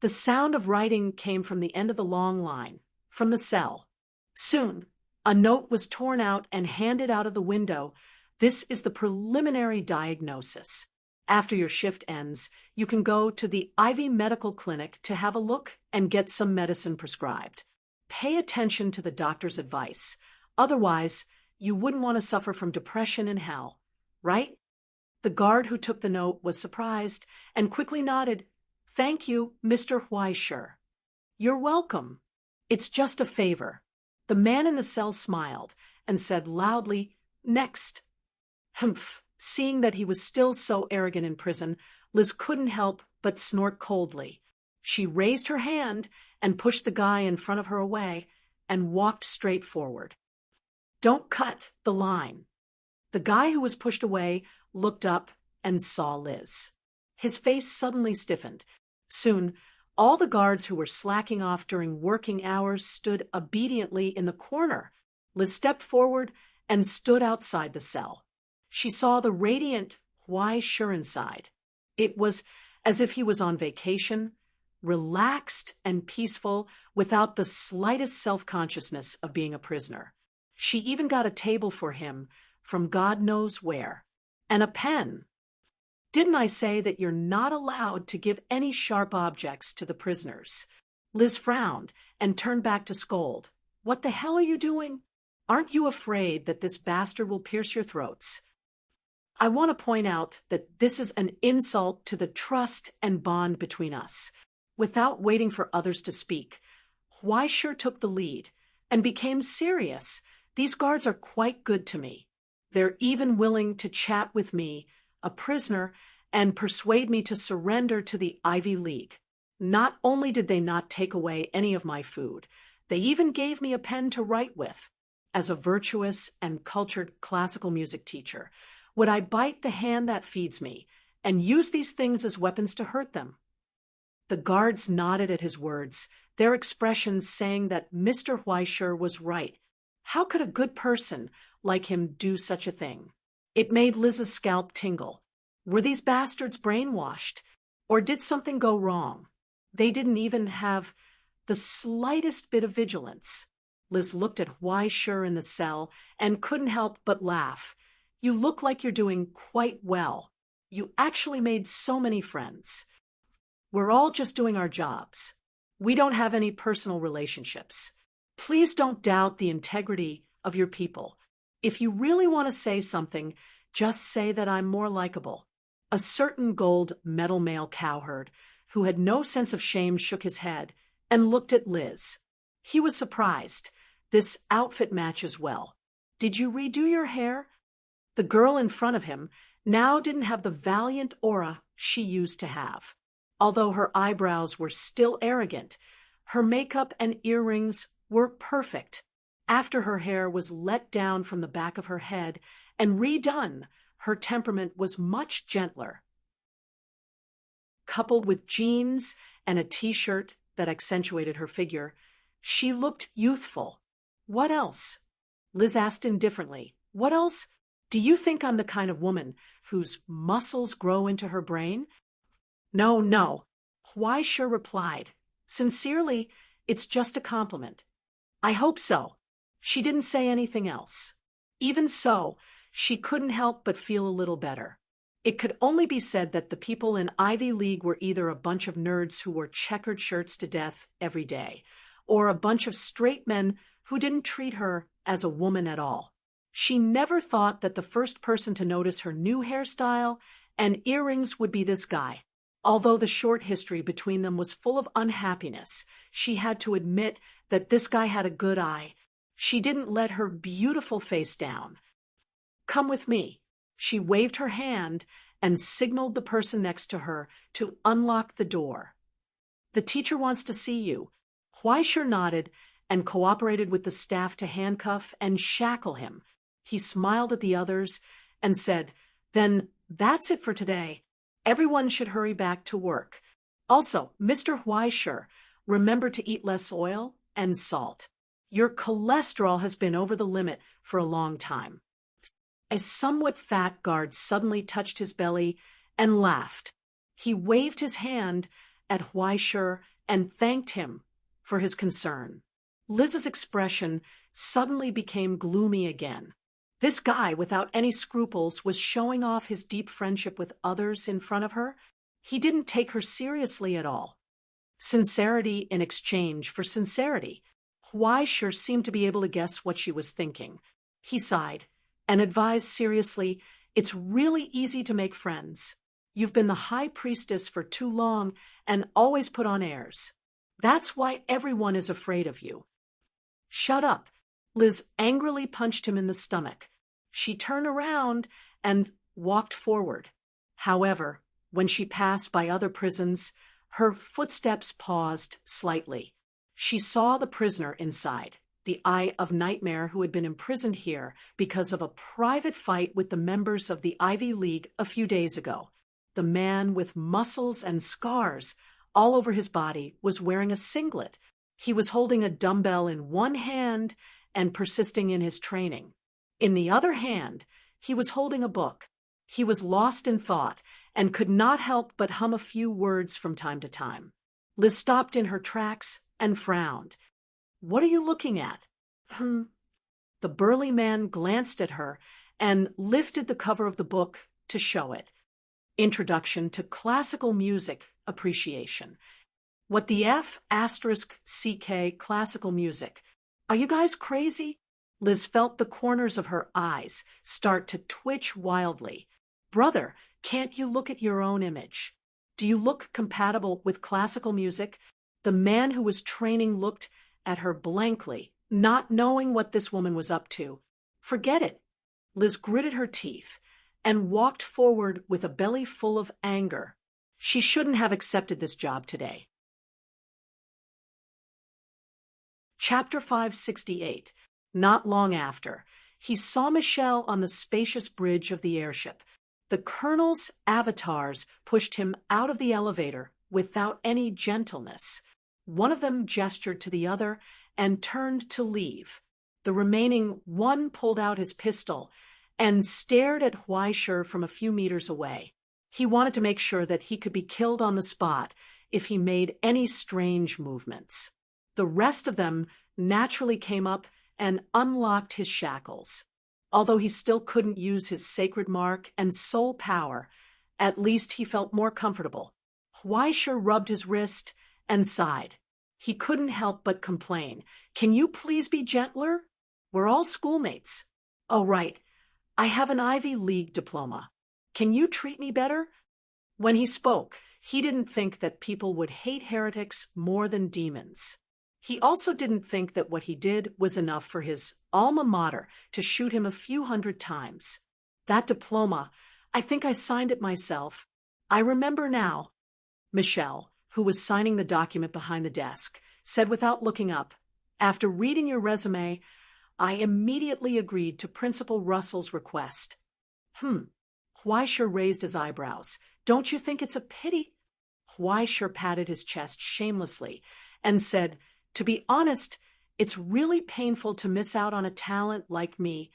The sound of writing came from the end of the long line, from the cell. Soon, a note was torn out and handed out of the window. "This is the preliminary diagnosis. After your shift ends, you can go to the Ivy Medical Clinic to have a look and get some medicine prescribed. Pay attention to the doctor's advice. Otherwise, you wouldn't want to suffer from depression in hell, right?" The guard who took the note was surprised and quickly nodded. "Thank you, Mr. Huaisher." "You're welcome. It's just a favor." The man in the cell smiled and said loudly, "Next." Humph! Seeing that he was still so arrogant in prison, Liz couldn't help but snort coldly. She raised her hand and pushed the guy in front of her away and walked straight forward. "Don't cut the line." The guy who was pushed away looked up and saw Liz. His face suddenly stiffened. Soon, all the guards who were slacking off during working hours stood obediently in the corner. Liz stepped forward and stood outside the cell. She saw the radiant Huai Shi inside. It was as if he was on vacation, relaxed and peaceful, without the slightest self-consciousness of being a prisoner. She even got a table for him from God knows where, and a pen. "Didn't I say that you're not allowed to give any sharp objects to the prisoners?" Liz frowned and turned back to scold. "What the hell are you doing? Aren't you afraid that this bastard will pierce your throats?" I want to point out that this is an insult to the trust and bond between us. Without waiting for others to speak, Huai Shi took the lead and became serious. "These guards are quite good to me. They're even willing to chat with me, a prisoner, and persuade me to surrender to the Ivy League. Not only did they not take away any of my food, they even gave me a pen to write with. As a virtuous and cultured classical music teacher, would I bite the hand that feeds me and use these things as weapons to hurt them?" The guards nodded at his words, their expressions saying that Mr. Huai Shi was right. How could a good person like him do such a thing? It made Liz's scalp tingle. Were these bastards brainwashed? Or did something go wrong? They didn't even have the slightest bit of vigilance. Liz looked at Huai Shi in the cell and couldn't help but laugh. "You look like you're doing quite well. You actually made so many friends. We're all just doing our jobs. We don't have any personal relationships. Please don't doubt the integrity of your people. If you really want to say something, just say that I'm more likable." A certain gold medal male cowherd, who had no sense of shame, shook his head and looked at Liz. He was surprised. "This outfit matches well. Did you redo your hair?" The girl in front of him now didn't have the valiant aura she used to have. Although her eyebrows were still arrogant, her makeup and earrings were perfect. After her hair was let down from the back of her head and redone, her temperament was much gentler. Coupled with jeans and a t-shirt that accentuated her figure, she looked youthful. "What else?" Liz asked indifferently. "What else? Do you think I'm the kind of woman whose muscles grow into her brain?" "No, no," Huai Shi replied. "Sincerely, it's just a compliment." "I hope so." She didn't say anything else. Even so, she couldn't help but feel a little better. It could only be said that the people in Ivy League were either a bunch of nerds who wore checkered shirts to death every day, or a bunch of straight men who didn't treat her as a woman at all. She never thought that the first person to notice her new hairstyle and earrings would be this guy. Although the short history between them was full of unhappiness, she had to admit that this guy had a good eye. She didn't let her beautiful face down. "Come with me." She waved her hand and signaled the person next to her to unlock the door. "The teacher wants to see you." Huai Shi nodded and cooperated with the staff to handcuff and shackle him. He smiled at the others and said, "Then that's it for today. Everyone should hurry back to work. Also, Mr. Huai Shi, remember to eat less oil and salt. Your cholesterol has been over the limit for a long time." A somewhat fat guard suddenly touched his belly and laughed. He waved his hand at Huai Shi and thanked him for his concern. Liz's expression suddenly became gloomy again. This guy, without any scruples, was showing off his deep friendship with others in front of her. He didn't take her seriously at all. Sincerity in exchange for sincerity. Huai Shi seemed to be able to guess what she was thinking. He sighed and advised seriously, "It's really easy to make friends. You've been the high priestess for too long and always put on airs. That's why everyone is afraid of you." "Shut up." Liz angrily punched him in the stomach. She turned around and walked forward. However, when she passed by other prisons, Her footsteps paused slightly. She saw the prisoner inside, the Eye of Nightmare who had been imprisoned here because of a private fight with the members of the Ivy League a few days ago. The man with muscles and scars all over his body was wearing a singlet. He was holding a dumbbell in one hand and persisting in his training. In the other hand, he was holding a book. He was lost in thought and could not help but hum a few words from time to time. Liz stopped in her tracks and frowned. "What are you looking at?" The burly man glanced at her and lifted the cover of the book to show it. Introduction to Classical Music Appreciation. What the F***CK classical music? Are you guys crazy? Liz felt the corners of her eyes start to twitch wildly. Brother, can't you look at your own image? Do you look compatible with classical music? The man who was training looked at her blankly, not knowing what this woman was up to. Forget it. Liz gritted her teeth and walked forward with a belly full of anger. She shouldn't have accepted this job today. Chapter 568. Not long after, he saw Michelle on the spacious bridge of the airship. The colonel's avatars pushed him out of the elevator without any gentleness. One of them gestured to the other and turned to leave. The remaining one pulled out his pistol and stared at Huaishur from a few meters away. He wanted to make sure that he could be killed on the spot if he made any strange movements. The rest of them naturally came up and unlocked his shackles. Although he still couldn't use his sacred mark and soul power, at least he felt more comfortable. Huaishur rubbed his wrist and sighed. He couldn't help but complain. "Can you please be gentler? We're all schoolmates." "Oh, right. I have an Ivy League diploma. Can you treat me better?" When he spoke, he didn't think that people would hate heretics more than demons. He also didn't think that what he did was enough for his alma mater to shoot him a few hundred times. "That diploma, I think I signed it myself. I remember now." Michelle, who was signing the document behind the desk, said without looking up, "After reading your resume, I immediately agreed to Principal Russell's request." Huaishur raised his eyebrows. "Don't you think it's a pity?" Huaishur patted his chest shamelessly and said, "To be honest, it's really painful to miss out on a talent like me."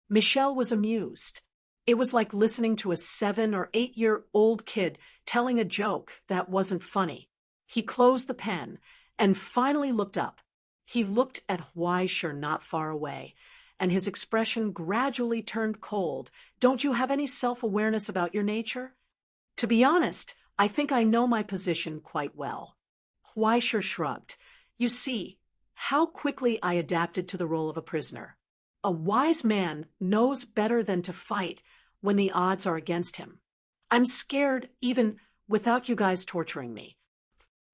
Michelle was amused. It was like listening to a 7 or 8-year-old kid telling a joke that wasn't funny. He closed the pen and finally looked up. He looked at Huaishur not far away, and his expression gradually turned cold. "Don't you have any self-awareness about your nature?" "To be honest, I think I know my position quite well." Huaishur shrugged. "You see, how quickly I adapted to the role of a prisoner. A wise man knows better than to fight when the odds are against him. I'm scared even without you guys torturing me."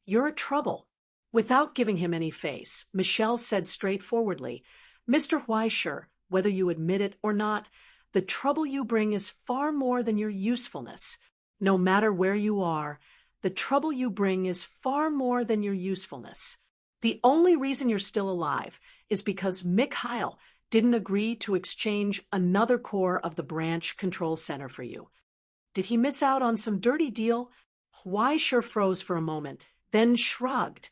"You're a trouble." Without giving him any face, Michelle said straightforwardly, "Mr. Huaishur, whether you admit it or not, the trouble you bring is far more than your usefulness. No matter where you are, the trouble you bring is far more than your usefulness. The only reason you're still alive is because Mikhail didn't agree to exchange another core of the branch control center for you. Did he miss out on some dirty deal?" Huaishur froze for a moment, then shrugged.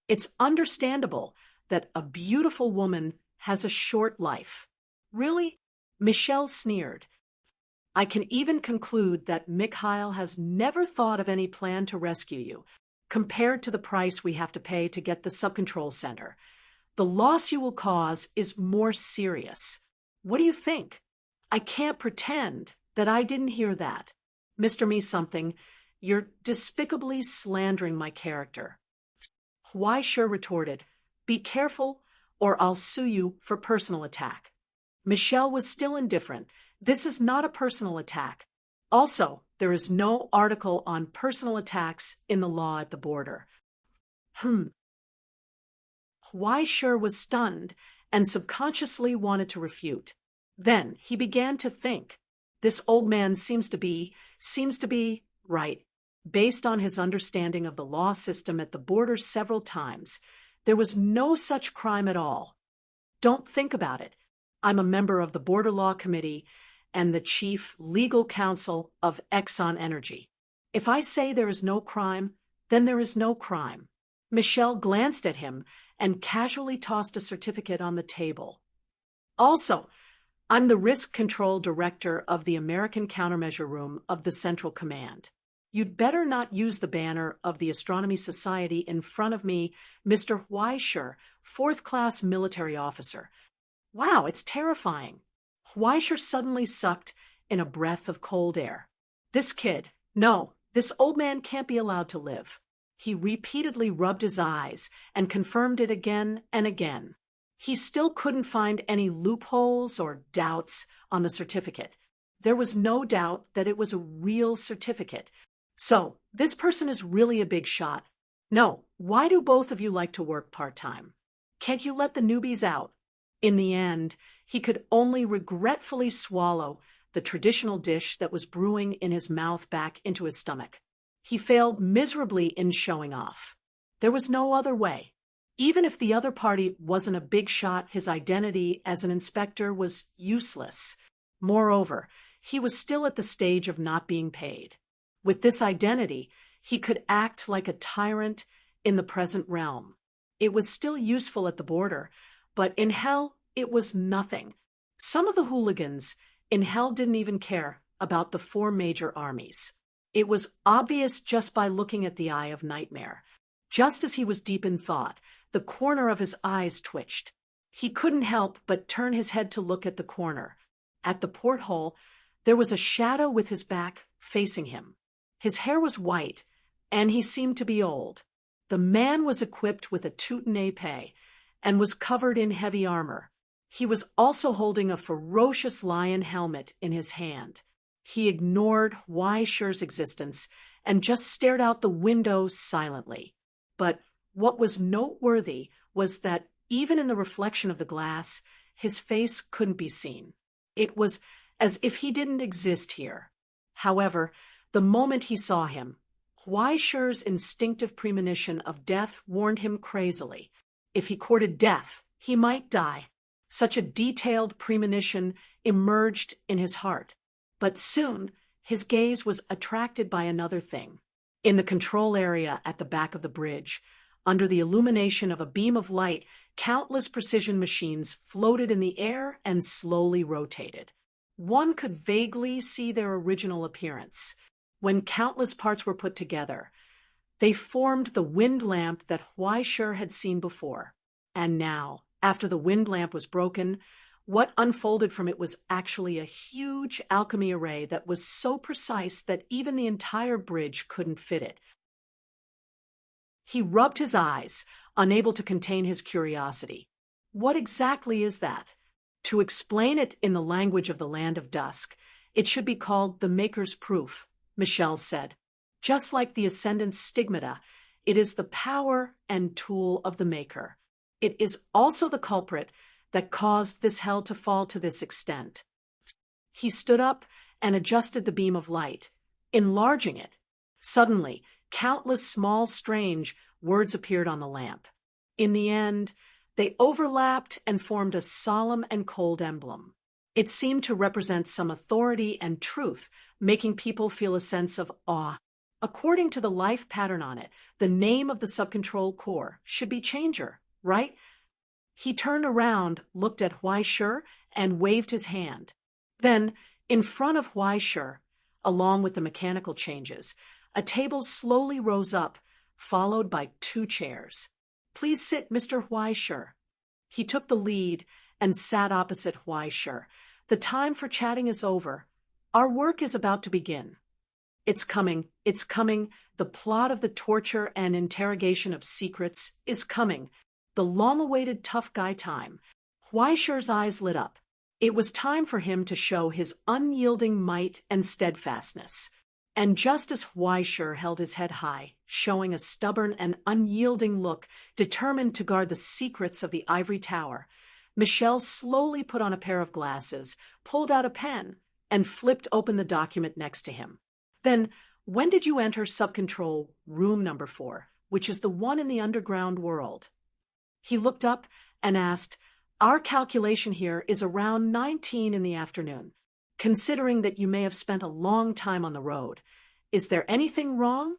"It's understandable that a beautiful woman has a short life." "Really?" Michelle sneered. "I can even conclude that Mikhail has never thought of any plan to rescue you, compared to the price we have to pay to get the subcontrol center. The loss you will cause is more serious. What do you think?" "I can't pretend that I didn't hear that. Mr. Me-something, you're despicably slandering my character." Huaishur retorted, "Be careful, or I'll sue you for personal attack." Michelle was still indifferent. "This is not a personal attack. Also, there is no article on personal attacks in the law at the border." Huaishur was stunned and subconsciously wanted to refute. Then he began to think, this old man seems to be right. Based on his understanding of the law system at the border several times, there was no such crime at all. Don't think about it. I'm a member of the Border Law Committee and the chief legal counsel of Exxon Energy. If I say there is no crime, then there is no crime. Michelle glanced at him and casually tossed a certificate on the table. Also, I'm the Risk Control Director of the American Countermeasure Room of the Central Command. You'd better not use the banner of the Astronomy Society in front of me, Mr. Weischer, fourth-class military officer. Wow, it's terrifying. Weischer suddenly sucked in a breath of cold air. This old man can't be allowed to live. He repeatedly rubbed his eyes and confirmed it again and again. He still couldn't find any loopholes or doubts on the certificate. There was no doubt that it was a real certificate. So, this person is really a big shot. No, why do both of you like to work part-time? Can't you let the newbies out? In the end, he could only regretfully swallow the traditional dish that was brewing in his mouth back into his stomach. He failed miserably in showing off. There was no other way. Even if the other party wasn't a big shot, his identity as an inspector was useless. Moreover, he was still at the stage of not being paid. With this identity, he could act like a tyrant in the present realm. It was still useful at the border, but in hell, it was nothing. Some of the hooligans in hell didn't even care about the 4 major armies. It was obvious just by looking at the Eye of Nightmare. Just as he was deep in thought, the corner of his eyes twitched. He couldn't help but turn his head to look at the corner. At the porthole, there was a shadow with his back facing him. His hair was white, and he seemed to be old. The man was equipped with a Teuton épée and was covered in heavy armor. He was also holding a ferocious lion helmet in his hand. He ignored Weischer's existence and just stared out the window silently. But what was noteworthy was that even in the reflection of the glass, his face couldn't be seen. It was as if he didn't exist here. However, the moment he saw him, Weischer's instinctive premonition of death warned him crazily. If he courted death, he might die. Such a detailed premonition emerged in his heart. But soon, his gaze was attracted by another thing. In the control area at the back of the bridge, under the illumination of a beam of light, countless precision machines floated in the air and slowly rotated. One could vaguely see their original appearance. When countless parts were put together, they formed the wind lamp that Weischer had seen before. And now, after the wind lamp was broken, what unfolded from it was actually a huge alchemy array that was so precise that even the entire bridge couldn't fit it. He rubbed his eyes, unable to contain his curiosity. What exactly is that? To explain it in the language of the Land of Dusk, it should be called the Maker's Proof, Michelle said. Just like the Ascendant's stigmata, it is the power and tool of the Maker. It is also the culprit that caused this hell to fall to this extent. He stood up and adjusted the beam of light, enlarging it. Suddenly, countless small, strange words appeared on the lamp. In the end, they overlapped and formed a solemn and cold emblem. It seemed to represent some authority and truth, making people feel a sense of awe. According to the life pattern on it, the name of the subcontrol core should be Changer, right? He turned around, looked at Weischer, and waved his hand. Then, in front of Weischer, along with the mechanical changes, a table slowly rose up, followed by 2 chairs. Please sit, Mr. Weischer. He took the lead and sat opposite Weischer. The time for chatting is over. Our work is about to begin. It's coming. The plot of the torture and interrogation of secrets is coming. The long-awaited tough guy time. Weischer's eyes lit up. It was time for him to show his unyielding might and steadfastness. And just as Weischer held his head high, showing a stubborn and unyielding look, determined to guard the secrets of the ivory tower, Michelle slowly put on a pair of glasses, pulled out a pen, and flipped open the document next to him. Then When did you enter subcontrol room number 4, which is the one in the underground world? He looked up and asked, Our calculation here is around 19 in the afternoon, considering that you may have spent a long time on the road. Is there anything wrong?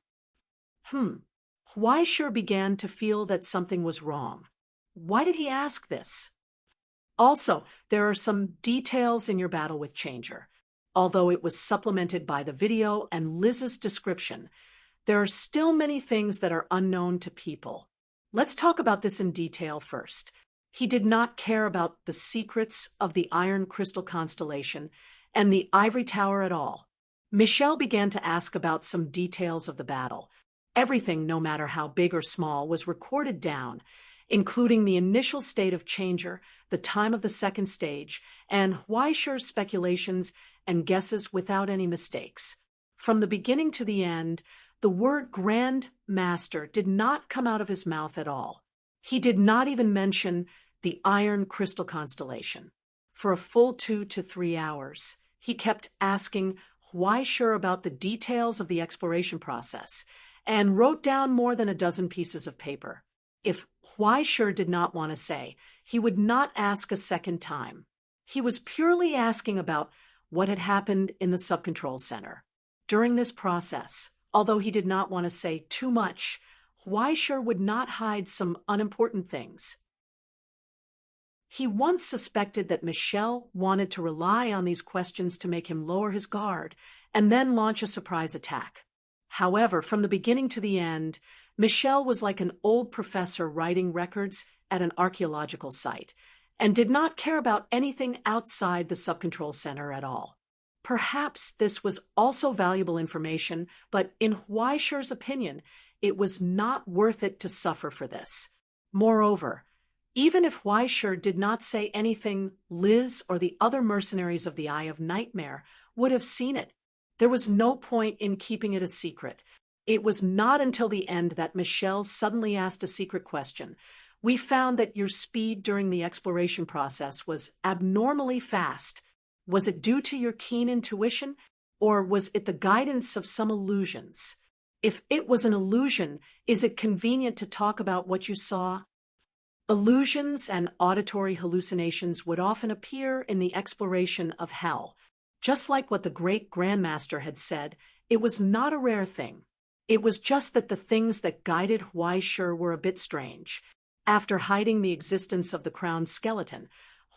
Huaisher began to feel that something was wrong. Why did he ask this? Also, there are some details in your battle with Changer. Although it was supplemented by the video and Liz's description, there are still many things that are unknown to people. Let's talk about this in detail first. He did not care about the secrets of the Iron Crystal Constellation and the Ivory Tower at all. Michelle began to ask about some details of the battle. Everything, no matter how big or small, was recorded down, including the initial state of Changer, the time of the second stage, and Huaisher's speculations and guesses without any mistakes. From the beginning to the end, the word Grand Master did not come out of his mouth at all. He did not even mention the Iron Crystal Constellation. For a full 2 to 3 hours, he kept asking Huaisher about the details of the exploration process and wrote down more than a dozen pieces of paper. If Huaisher did not want to say, he would not ask a second time. He was purely asking about what had happened in the subcontrol center. During this process, although he did not want to say too much, Huaisher would not hide some unimportant things. He once suspected that Michelle wanted to rely on these questions to make him lower his guard and then launch a surprise attack. However, from the beginning to the end, Michelle was like an old professor writing records at an archaeological site and did not care about anything outside the subcontrol center at all. Perhaps this was also valuable information, but in Huaisher's opinion, it was not worth it to suffer for this. Moreover, even if Huaisher did not say anything, Liz or the other mercenaries of the Eye of Nightmare would have seen it. There was no point in keeping it a secret. It was not until the end that Michelle suddenly asked a secret question. We found that your speed during the exploration process was abnormally fast. Was it due to your keen intuition, or was it the guidance of some illusions? If it was an illusion, is it convenient to talk about what you saw? Illusions and auditory hallucinations would often appear in the exploration of hell. Just like what the great Grandmaster had said, it was not a rare thing. It was just that the things that guided Huaisher were a bit strange. After hiding the existence of the crowned skeleton,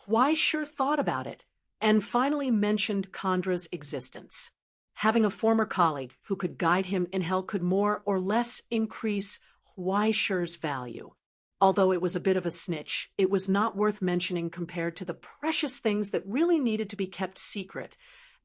Huaisher thought about it and finally mentioned Chandra's existence. Having a former colleague who could guide him in hell could more or less increase Huaisher's value. Although it was a bit of a snitch, it was not worth mentioning compared to the precious things that really needed to be kept secret: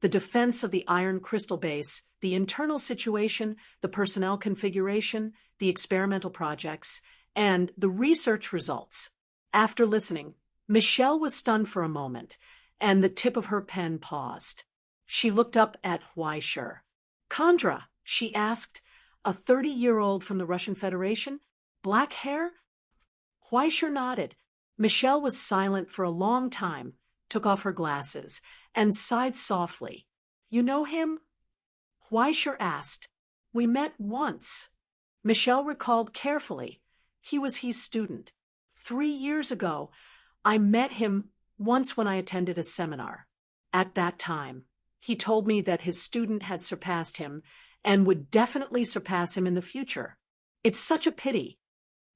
the defense of the Iron Crystal Base, the internal situation, the personnel configuration, the experimental projects, and the research results. After listening, Michelle was stunned for a moment, and the tip of her pen paused. She looked up at Huaisher. Chandra, she asked, a 30-year-old from the Russian Federation? Black hair? Huaisher nodded. Michelle was silent for a long time, took off her glasses, and sighed softly. You know him? Huaisher asked. We met once. Michelle recalled carefully. He was his student. 3 years ago, I met him once when I attended a seminar. At that time, he told me that his student had surpassed him and would definitely surpass him in the future. It's such a pity.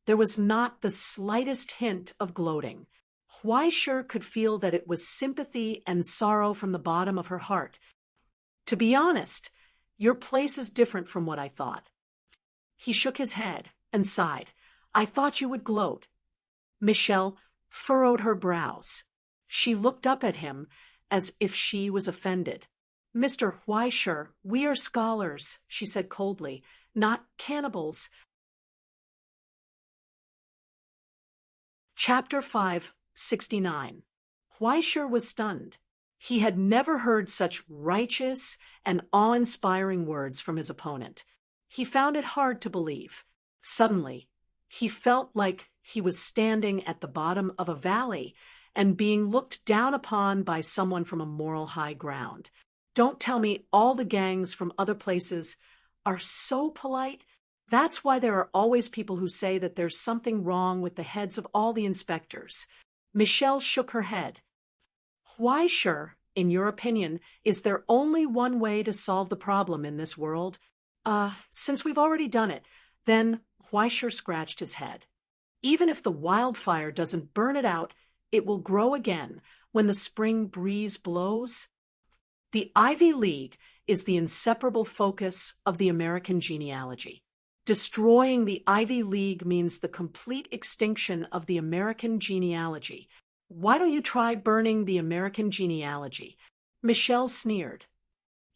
There was not the slightest hint of gloating. Huaisher could feel that it was sympathy and sorrow from the bottom of her heart. To be honest, your place is different from what I thought. He shook his head and sighed. I thought you would gloat. Michelle furrowed her brows. She looked up at him as if she was offended. Mr. Huaisher, we are scholars, she said coldly, not cannibals. Chapter 5:69. Huaisher was stunned. He had never heard such righteous and awe-inspiring words from his opponent. He found it hard to believe. Suddenly, he felt like he was standing at the bottom of a valley and being looked down upon by someone from a moral high ground. Don't tell me all the gangs from other places are so polite. That's why there are always people who say that there's something wrong with the heads of all the inspectors. Michelle shook her head. Why, sure, in your opinion, is there only one way to solve the problem in this world? Since we've already done it, then Weischer scratched his head. Even if the wildfire doesn't burn it out, it will grow again when the spring breeze blows. The Ivy League is the inseparable focus of the American genealogy. Destroying the Ivy League means the complete extinction of the American genealogy. Why don't you try burning the American genealogy? Michelle sneered.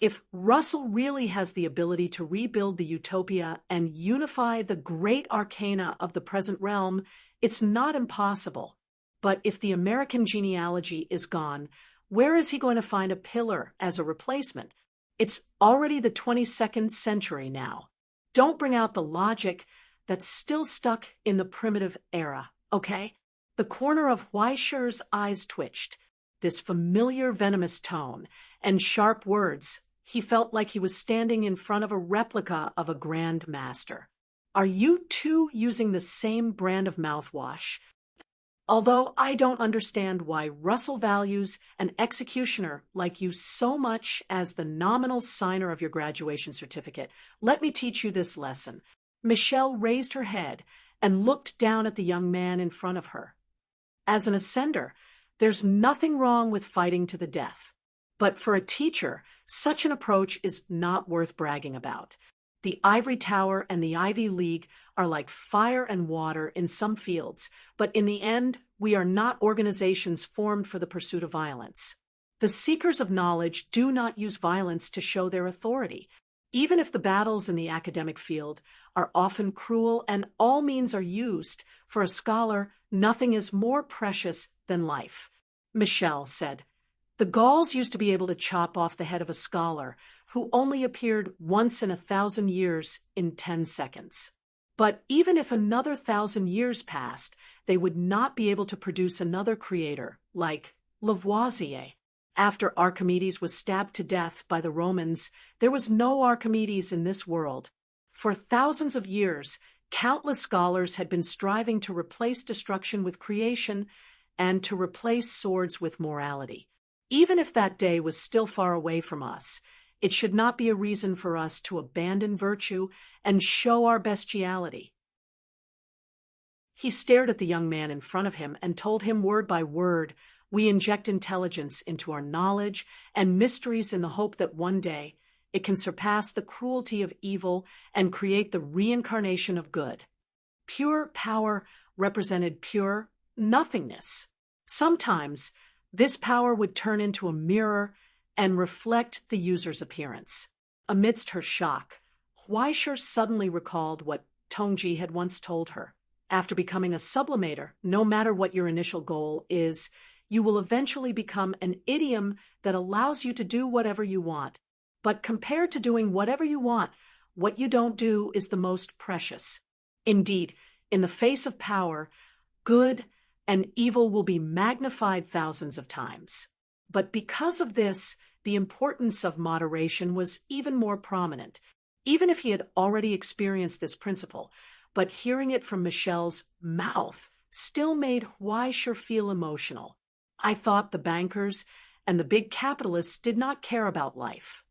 If Russell really has the ability to rebuild the utopia and unify the great arcana of the present realm, it's not impossible. But if the American genealogy is gone, where is he going to find a pillar as a replacement? It's already the 22nd century now. Don't bring out the logic that's still stuck in the primitive era, okay? The corner of Weischer's eyes twitched. This familiar venomous tone and sharp words, he felt like he was standing in front of a replica of a grand master. Are you two using the same brand of mouthwash? Although I don't understand why Russell values an executioner like you so much as the nominal signer of your graduation certificate, let me teach you this lesson. Michelle raised her head and looked down at the young man in front of her. As an ascender, there's nothing wrong with fighting to the death. But for a teacher, such an approach is not worth bragging about. The Ivory Tower and the Ivy League are like fire and water in some fields, but in the end, we are not organizations formed for the pursuit of violence. The seekers of knowledge do not use violence to show their authority. Even if the battles in the academic field are often cruel and all means are used, for a scholar, nothing is more precious than life. Michelle said, the Gauls used to be able to chop off the head of a scholar who only appeared once in 1,000 years in 10 seconds. But even if another 1,000 years passed, they would not be able to produce another creator like Lavoisier. After Archimedes was stabbed to death by the Romans, there was no Archimedes in this world. For thousands of years, countless scholars had been striving to replace destruction with creation and to replace swords with morality. Even if that day was still far away from us, it should not be a reason for us to abandon virtue and show our bestiality. He stared at the young man in front of him and told him word by word, we inject intelligence into our knowledge and mysteries in the hope that one day it can surpass the cruelty of evil and create the reincarnation of good. Pure power represented pure nothingness. Sometimes this power would turn into a mirror and reflect the user's appearance. Amidst her shock, Weischer suddenly recalled what Tongji had once told her. After becoming a sublimator, no matter what your initial goal is, you will eventually become an idiom that allows you to do whatever you want. But compared to doing whatever you want, what you don't do is the most precious. Indeed, in the face of power, good and evil will be magnified thousands of times. But because of this, the importance of moderation was even more prominent, even if he had already experienced this principle. But hearing it from Michelle's mouth still made Weischer feel emotional. I thought the bankers and the big capitalists did not care about life.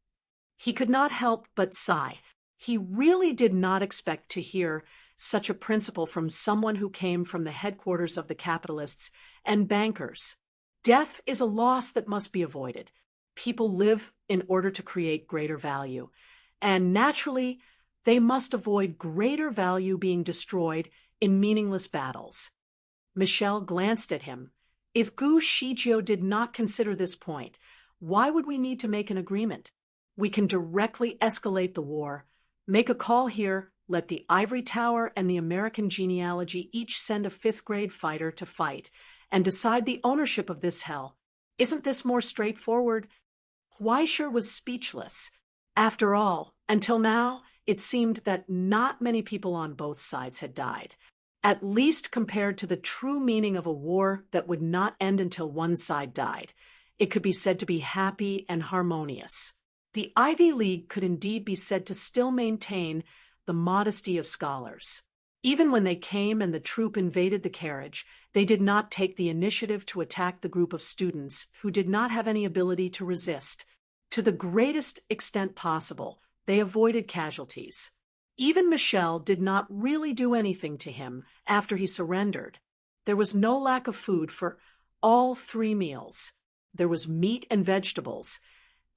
He could not help but sigh. He really did not expect to hear such a principle from someone who came from the headquarters of the capitalists and bankers. Death is a loss that must be avoided. People live in order to create greater value, and naturally, they must avoid greater value being destroyed in meaningless battles. Michelle glanced at him. If Gu Shijio did not consider this point, why would we need to make an agreement? We can directly escalate the war, make a call here, let the Ivory Tower and the American genealogy each send a 5th-grade fighter to fight, and decide the ownership of this hell. Isn't this more straightforward? Weischer was speechless. After all, until now, it seemed that not many people on both sides had died, at least compared to the true meaning of a war that would not end until one side died. It could be said to be happy and harmonious. The Ivy League could indeed be said to still maintain the modesty of scholars. Even when they came and the troop invaded the carriage, they did not take the initiative to attack the group of students who did not have any ability to resist. To the greatest extent possible, they avoided casualties. Even Michel did not really do anything to him after he surrendered. There was no lack of food for all 3 meals. There was meat and vegetables,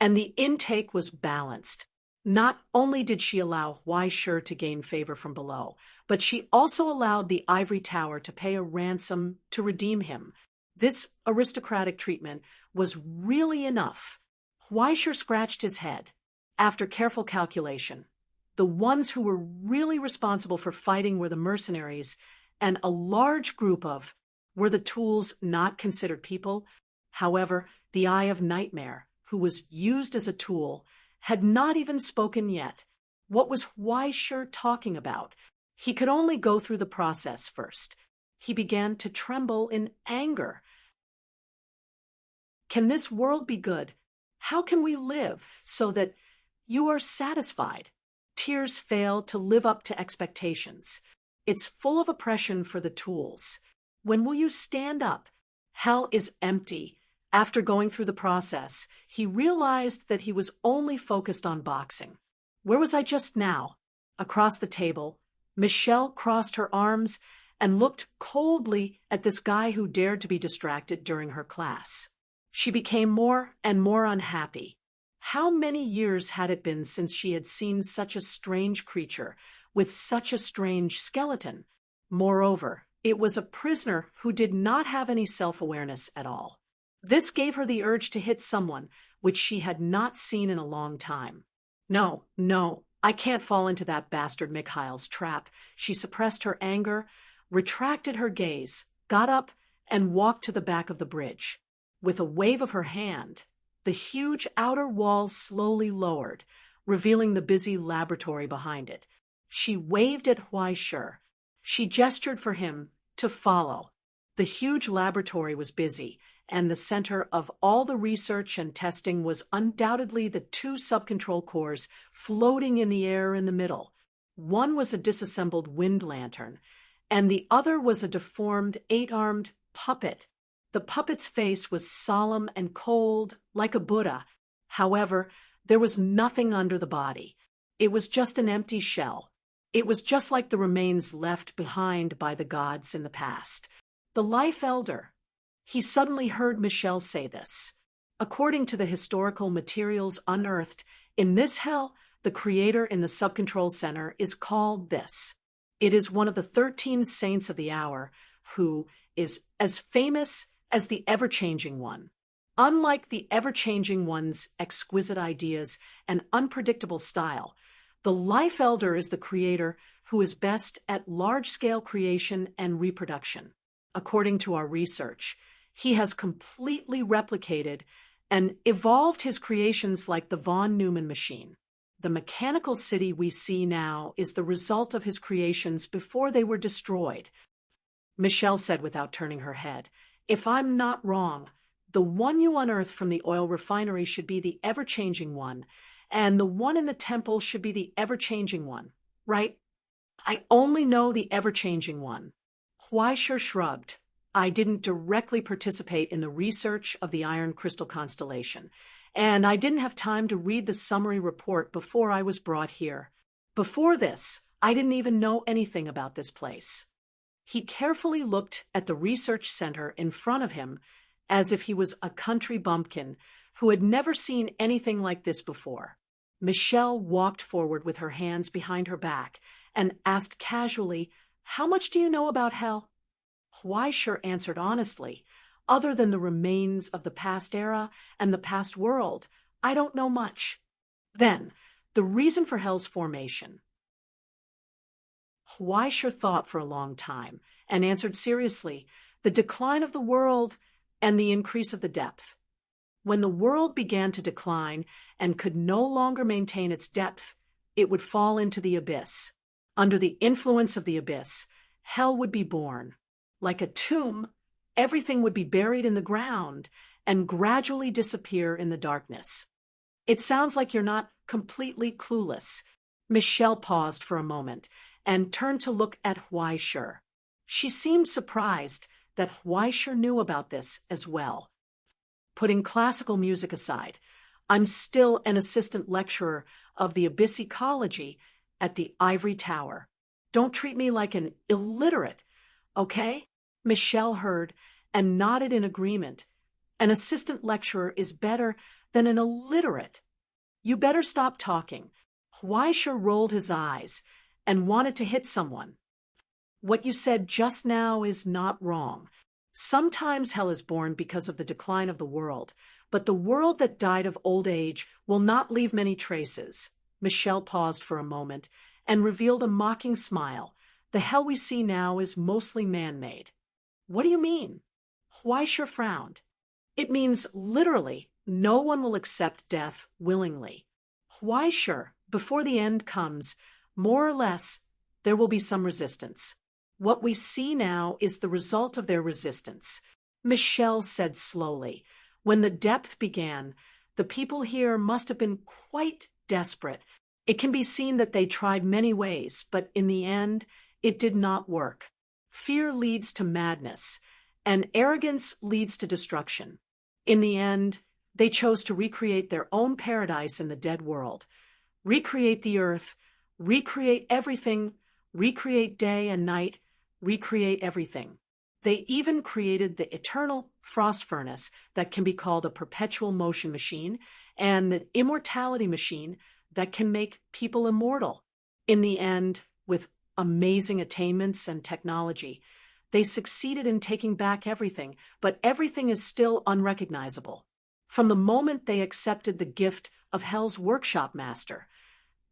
and the intake was balanced. Not only did she allow Huaishur to gain favor from below, but she also allowed the ivory tower to pay a ransom to redeem him. This aristocratic treatment was really enough. Huaishur scratched his head. After careful calculation, the ones who were really responsible for fighting were the mercenaries, and a large group of were the tools not considered people. However, the Eye of Nightmare, who was used as a tool, had not even spoken yet. What was Huaishur talking about? He could only go through the process first. He began to tremble in anger. Can this world be good? How can we live so that you are satisfied? Tears fail to live up to expectations. It's full of oppression for the tools. When will you stand up? Hell is empty. After going through the process, he realized that he was only focused on boxing. Where was I just now? Across the table, Michelle crossed her arms and looked coldly at this guy who dared to be distracted during her class. She became more and more unhappy. How many years had it been since she had seen such a strange creature with such a strange skeleton? Moreover, it was a prisoner who did not have any self-awareness at all. This gave her the urge to hit someone, which she had not seen in a long time. No, I can't fall into that bastard Mikhail's trap. She suppressed her anger, retracted her gaze, got up, and walked to the back of the bridge. With a wave of her hand, the huge outer wall slowly lowered, revealing the busy laboratory behind it. She waved at Huaishur. She gestured for him to follow. The huge laboratory was busy, and the center of all the research and testing was undoubtedly the 2 sub-control cores floating in the air in the middle. One was a disassembled wind lantern, and the other was a deformed 8-armed puppet. The puppet's face was solemn and cold, like a Buddha. However, there was nothing under the body. It was just an empty shell. It was just like the remains left behind by the gods in the past. The Life Elder. He suddenly heard Michelle say this. According to the historical materials unearthed, in this hell, the creator in the subcontrol center is called this. It is one of the 13 saints of the hour who is as famous as the ever-changing one. Unlike the ever-changing one's exquisite ideas and unpredictable style, the Life Elder is the creator who is best at large-scale creation and reproduction. According to our research, he has completely replicated and evolved his creations like the von Neumann machine. The mechanical city we see now is the result of his creations before they were destroyed. Michelle said without turning her head, "If I'm not wrong, the one you unearthed from the oil refinery should be the ever-changing one, and the one in the temple should be the ever-changing one, right?" "I only know the ever-changing one." Huaishur shrugged. "I didn't directly participate in the research of the Iron Crystal Constellation, and I didn't have time to read the summary report before I was brought here. Before this, I didn't even know anything about this place." He carefully looked at the research center in front of him as if he was a country bumpkin who had never seen anything like this before. Michelle walked forward with her hands behind her back and asked casually, "How much do you know about hell?" Huaishur answered honestly, "Other than the remains of the past era and the past world, I don't know much." Then, the reason for hell's formation. Huaishur thought for a long time and answered seriously, "The decline of the world and the increase of the depth." When the world began to decline and could no longer maintain its depth, it would fall into the abyss. Under the influence of the abyss, hell would be born. Like a tomb, everything would be buried in the ground and gradually disappear in the darkness. It sounds like you're not completely clueless. Michelle paused for a moment and turned to look at Huaisher. She seemed surprised that Huaisher knew about this as well. Putting classical music aside, I'm still an assistant lecturer of the abyss ecology at the Ivory Tower. Don't treat me like an illiterate, okay? Michelle heard and nodded in agreement. An assistant lecturer is better than an illiterate. You better stop talking. Huaisher rolled his eyes and wanted to hit someone. What you said just now is not wrong. Sometimes hell is born because of the decline of the world, but the world that died of old age will not leave many traces. Michelle paused for a moment and revealed a mocking smile. The hell we see now is mostly man-made. What do you mean? Huaisher frowned. It means literally no one will accept death willingly. Huaisher, before the end comes, more or less, there will be some resistance. What we see now is the result of their resistance. Michelle said slowly. When the depth began, the people here must have been quite desperate. It can be seen that they tried many ways, but in the end, it did not work. Fear leads to madness, and arrogance leads to destruction. In the end, they chose to recreate their own paradise in the dead world. Recreate the earth, recreate everything, recreate day and night, recreate everything. They even created the eternal frost furnace that can be called a perpetual motion machine and the immortality machine that can make people immortal. In the end, with amazing attainments and technology, they succeeded in taking back everything, but everything is still unrecognizable. From the moment they accepted the gift of Hell's workshop master,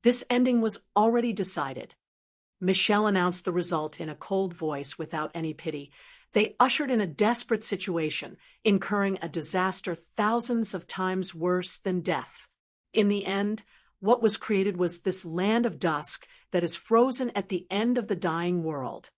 this ending was already decided. Michelle announced the result in a cold voice without any pity. They ushered in a desperate situation, incurring a disaster thousands of times worse than death. In the end, what was created was this land of dusk that is frozen at the end of the dying world.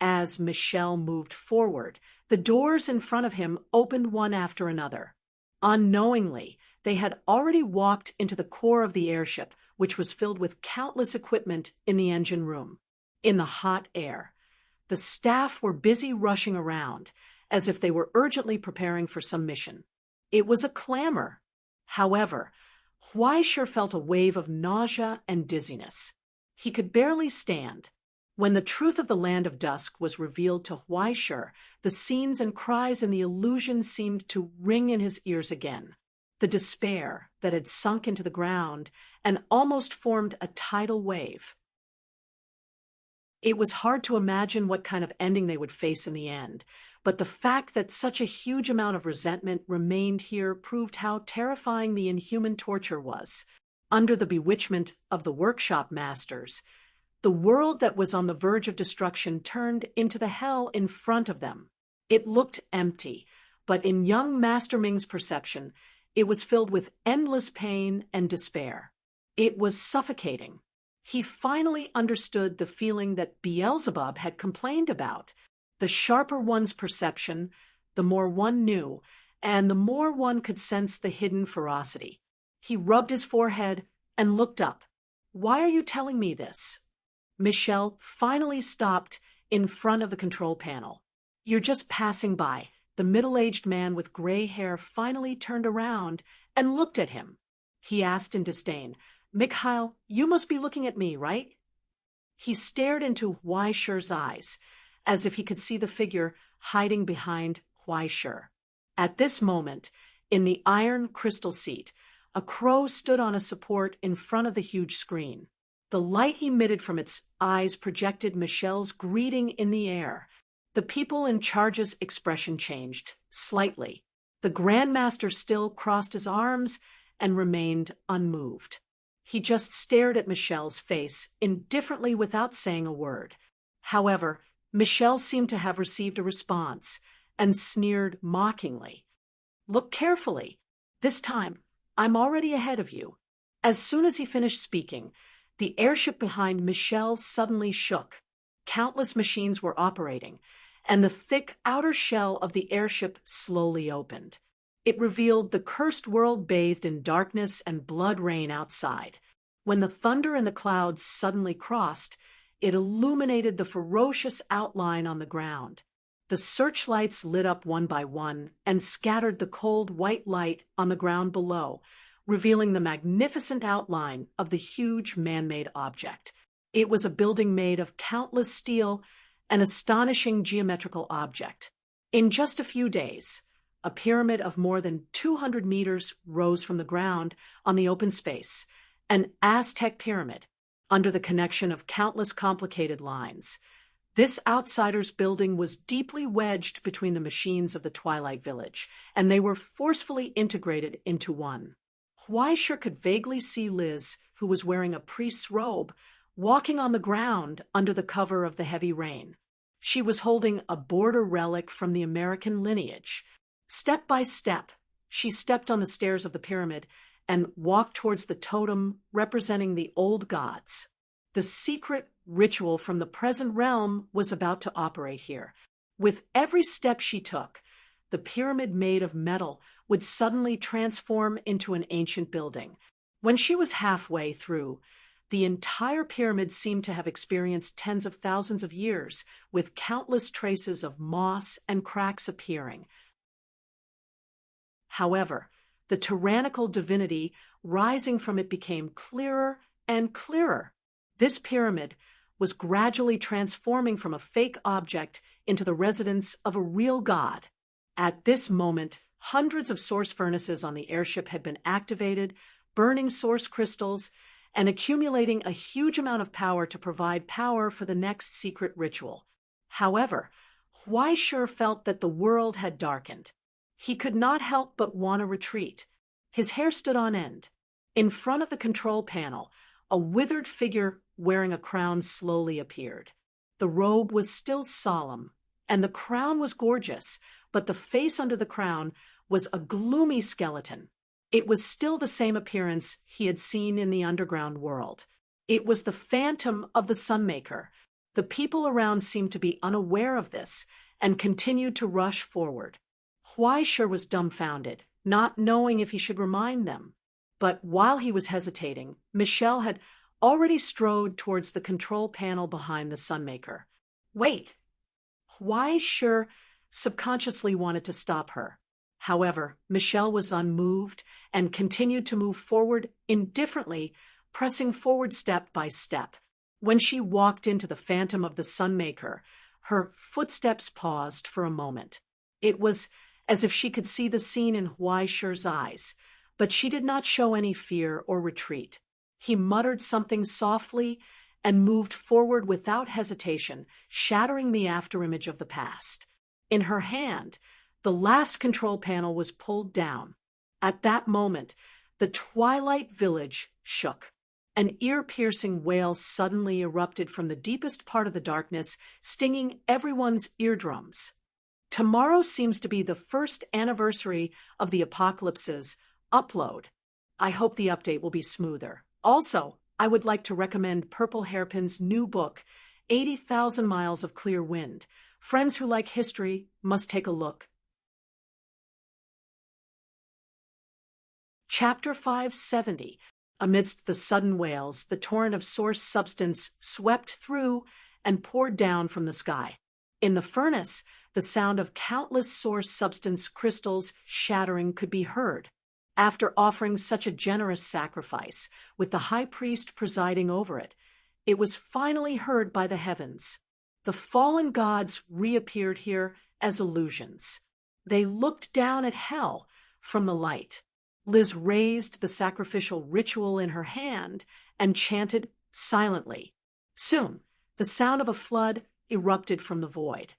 As Michelle moved forward, the doors in front of him opened one after another. Unknowingly, they had already walked into the core of the airship, which was filled with countless equipment in the engine room. In the hot air, the staff were busy rushing around, as if they were urgently preparing for some mission. It was a clamor. However, Huaisher felt a wave of nausea and dizziness. He could barely stand. When the truth of the land of dusk was revealed to Huaisher, the scenes and cries and the illusion seemed to ring in his ears again. The despair that had sunk into the ground and almost formed a tidal wave. It was hard to imagine what kind of ending they would face in the end, but the fact that such a huge amount of resentment remained here proved how terrifying the inhuman torture was. Under the bewitchment of the workshop masters, the world that was on the verge of destruction turned into the hell in front of them. It looked empty, but in young Master Ming's perception, it was filled with endless pain and despair. It was suffocating. He finally understood the feeling that Beelzebub had complained about. The sharper one's perception, the more one knew, and the more one could sense the hidden ferocity. He rubbed his forehead and looked up. "Why are you telling me this?" Michelle finally stopped in front of the control panel. "You're just passing by." The middle-aged man with gray hair finally turned around and looked at him. He asked in disdain, "Mikhail, you must be looking at me, right?" He stared into Huaisher's eyes, as if he could see the figure hiding behind Huaisher. At this moment, in the iron crystal seat, a crow stood on a support in front of the huge screen. The light emitted from its eyes projected Michelle's greeting in the air. The people in charge's expression changed, slightly. The Grandmaster still crossed his arms and remained unmoved. He just stared at Michelle's face, indifferently without saying a word. However, Michelle seemed to have received a response, and sneered mockingly. "Look carefully. This time, I'm already ahead of you." As soon as he finished speaking, the airship behind Michelle suddenly shook. Countless machines were operating, and the thick outer shell of the airship slowly opened. It revealed the cursed world bathed in darkness and blood rain outside. When the thunder and the clouds suddenly crossed, it illuminated the ferocious outline on the ground. The searchlights lit up one by one and scattered the cold white light on the ground below, revealing the magnificent outline of the huge man-made object. It was a building made of countless steel, an astonishing geometrical object. In just a few days, a pyramid of more than 200 meters rose from the ground on the open space, an Aztec pyramid, under the connection of countless complicated lines. This outsider's building was deeply wedged between the machines of the Twilight Village, and they were forcefully integrated into one. Huaisher could vaguely see Liz, who was wearing a priest's robe, walking on the ground under the cover of the heavy rain. She was holding a border relic from the American lineage. Step by step, she stepped on the stairs of the pyramid and walked towards the totem representing the old gods. The secret ritual from the present realm was about to operate here. With every step she took, the pyramid made of metal would suddenly transform into an ancient building. When she was halfway through, the entire pyramid seemed to have experienced tens of thousands of years, with countless traces of moss and cracks appearing. However, the tyrannical divinity rising from it became clearer and clearer. This pyramid was gradually transforming from a fake object into the residence of a real god. At this moment, hundreds of source furnaces on the airship had been activated, burning source crystals, and accumulating a huge amount of power to provide power for the next secret ritual. However, Huaisher felt that the world had darkened. He could not help but want to retreat. His hair stood on end. In front of the control panel, a withered figure wearing a crown slowly appeared. The robe was still solemn, and the crown was gorgeous, but the face under the crown was a gloomy skeleton. It was still the same appearance he had seen in the underground world. It was the phantom of the Sunmaker. The people around seemed to be unaware of this and continued to rush forward. Huaisher was dumbfounded, not knowing if he should remind them. But while he was hesitating, Michelle had already strode towards the control panel behind the Sunmaker. Wait! Huaisher subconsciously wanted to stop her. However, Michelle was unmoved and continued to move forward indifferently, pressing forward step by step. When she walked into the phantom of the Sunmaker, her footsteps paused for a moment. It was as if she could see the scene in Huaisher's eyes, but she did not show any fear or retreat. He muttered something softly and moved forward without hesitation, shattering the afterimage of the past. In her hand, the last control panel was pulled down. At that moment, the Twilight Village shook. An ear-piercing wail suddenly erupted from the deepest part of the darkness, stinging everyone's eardrums. Tomorrow seems to be the first anniversary of the apocalypse's upload. I hope the update will be smoother. Also, I would like to recommend Purple Hairpin's new book, 80,000 Miles of Clear Wind. Friends who like history must take a look. Chapter 570. Amidst the sudden wails, the torrent of source substance swept through and poured down from the sky. In the furnace, the sound of countless source substance crystals shattering could be heard. After offering such a generous sacrifice, with the high priest presiding over it, it was finally heard by the heavens. The fallen gods reappeared here as illusions. They looked down at hell from the light. Liz raised the sacrificial ritual in her hand and chanted silently. Soon, the sound of a flood erupted from the void.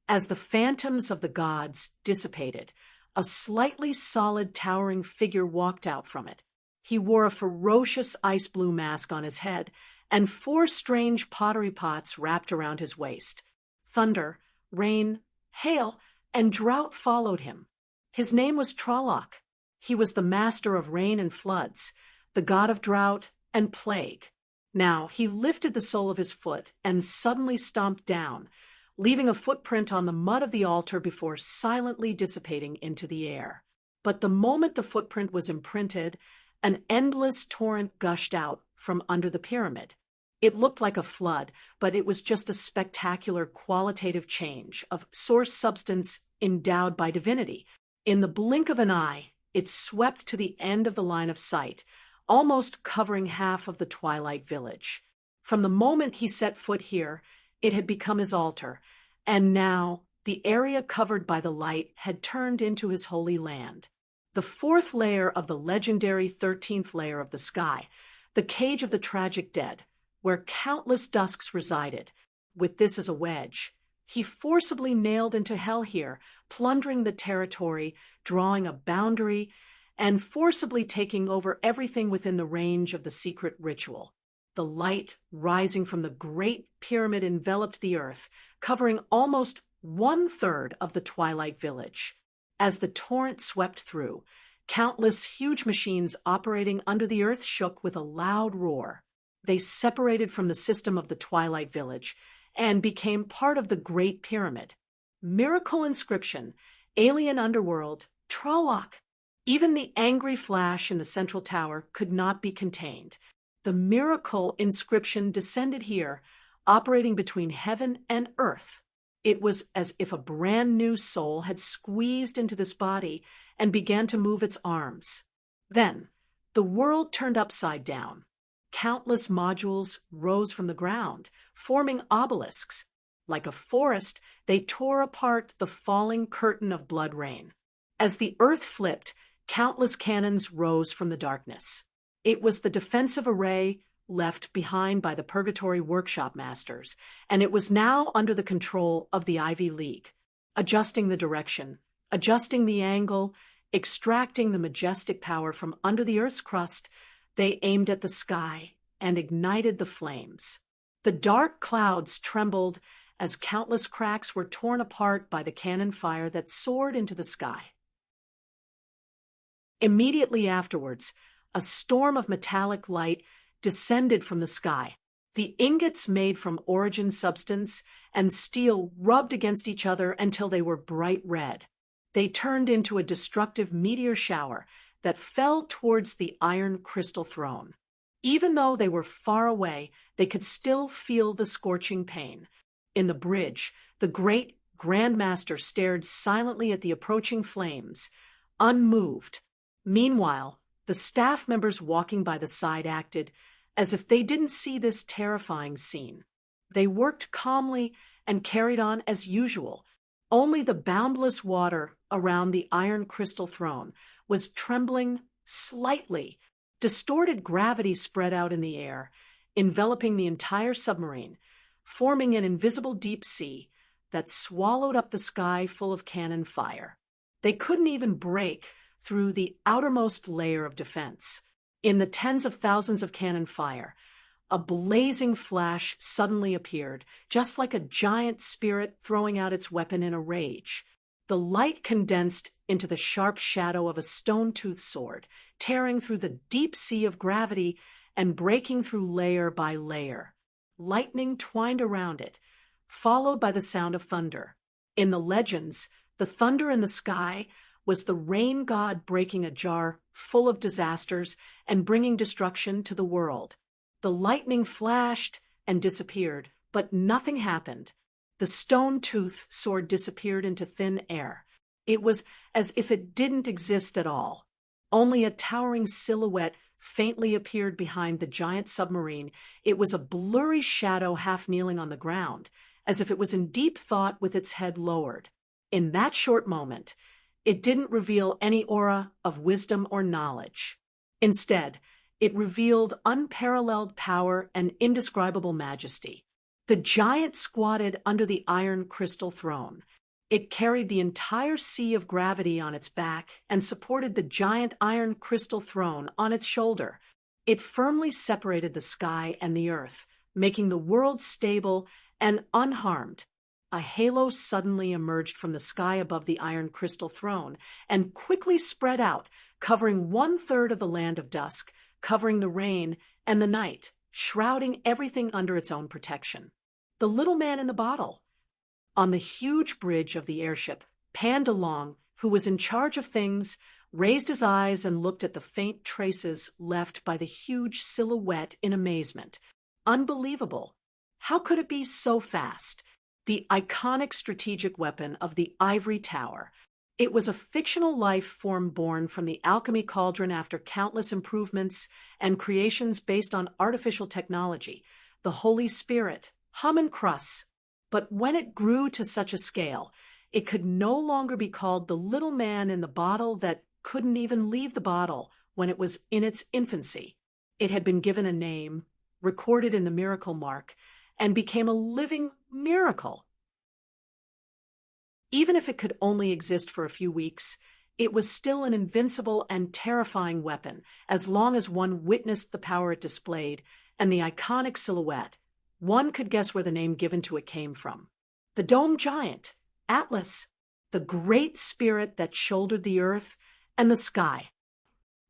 As the phantoms of the gods dissipated, a slightly solid towering figure walked out from it. He wore a ferocious ice blue mask on his head, and 4 strange pottery pots wrapped around his waist. Thunder, rain, hail, and drought followed him. His name was Trolloc. He was the master of rain and floods, the god of drought and plague. Now he lifted the sole of his foot and suddenly stomped down, leaving a footprint on the mud of the altar before silently dissipating into the air. But the moment the footprint was imprinted, an endless torrent gushed out from under the pyramid. It looked like a flood, but it was just a spectacular qualitative change of source substance endowed by divinity. In the blink of an eye, it swept to the end of the line of sight, almost covering half of the Twilight Village. From the moment he set foot here, it had become his altar, and now the area covered by the light had turned into his holy land. The fourth layer of the legendary 13th layer of the sky, the cage of the tragic dead, where countless dusks resided. With this as a wedge, he forcibly nailed into hell here, plundering the territory, drawing a boundary, and forcibly taking over everything within the range of the secret ritual. The light rising from the great pyramid enveloped the earth, covering almost 1/3 of the Twilight Village. As the torrent swept through, countless huge machines operating under the earth shook with a loud roar. They separated from the system of the Twilight Village and became part of the Great Pyramid. Miracle inscription, alien underworld, Trolloc. Even the angry flash in the central tower could not be contained. The miracle inscription descended here, operating between heaven and earth. It was as if a brand new soul had squeezed into this body and began to move its arms. Then, the world turned upside down. Countless modules rose from the ground, forming obelisks. Like a forest, they tore apart the falling curtain of blood rain. As the earth flipped, countless cannons rose from the darkness. It was the defensive array left behind by the Purgatory Workshop Masters, and it was now under the control of the Ivy League. Adjusting the direction, adjusting the angle, extracting the majestic power from under the Earth's crust, they aimed at the sky and ignited the flames. The dark clouds trembled as countless cracks were torn apart by the cannon fire that soared into the sky. Immediately afterwards, a storm of metallic light descended from the sky. The ingots made from origin substance and steel rubbed against each other until they were bright red. They turned into a destructive meteor shower that fell towards the iron crystal throne. Even though they were far away, they could still feel the scorching pain. In the bridge, the great Grand Master stared silently at the approaching flames, unmoved. Meanwhile, the staff members walking by the side acted as if they didn't see this terrifying scene. They worked calmly and carried on as usual. Only the boundless water around the iron crystal throne was trembling slightly. Distorted gravity spread out in the air, enveloping the entire submarine, forming an invisible deep sea that swallowed up the sky full of cannon fire. They couldn't even break through the outermost layer of defense. In the tens of thousands of cannon fire, a blazing flash suddenly appeared, just like a giant spirit throwing out its weapon in a rage. The light condensed into the sharp shadow of a stone-toothed sword, tearing through the deep sea of gravity and breaking through layer by layer. Lightning twined around it, followed by the sound of thunder. In the legends, the thunder in the sky was the rain god breaking a jar full of disasters and bringing destruction to the world. The lightning flashed and disappeared, but nothing happened. The stone-tooth sword disappeared into thin air. It was as if it didn't exist at all. Only a towering silhouette faintly appeared behind the giant submarine. It was a blurry shadow half kneeling on the ground, as if it was in deep thought with its head lowered. In that short moment, it didn't reveal any aura of wisdom or knowledge. Instead, it revealed unparalleled power and indescribable majesty. The giant squatted under the iron crystal throne. It carried the entire sea of gravity on its back and supported the giant iron crystal throne on its shoulder. It firmly separated the sky and the earth, making the world stable and unharmed. A halo suddenly emerged from the sky above the iron crystal throne and quickly spread out, covering 1/3 of the land of dusk, covering the rain and the night, shrouding everything under its own protection. The little man in the bottle. On the huge bridge of the airship, Pandalong, who was in charge of things, raised his eyes and looked at the faint traces left by the huge silhouette in amazement. Unbelievable. How could it be so fast? The iconic strategic weapon of the ivory tower. It was a fictional life form born from the alchemy cauldron after countless improvements and creations based on artificial technology, the Holy Spirit, Haman Krus. But when it grew to such a scale, it could no longer be called the little man in the bottle that couldn't even leave the bottle when it was in its infancy. It had been given a name, recorded in the miracle mark, and became a living miracle. Even if it could only exist for a few weeks, it was still an invincible and terrifying weapon as long as one witnessed the power it displayed and the iconic silhouette. One could guess where the name given to it came from. The dome giant, Atlas, the great spirit that shouldered the earth and the sky.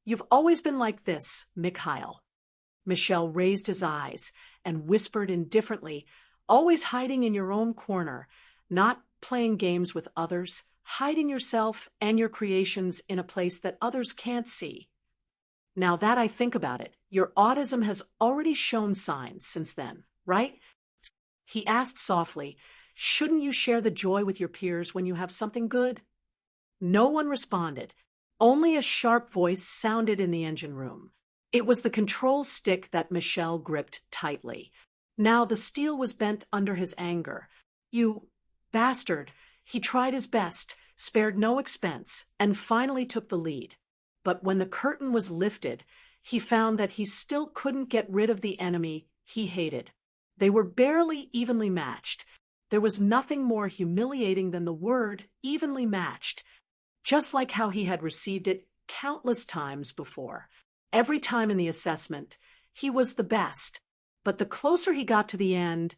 You've always been like this, Mikhail. Michel raised his eyes and whispered indifferently, always hiding in your own corner, not playing games with others, hiding yourself and your creations in a place that others can't see. Now that I think about it, your autism has already shown signs since then, right? He asked softly, shouldn't you share the joy with your peers when you have something good? No one responded. Only a sharp voice sounded in the engine room. It was the control stick that Michel gripped tightly. Now the steel was bent under his anger. You bastard. He tried his best, spared no expense, and finally took the lead. But when the curtain was lifted, he found that he still couldn't get rid of the enemy he hated. They were barely evenly matched. There was nothing more humiliating than the word evenly matched, just like how he had received it countless times before. Every time in the assessment, he was the best. But the closer he got to the end,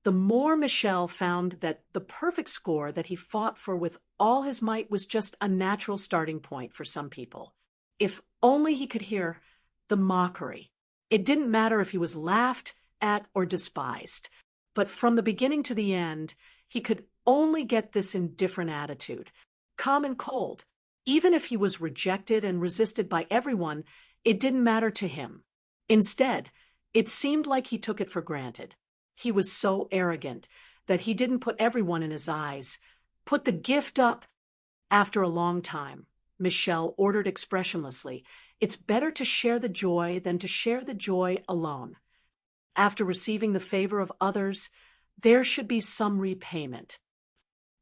the more Michel found that the perfect score that he fought for with all his might was just a natural starting point for some people. If only he could hear the mockery. It didn't matter if he was laughed at or despised. But from the beginning to the end, he could only get this indifferent attitude, calm and cold. Even if he was rejected and resisted by everyone, it didn't matter to him. Instead, it seemed like he took it for granted. He was so arrogant that he didn't put everyone in his eyes. Put the gift up. After a long time, Michel ordered expressionlessly, it's better to share the joy than to share the joy alone. After receiving the favor of others, there should be some repayment.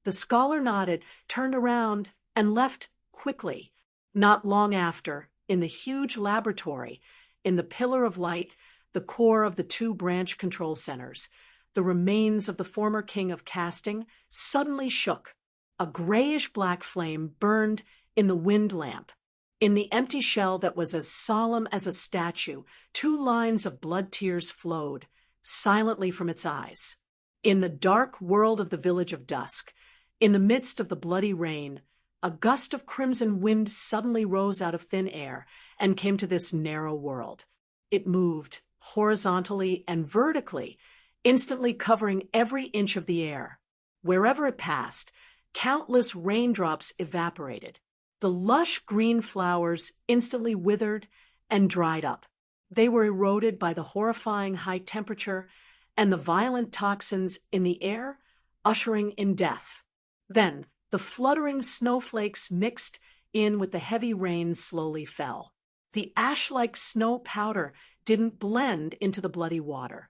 The scholar nodded, turned around, and left quickly. Not long after, in the huge laboratory, in the pillar of light, the core of the two branch control centers, the remains of the former king of casting suddenly shook. A grayish-black flame burned in the wind lamp. In the empty shell that was as solemn as a statue, 2 lines of blood tears flowed silently from its eyes. In the dark world of the village of dusk, in the midst of the bloody rain, a gust of crimson wind suddenly rose out of thin air and came to this narrow world. It moved horizontally and vertically, instantly covering every inch of the air. Wherever it passed, countless raindrops evaporated. The lush green flowers instantly withered and dried up. They were eroded by the horrifying high temperature and the violent toxins in the air, ushering in death. Then, the fluttering snowflakes mixed in with the heavy rain slowly fell. The ash-like snow powder didn't blend into the bloody water.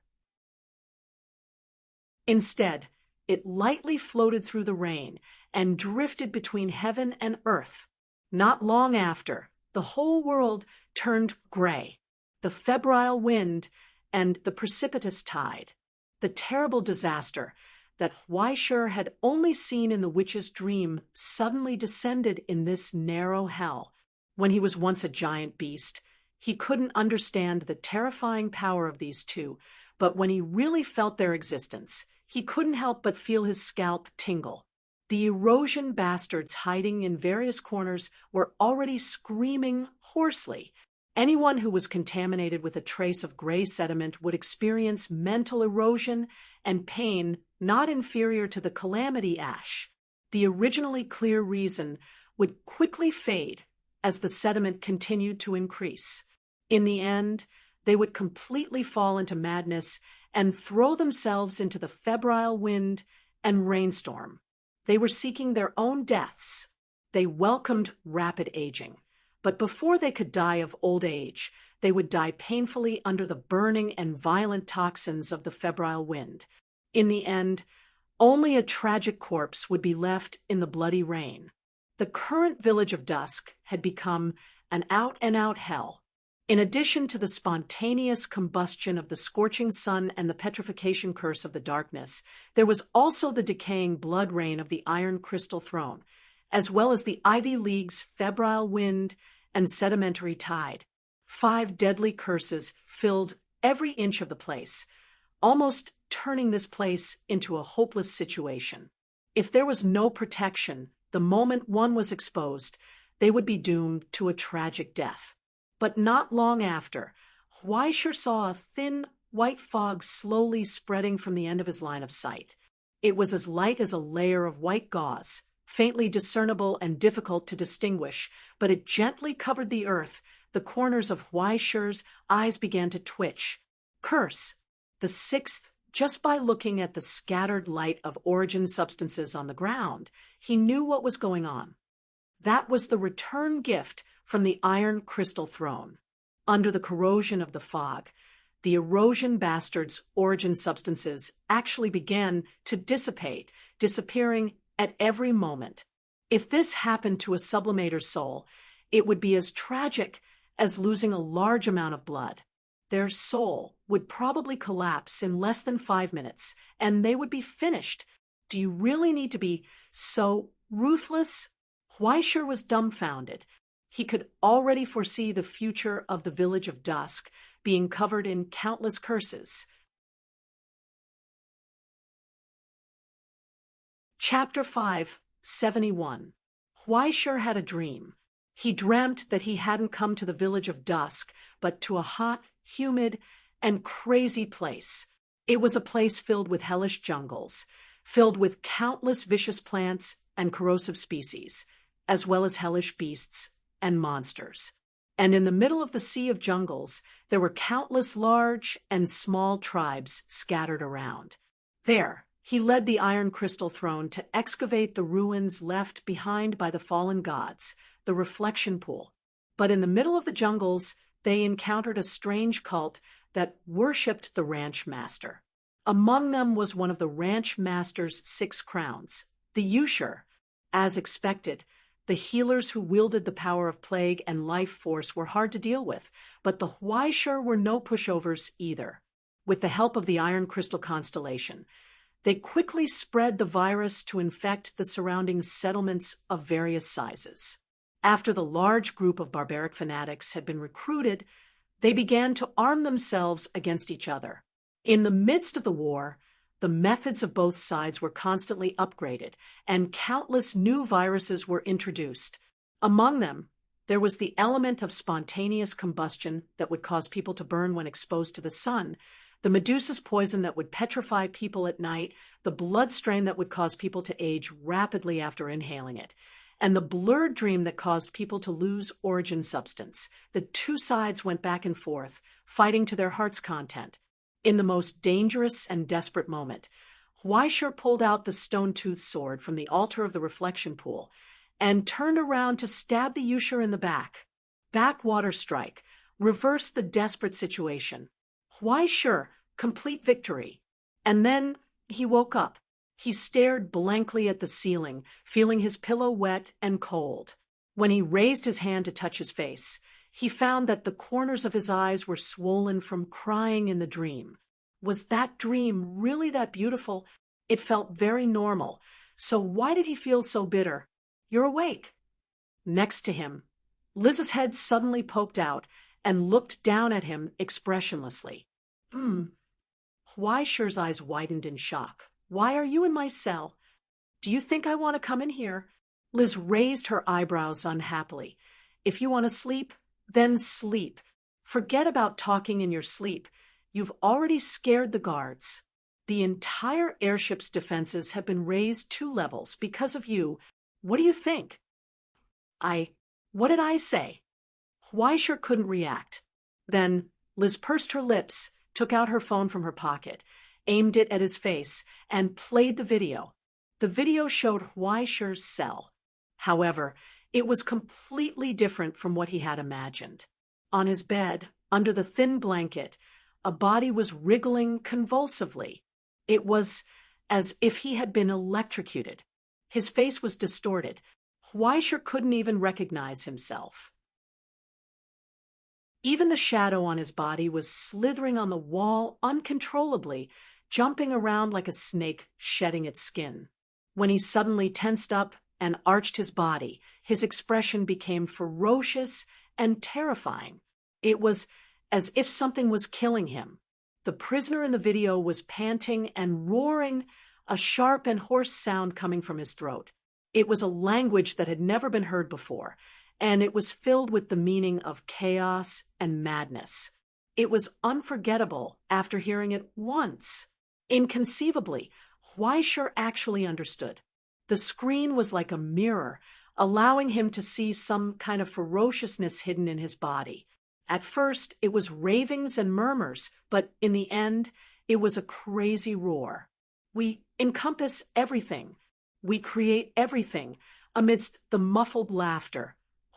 Instead, it lightly floated through the rain and drifted between heaven and earth. Not long after, the whole world turned gray. The febrile wind and the precipitous tide. The terrible disaster that Huaishur had only seen in the witch's dream suddenly descended in this narrow hell. When he was once a giant beast, he couldn't understand the terrifying power of these two, but when he really felt their existence, he couldn't help but feel his scalp tingle. The erosion bastards hiding in various corners were already screaming hoarsely. Anyone who was contaminated with a trace of gray sediment would experience mental erosion and pain not inferior to the calamity ash. The originally clear reason would quickly fade as the sediment continued to increase. In the end, they would completely fall into madness and throw themselves into the febrile wind and rainstorm. They were seeking their own deaths. They welcomed rapid aging. But before they could die of old age, they would die painfully under the burning and violent toxins of the febrile wind. In the end, only a tragic corpse would be left in the bloody rain. The current village of Dusk had become an out-and-out hell. In addition to the spontaneous combustion of the scorching sun and the petrification curse of the darkness, there was also the decaying blood rain of the Iron Crystal Throne, as well as the Ivy League's febrile wind and sedimentary tide. 5 deadly curses filled every inch of the place, almost turning this place into a hopeless situation. If there was no protection, the moment one was exposed, they would be doomed to a tragic death. But not long after, Huaisher saw a thin, white fog slowly spreading from the end of his line of sight. It was as light as a layer of white gauze, faintly discernible and difficult to distinguish, but it gently covered the earth. The corners of Huaisher's eyes began to twitch. Curse! The 6th, just by looking at the scattered light of origin substances on the ground, he knew what was going on. That was the return gift from the Iron Crystal Throne. Under the corrosion of the fog, the erosion bastard's origin substances actually began to dissipate, disappearing at every moment. If this happened to a sublimator's soul, it would be as tragic as losing a large amount of blood. Their soul would probably collapse in less than 5 minutes, and they would be finished. Do you really need to be so ruthless? Huaisher was dumbfounded. He could already foresee the future of the village of Dusk being covered in countless curses. Chapter 5, 71. Huaisher had a dream. He dreamt that he hadn't come to the village of Dusk, but to a hot, humid, and crazy place. It was a place filled with hellish jungles, filled with countless vicious plants and corrosive species, as well as hellish beasts and monsters. And in the middle of the sea of jungles, there were countless large and small tribes scattered around. There, he led the Iron Crystal Throne to excavate the ruins left behind by the fallen gods, the reflection pool. But in the middle of the jungles, they encountered a strange cult that worshipped the ranch master. Among them was one of the ranch master's 6 crowns, the Usher. As expected, the healers who wielded the power of plague and life force were hard to deal with, but the Huaisher were no pushovers either. With the help of the Iron Crystal Constellation, they quickly spread the virus to infect the surrounding settlements of various sizes. After the large group of barbaric fanatics had been recruited, they began to arm themselves against each other. In the midst of the war, the methods of both sides were constantly upgraded, and countless new viruses were introduced. Among them, there was the element of spontaneous combustion that would cause people to burn when exposed to the sun, the Medusa's poison that would petrify people at night, the blood strain that would cause people to age rapidly after inhaling it, and the blurred dream that caused people to lose origin substance. The 2 sides went back and forth, fighting to their heart's content. In the most dangerous and desperate moment, Huaisher pulled out the stone-toothed sword from the altar of the reflection pool and turned around to stab the Usher in the back. Backwater strike reversed the desperate situation. Huaisher, complete victory. And then he woke up. He stared blankly at the ceiling, feeling his pillow wet and cold. When he raised his hand to touch his face, he found that the corners of his eyes were swollen from crying in the dream. Was that dream really that beautiful? It felt very normal. So why did he feel so bitter? You're awake. Next to him, Liz's head suddenly poked out and looked down at him expressionlessly. Huaisher's eyes widened in shock. Why are you in my cell? Do you think I want to come in here? Liz raised her eyebrows unhappily. If you want to sleep, then sleep. Forget about talking in your sleep. You've already scared the guards. The entire airship's defenses have been raised 2 levels because of you. What do you think? I What did I say? Weisher couldn't react. Then Liz pursed her lips, took out her phone from her pocket, aimed it at his face, and played the video. The video showed Weisher's cell. However, it was completely different from what he had imagined. On his bed, under the thin blanket, a body was wriggling convulsively. It was as if he had been electrocuted. His face was distorted. Weisher couldn't even recognize himself. Even the shadow on his body was slithering on the wall uncontrollably, jumping around like a snake shedding its skin. When he suddenly tensed up and arched his body, his expression became ferocious and terrifying. It was as if something was killing him. The prisoner in the video was panting and roaring, a sharp and hoarse sound coming from his throat. It was a language that had never been heard before, and it was filled with the meaning of chaos and madness. It was unforgettable after hearing it once. Inconceivably, Weisher actually understood. The screen was like a mirror, allowing him to see some kind of ferociousness hidden in his body. At first, it was ravings and murmurs, but in the end, it was a crazy roar. We encompass everything. We create everything. Amidst the muffled laughter,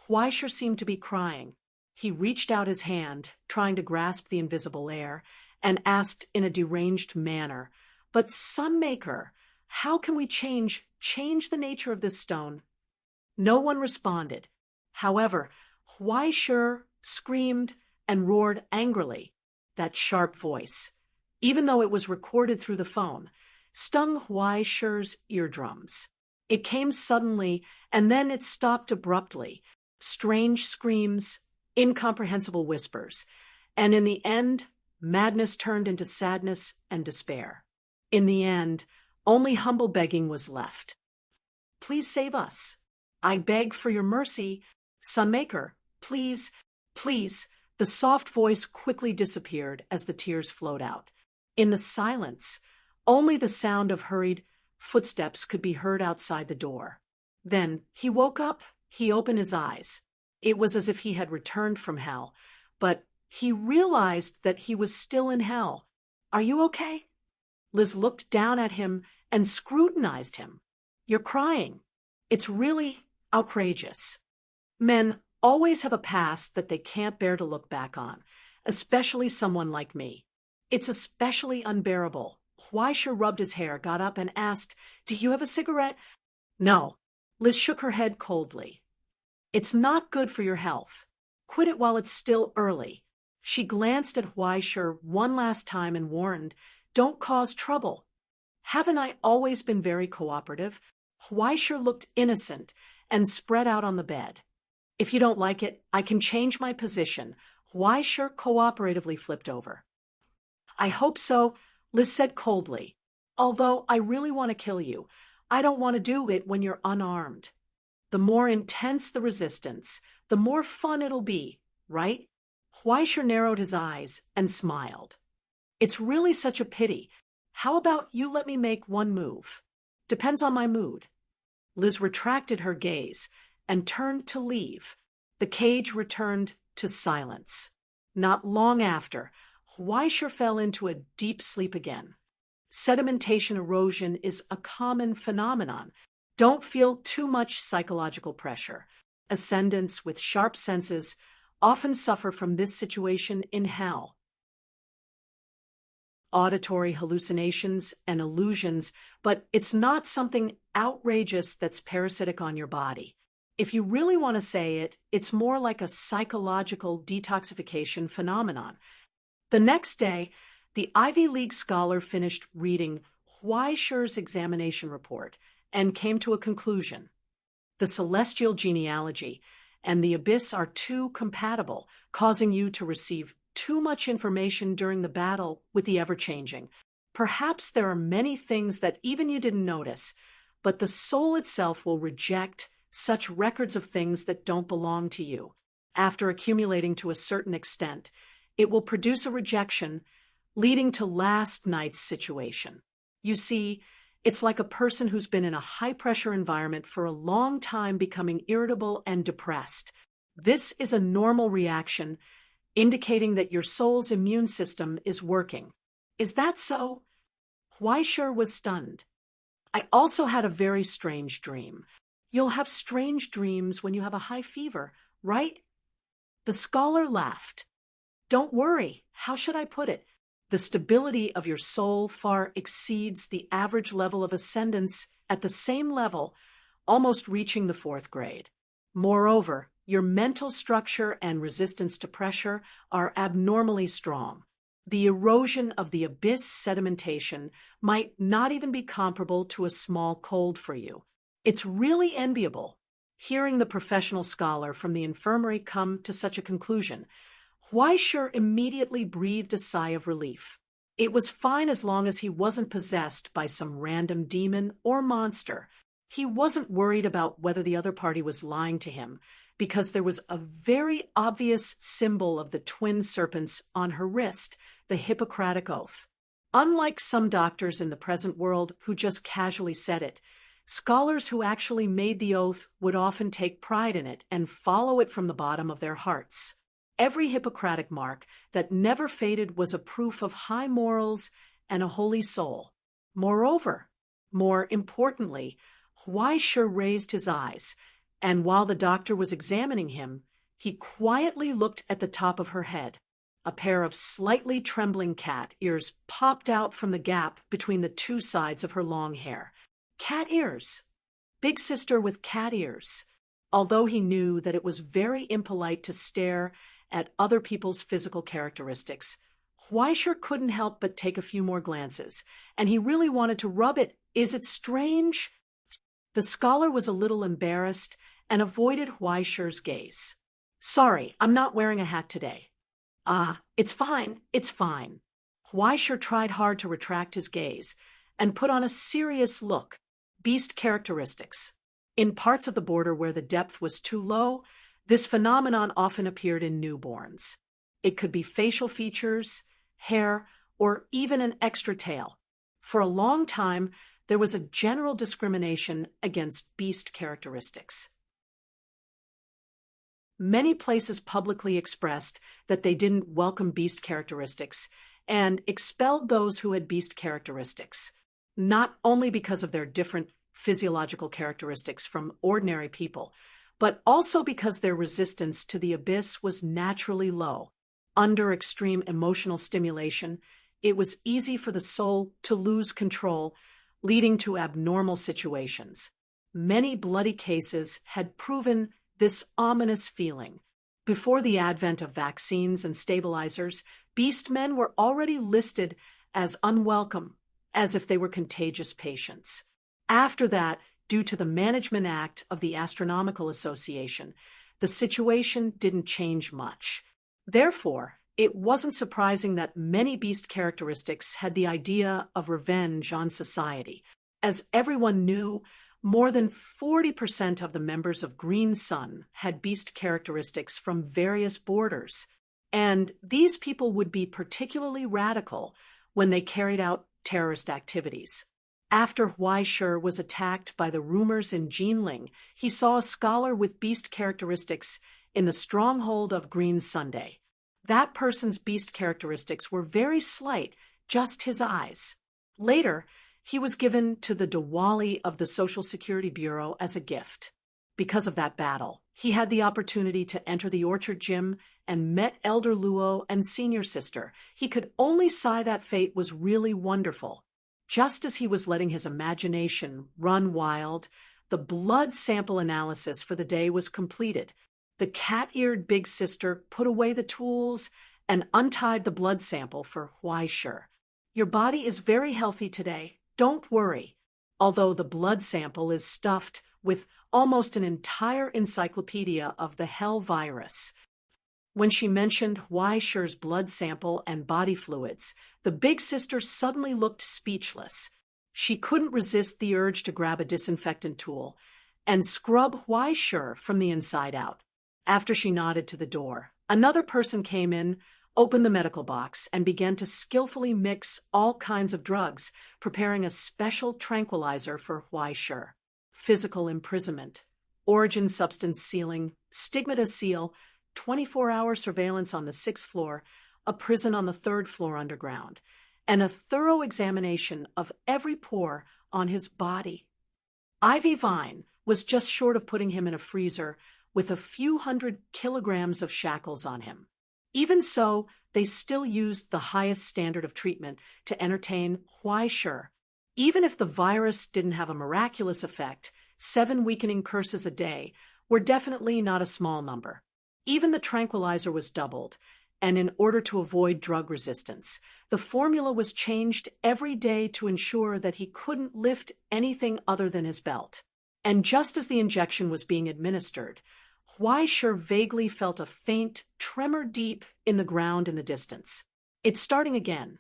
Weisher seemed to be crying. He reached out his hand, trying to grasp the invisible air, and asked in a deranged manner, "But Sunmaker, how can we change the nature of this stone?" No one responded. However, Weisher screamed and roared angrily. That sharp voice, even though it was recorded through the phone, stung Weisher's eardrums. It came suddenly, and then it stopped abruptly. Strange screams, incomprehensible whispers, and in the end, madness turned into sadness and despair. In the end, only humble begging was left. "Please save us. I beg for your mercy. Sunmaker, please, please." The soft voice quickly disappeared as the tears flowed out. In the silence, only the sound of hurried footsteps could be heard outside the door. Then he woke up. He opened his eyes. It was as if he had returned from hell, but he realized that he was still in hell. "Are you okay?" Liz looked down at him and scrutinized him. "You're crying. It's really outrageous." Men always have a past that they can't bear to look back on, especially someone like me. It's especially unbearable. Weisher rubbed his hair, got up, and asked, "Do you have a cigarette?" "No." Liz shook her head coldly. "It's not good for your health. Quit it while it's still early." She glanced at Weisher one last time and warned, "Don't cause trouble." "Haven't I always been very cooperative?" Weisher looked innocent and spread out on the bed. "If you don't like it, I can change my position." Weisher cooperatively flipped over. "I hope so," Liz said coldly. "Although I really want to kill you. I don't want to do it when you're unarmed. The more intense the resistance, the more fun it'll be, right?" Weisher narrowed his eyes and smiled. "It's really such a pity. How about you let me make one move? Depends on my mood." Liz retracted her gaze and turned to leave. The cage returned to silence. Not long after, Weisher fell into a deep sleep again. Sedimentation erosion is a common phenomenon. Don't feel too much psychological pressure. Ascendants with sharp senses often suffer from this situation in hell. Auditory hallucinations and illusions, but it's not something outrageous that's parasitic on your body. If you really want to say it, it's more like a psychological detoxification phenomenon. The next day, the Ivy League scholar finished reading Weisher's examination report and came to a conclusion. The celestial genealogy and the abyss are too compatible, causing you to receive too much information during the battle with the ever-changing. Perhaps there are many things that even you didn't notice, but the soul itself will reject such records of things that don't belong to you. After accumulating to a certain extent, it will produce a rejection, leading to last night's situation. You see, it's like a person who's been in a high-pressure environment for a long time becoming irritable and depressed. This is a normal reaction, indicating that your soul's immune system is working. Is that so? Huaishur was stunned. I also had a very strange dream. You'll have strange dreams when you have a high fever, right? The scholar laughed. Don't worry, how should I put it? The stability of your soul far exceeds the average level of ascendance at the same level, almost reaching the 4th grade. Moreover, your mental structure and resistance to pressure are abnormally strong. The erosion of the abyss sedimentation might not even be comparable to a small cold for you. It's really enviable. Hearing the professional scholar from the infirmary come to such a conclusion, Huaishur immediately breathed a sigh of relief. It was fine as long as he wasn't possessed by some random demon or monster. He wasn't worried about whether the other party was lying to him, because there was a very obvious symbol of the twin serpents on her wrist, the Hippocratic Oath. Unlike some doctors in the present world who just casually said it, scholars who actually made the oath would often take pride in it and follow it from the bottom of their hearts. Every Hippocratic mark that never faded was a proof of high morals and a holy soul. Moreover, more importantly, Huaishur raised his eyes, and while the doctor was examining him, he quietly looked at the top of her head. A pair of slightly trembling cat ears popped out from the gap between the two sides of her long hair. Cat ears. Big sister with cat ears. Although he knew that it was very impolite to stare at other people's physical characteristics, Huaishur couldn't help but take a few more glances, and he really wanted to rub it. Is it strange? The scholar was a little embarrassed and avoided Huaishur's gaze. Sorry, I'm not wearing a hat today. It's fine, it's fine. Huaishur tried hard to retract his gaze and put on a serious look. Beast characteristics. In parts of the border where the depth was too low, this phenomenon often appeared in newborns. It could be facial features, hair, or even an extra tail. For a long time, there was a general discrimination against beast characteristics. Many places publicly expressed that they didn't welcome beast characteristics and expelled those who had beast characteristics, not only because of their different physiological characteristics from ordinary people, but also because their resistance to the abyss was naturally low. Under extreme emotional stimulation, it was easy for the soul to lose control, leading to abnormal situations. Many bloody cases had proven this ominous feeling. Before the advent of vaccines and stabilizers, beast men were already listed as unwelcome, as if they were contagious patients. After that, due to the Management Act of the Astronomical Association, the situation didn't change much. Therefore, it wasn't surprising that many beast characteristics had the idea of revenge on society. As everyone knew, more than 40% of the members of Green Sun had beast characteristics from various borders, and these people would be particularly radical when they carried out terrorist activities. After Huaishur was attacked by the rumors in Jinling, he saw a scholar with beast characteristics in the stronghold of Green Sunday. That person's beast characteristics were very slight, just his eyes. Later, he was given to the Diwali of the Social Security Bureau as a gift. Because of that battle, he had the opportunity to enter the orchard gym and met Elder Luo and Senior Sister. He could only sigh that fate was really wonderful. Just as he was letting his imagination run wild, the blood sample analysis for the day was completed. The cat-eared big sister put away the tools and untied the blood sample for Huaishur. Your body is very healthy today. Don't worry. Although the blood sample is stuffed with almost an entire encyclopedia of the hell virus. When she mentioned Huaishur's blood sample and body fluids, the big sister suddenly looked speechless. She couldn't resist the urge to grab a disinfectant tool and scrub Huaishur from the inside out. After she nodded to the door, another person came in, opened the medical box, and began to skillfully mix all kinds of drugs, preparing a special tranquilizer for Huaishur. Physical imprisonment, origin substance sealing, stigmata seal, 24-hour surveillance on the 6th floor, a prison on the 3rd floor underground, and a thorough examination of every pore on his body. Ivy Vine was just short of putting him in a freezer with a few 100 kilograms of shackles on him. Even so, they still used the highest standard of treatment to entertain Huaishur. Even if the virus didn't have a miraculous effect, 7 weakening curses a day were definitely not a small number. Even the tranquilizer was doubled, and in order to avoid drug resistance, the formula was changed every day to ensure that he couldn't lift anything other than his belt. And just as the injection was being administered, Huaishur vaguely felt a faint tremor deep in the ground in the distance. It's starting again.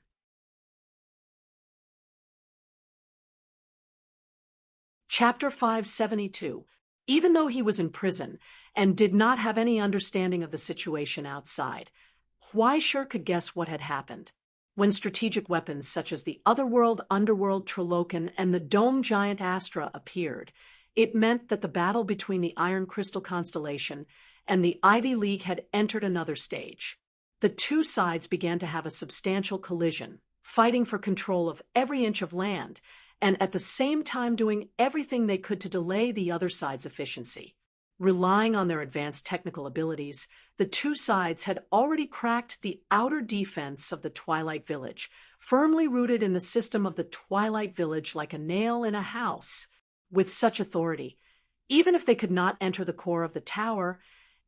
Chapter 572. Even though he was in prison and did not have any understanding of the situation outside, Huaishur could guess what had happened. When strategic weapons such as the Otherworld, Underworld, Trilocan, and the Dome Giant Astra appeared, it meant that the battle between the Iron Crystal Constellation and the Ivy League had entered another stage. The two sides began to have a substantial collision, fighting for control of every inch of land, and at the same time doing everything they could to delay the other side's efficiency. Relying on their advanced technical abilities, the two sides had already cracked the outer defense of the Twilight Village, firmly rooted in the system of the Twilight Village like a nail in a house. With such authority, even if they could not enter the core of the tower,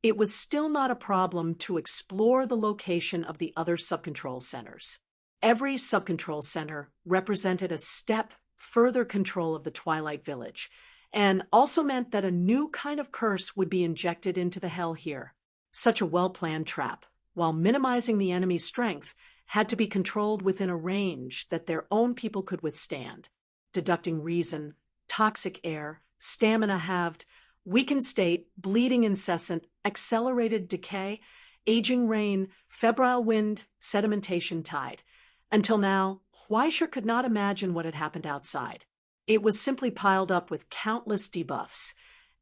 it was still not a problem to explore the location of the other subcontrol centers. Every subcontrol center represented a step further control of the Twilight Village, and also meant that a new kind of curse would be injected into the hell here. Such a well-planned trap, while minimizing the enemy's strength, had to be controlled within a range that their own people could withstand. Deducting reason, toxic air, stamina halved, weakened state, bleeding incessant, accelerated decay, aging rain, febrile wind, sedimentation tide. Until now, Huaishur could not imagine what had happened outside. It was simply piled up with countless debuffs,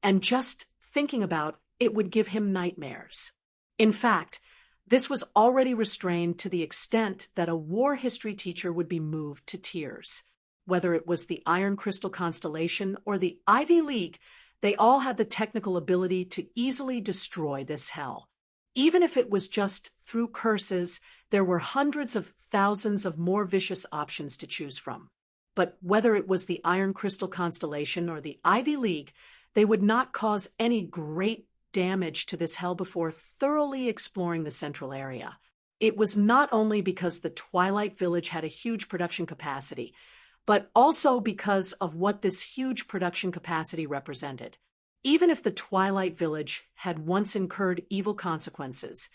and just thinking about it would give him nightmares. In fact, this was already restrained to the extent that a war history teacher would be moved to tears. Whether it was the Iron Crystal Constellation or the Ivy League, they all had the technical ability to easily destroy this hell. Even if it was just through curses, there were hundreds of thousands of more vicious options to choose from. But whether it was the Iron Crystal Constellation or the Ivy League, they would not cause any great damage to this hell before thoroughly exploring the central area. It was not only because the Twilight Village had a huge production capacity, but also because of what this huge production capacity represented. Even if the Twilight Village had once incurred evil consequences,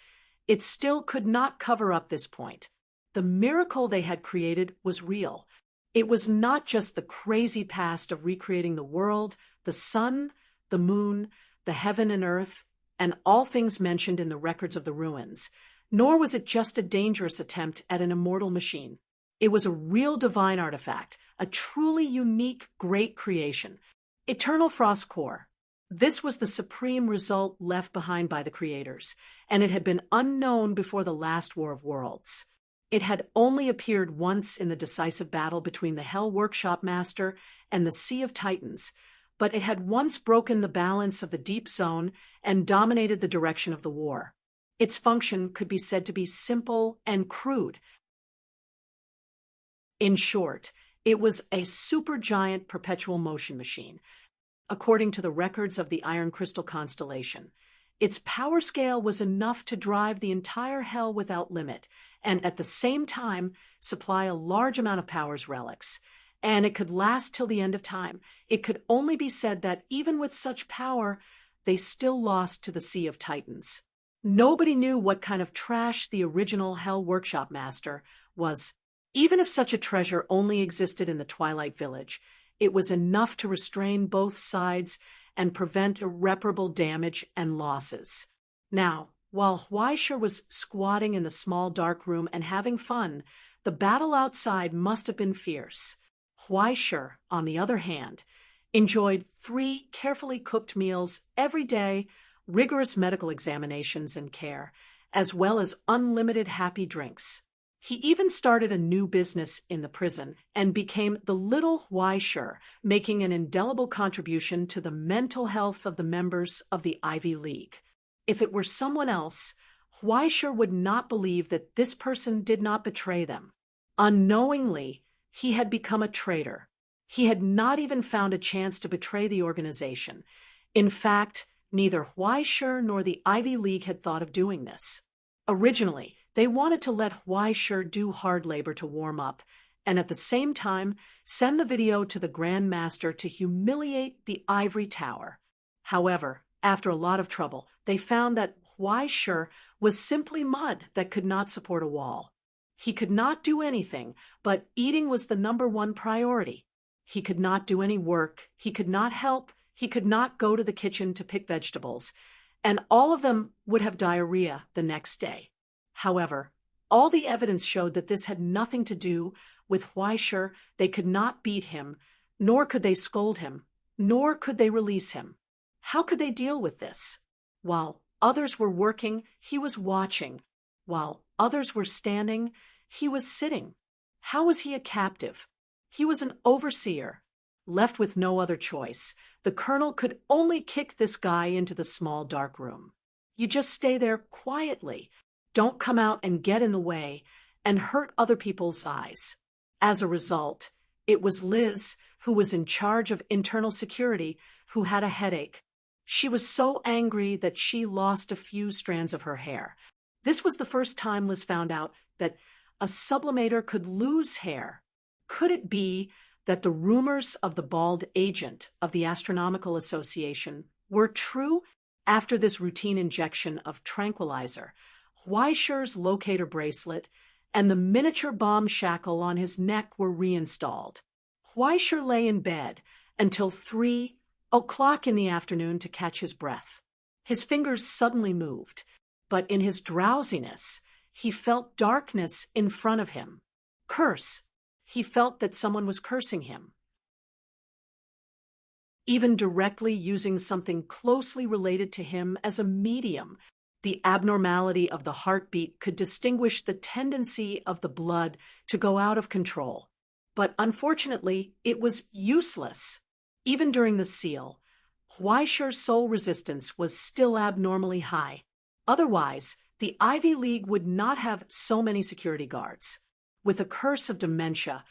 it still could not cover up this point. The miracle they had created was real. It was not just the crazy past of recreating the world, the sun, the moon, the heaven and earth, and all things mentioned in the records of the ruins, nor was it just a dangerous attempt at an immortal machine. It was a real divine artifact, a truly unique great creation. Eternal Frost Core. This was the supreme result left behind by the creators, and it had been unknown before the last War of Worlds. It had only appeared once in the decisive battle between the Hell Workshop Master and the Sea of Titans, but it had once broken the balance of the deep zone and dominated the direction of the war. Its function could be said to be simple and crude. In short, it was a supergiant perpetual motion machine, according to the records of the Iron Crystal Constellation. Its power scale was enough to drive the entire hell without limit, and at the same time supply a large amount of power's relics. And it could last till the end of time. It could only be said that even with such power, they still lost to the Sea of Titans. Nobody knew what kind of trash the original Hell Workshop Master was. Even if such a treasure only existed in the Twilight Village, it was enough to restrain both sides and prevent irreparable damage and losses. Now, while Huaishur was squatting in the small dark room and having fun, the battle outside must have been fierce. Huaishur, on the other hand, enjoyed 3 carefully cooked meals every day, rigorous medical examinations and care, as well as unlimited happy drinks. He even started a new business in the prison and became the Little Weisher, making an indelible contribution to the mental health of the members of the Ivy League. If it were someone else, Weisher would not believe that this person did not betray them. Unknowingly, he had become a traitor. He had not even found a chance to betray the organization. In fact, neither Weisher nor the Ivy League had thought of doing this. Originally, they wanted to let Weisher do hard labor to warm up, and at the same time, send the video to the Grand Master to humiliate the Ivory Tower. However, after a lot of trouble, they found that Weisher was simply mud that could not support a wall. He could not do anything, but eating was the #1 priority. He could not do any work, he could not help, he could not go to the kitchen to pick vegetables, and all of them would have diarrhea the next day. However, all the evidence showed that this had nothing to do with Weisher. They could not beat him, nor could they scold him, nor could they release him. How could they deal with this? While others were working, he was watching. While others were standing, he was sitting. How was he a captive? He was an overseer. Left with no other choice, the colonel could only kick this guy into the small dark room. You just stay there quietly. Don't come out and get in the way and hurt other people's eyes. As a result, it was Liz, who was in charge of internal security, who had a headache. She was so angry that she lost a few strands of her hair. This was the first time Liz found out that a sublimator could lose hair. Could it be that the rumors of the bald agent of the Astronomical Association were true? After this routine injection of tranquilizer, Weisher's locator bracelet and the miniature bomb shackle on his neck were reinstalled. Weisher lay in bed until 3 o'clock in the afternoon to catch his breath. His fingers suddenly moved, but in his drowsiness, he felt darkness in front of him. Curse. He felt that someone was cursing him. Even directly using something closely related to him as a medium, the abnormality of the heartbeat could distinguish the tendency of the blood to go out of control. But unfortunately, it was useless. Even during the seal, Weisher's soul resistance was still abnormally high. Otherwise, the Ivy League would not have so many security guards. With a curse of dementia,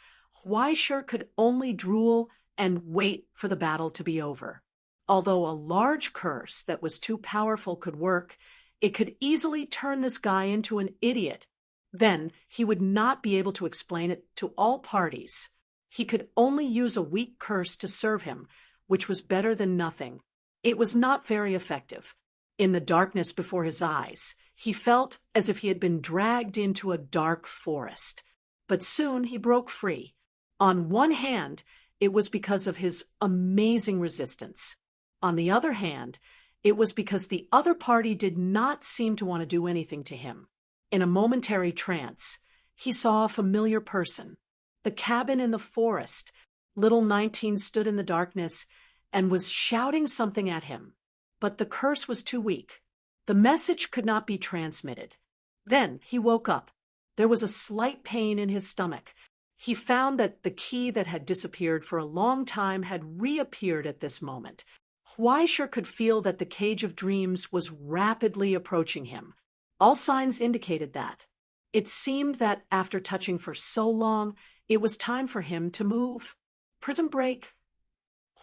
Weisher could only drool and wait for the battle to be over. Although a large curse that was too powerful could work, it could easily turn this guy into an idiot. Then he would not be able to explain it to all parties. He could only use a weak curse to serve him, which was better than nothing. It was not very effective. In the darkness before his eyes, he felt as if he had been dragged into a dark forest. But soon he broke free. On one hand, it was because of his amazing resistance. On the other hand, it was because the other party did not seem to want to do anything to him. In a momentary trance, he saw a familiar person. The cabin in the forest. Little 19 stood in the darkness and was shouting something at him. But the curse was too weak. The message could not be transmitted. Then he woke up. There was a slight pain in his stomach. He found that the key that had disappeared for a long time had reappeared at this moment. Weisher could feel that the cage of dreams was rapidly approaching him. All signs indicated that. It seemed that after touching for so long, it was time for him to move. Prison break.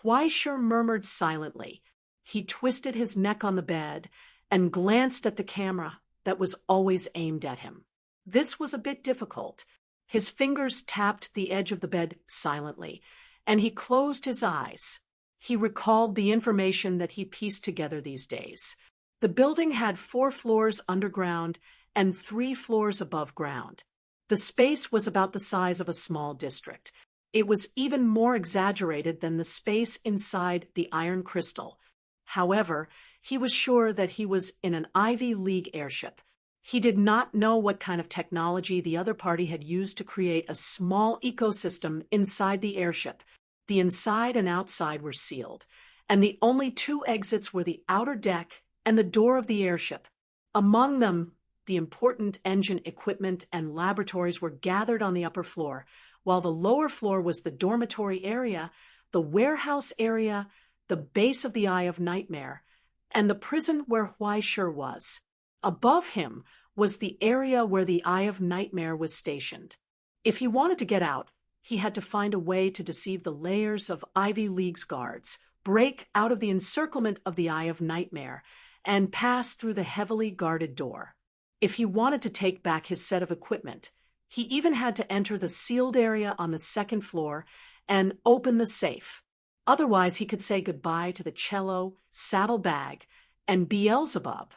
Weisher murmured silently. He twisted his neck on the bed and glanced at the camera that was always aimed at him. This was a bit difficult. His fingers tapped the edge of the bed silently, and he closed his eyes. He recalled the information that he pieced together these days. The building had 4 floors underground and 3 floors above ground. The space was about the size of a small district. It was even more exaggerated than the space inside the Iron Crystal. However, he was sure that he was in an Ivy League airship. He did not know what kind of technology the other party had used to create a small ecosystem inside the airship. The inside and outside were sealed, and the only two exits were the outer deck and the door of the airship. Among them, the important engine equipment and laboratories were gathered on the upper floor, while the lower floor was the dormitory area, the warehouse area, the base of the Eye of Nightmare, and the prison where Huaishir was. Above him was the area where the Eye of Nightmare was stationed. If he wanted to get out, he had to find a way to deceive the layers of Ivy League's guards, break out of the encirclement of the Eye of Nightmare, and pass through the heavily guarded door. If he wanted to take back his set of equipment, he even had to enter the sealed area on the second floor and open the safe. Otherwise, he could say goodbye to the cello, saddlebag, and Beelzebub.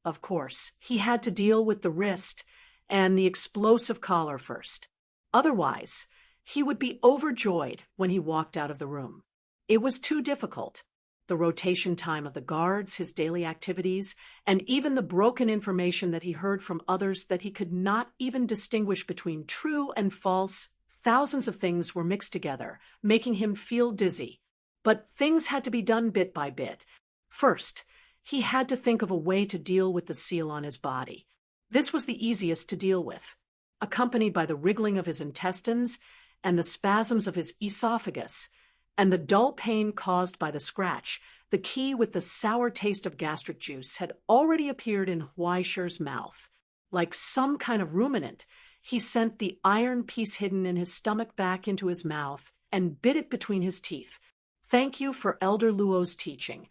Of course, he had to deal with the wrist and the explosive collar first. Otherwise, he would be overjoyed when he walked out of the room. It was too difficult. The rotation time of the guards, his daily activities, and even the broken information that he heard from others that he could not even distinguish between true and false. Thousands of things were mixed together, making him feel dizzy. But things had to be done bit by bit. First, he had to think of a way to deal with the seal on his body. This was the easiest to deal with. Accompanied by the wriggling of his intestines and the spasms of his esophagus, and the dull pain caused by the scratch, the key with the sour taste of gastric juice had already appeared in Huaishir's mouth. Like some kind of ruminant, he sent the iron piece hidden in his stomach back into his mouth and bit it between his teeth. Thank you for Elder Luo's teaching.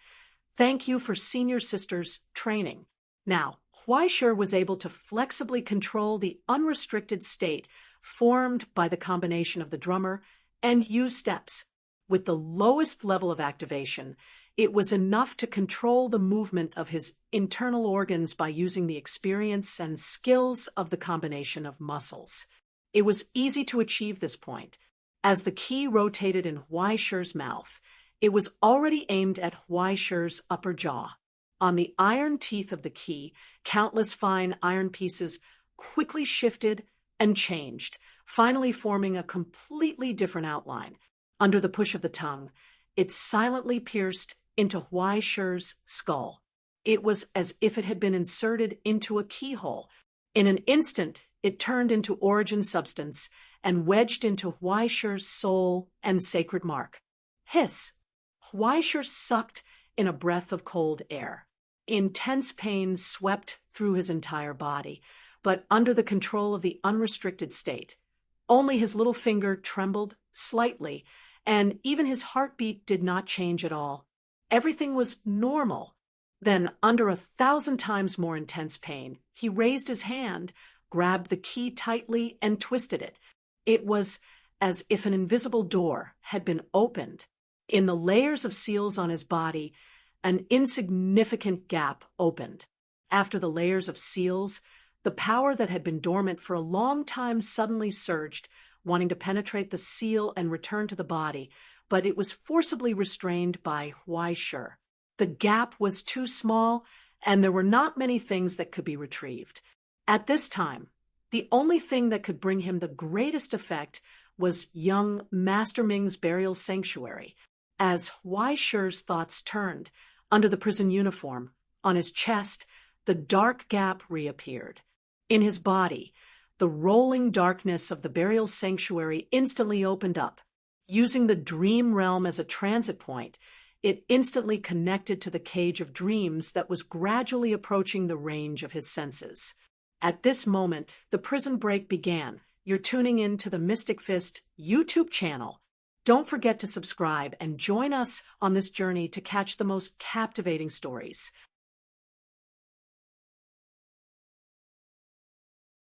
Thank you for Senior Sister's training. Now, Huaishir was able to flexibly control the unrestricted state formed by the combination of the drummer and use steps. With the lowest level of activation, it was enough to control the movement of his internal organs by using the experience and skills of the combination of muscles. It was easy to achieve this point. As the key rotated in Huaishir's mouth, it was already aimed at Huaishir's upper jaw. On the iron teeth of the key, countless fine iron pieces quickly shifted and changed, finally forming a completely different outline. Under the push of the tongue, it silently pierced into Huaishir's skull. It was as if it had been inserted into a keyhole. In an instant, it turned into origin substance and wedged into Huaishir's soul and sacred mark. Hiss! Huaishir sucked in a breath of cold air. Intense pain swept through his entire body, but under the control of the unrestricted state. Only his little finger trembled slightly, and even his heartbeat did not change at all. Everything was normal. Then, under 1,000 times more intense pain, he raised his hand, grabbed the key tightly, and twisted it. It was as if an invisible door had been opened. In the layers of seals on his body, an insignificant gap opened. After the layers of seals, the power that had been dormant for a long time suddenly surged, wanting to penetrate the seal and return to the body, but it was forcibly restrained by Huaishir. The gap was too small, and there were not many things that could be retrieved. At this time, the only thing that could bring him the greatest effect was young Master Ming's burial sanctuary. As Huaishir's thoughts turned, under the prison uniform, on his chest, the dark gap reappeared. In his body, the rolling darkness of the burial sanctuary instantly opened up. Using the dream realm as a transit point, it instantly connected to the cage of dreams that was gradually approaching the range of his senses. At this moment, the prison break began. You're tuning in to the Mystic Fist YouTube channel. Don't forget to subscribe and join us on this journey to catch the most captivating stories.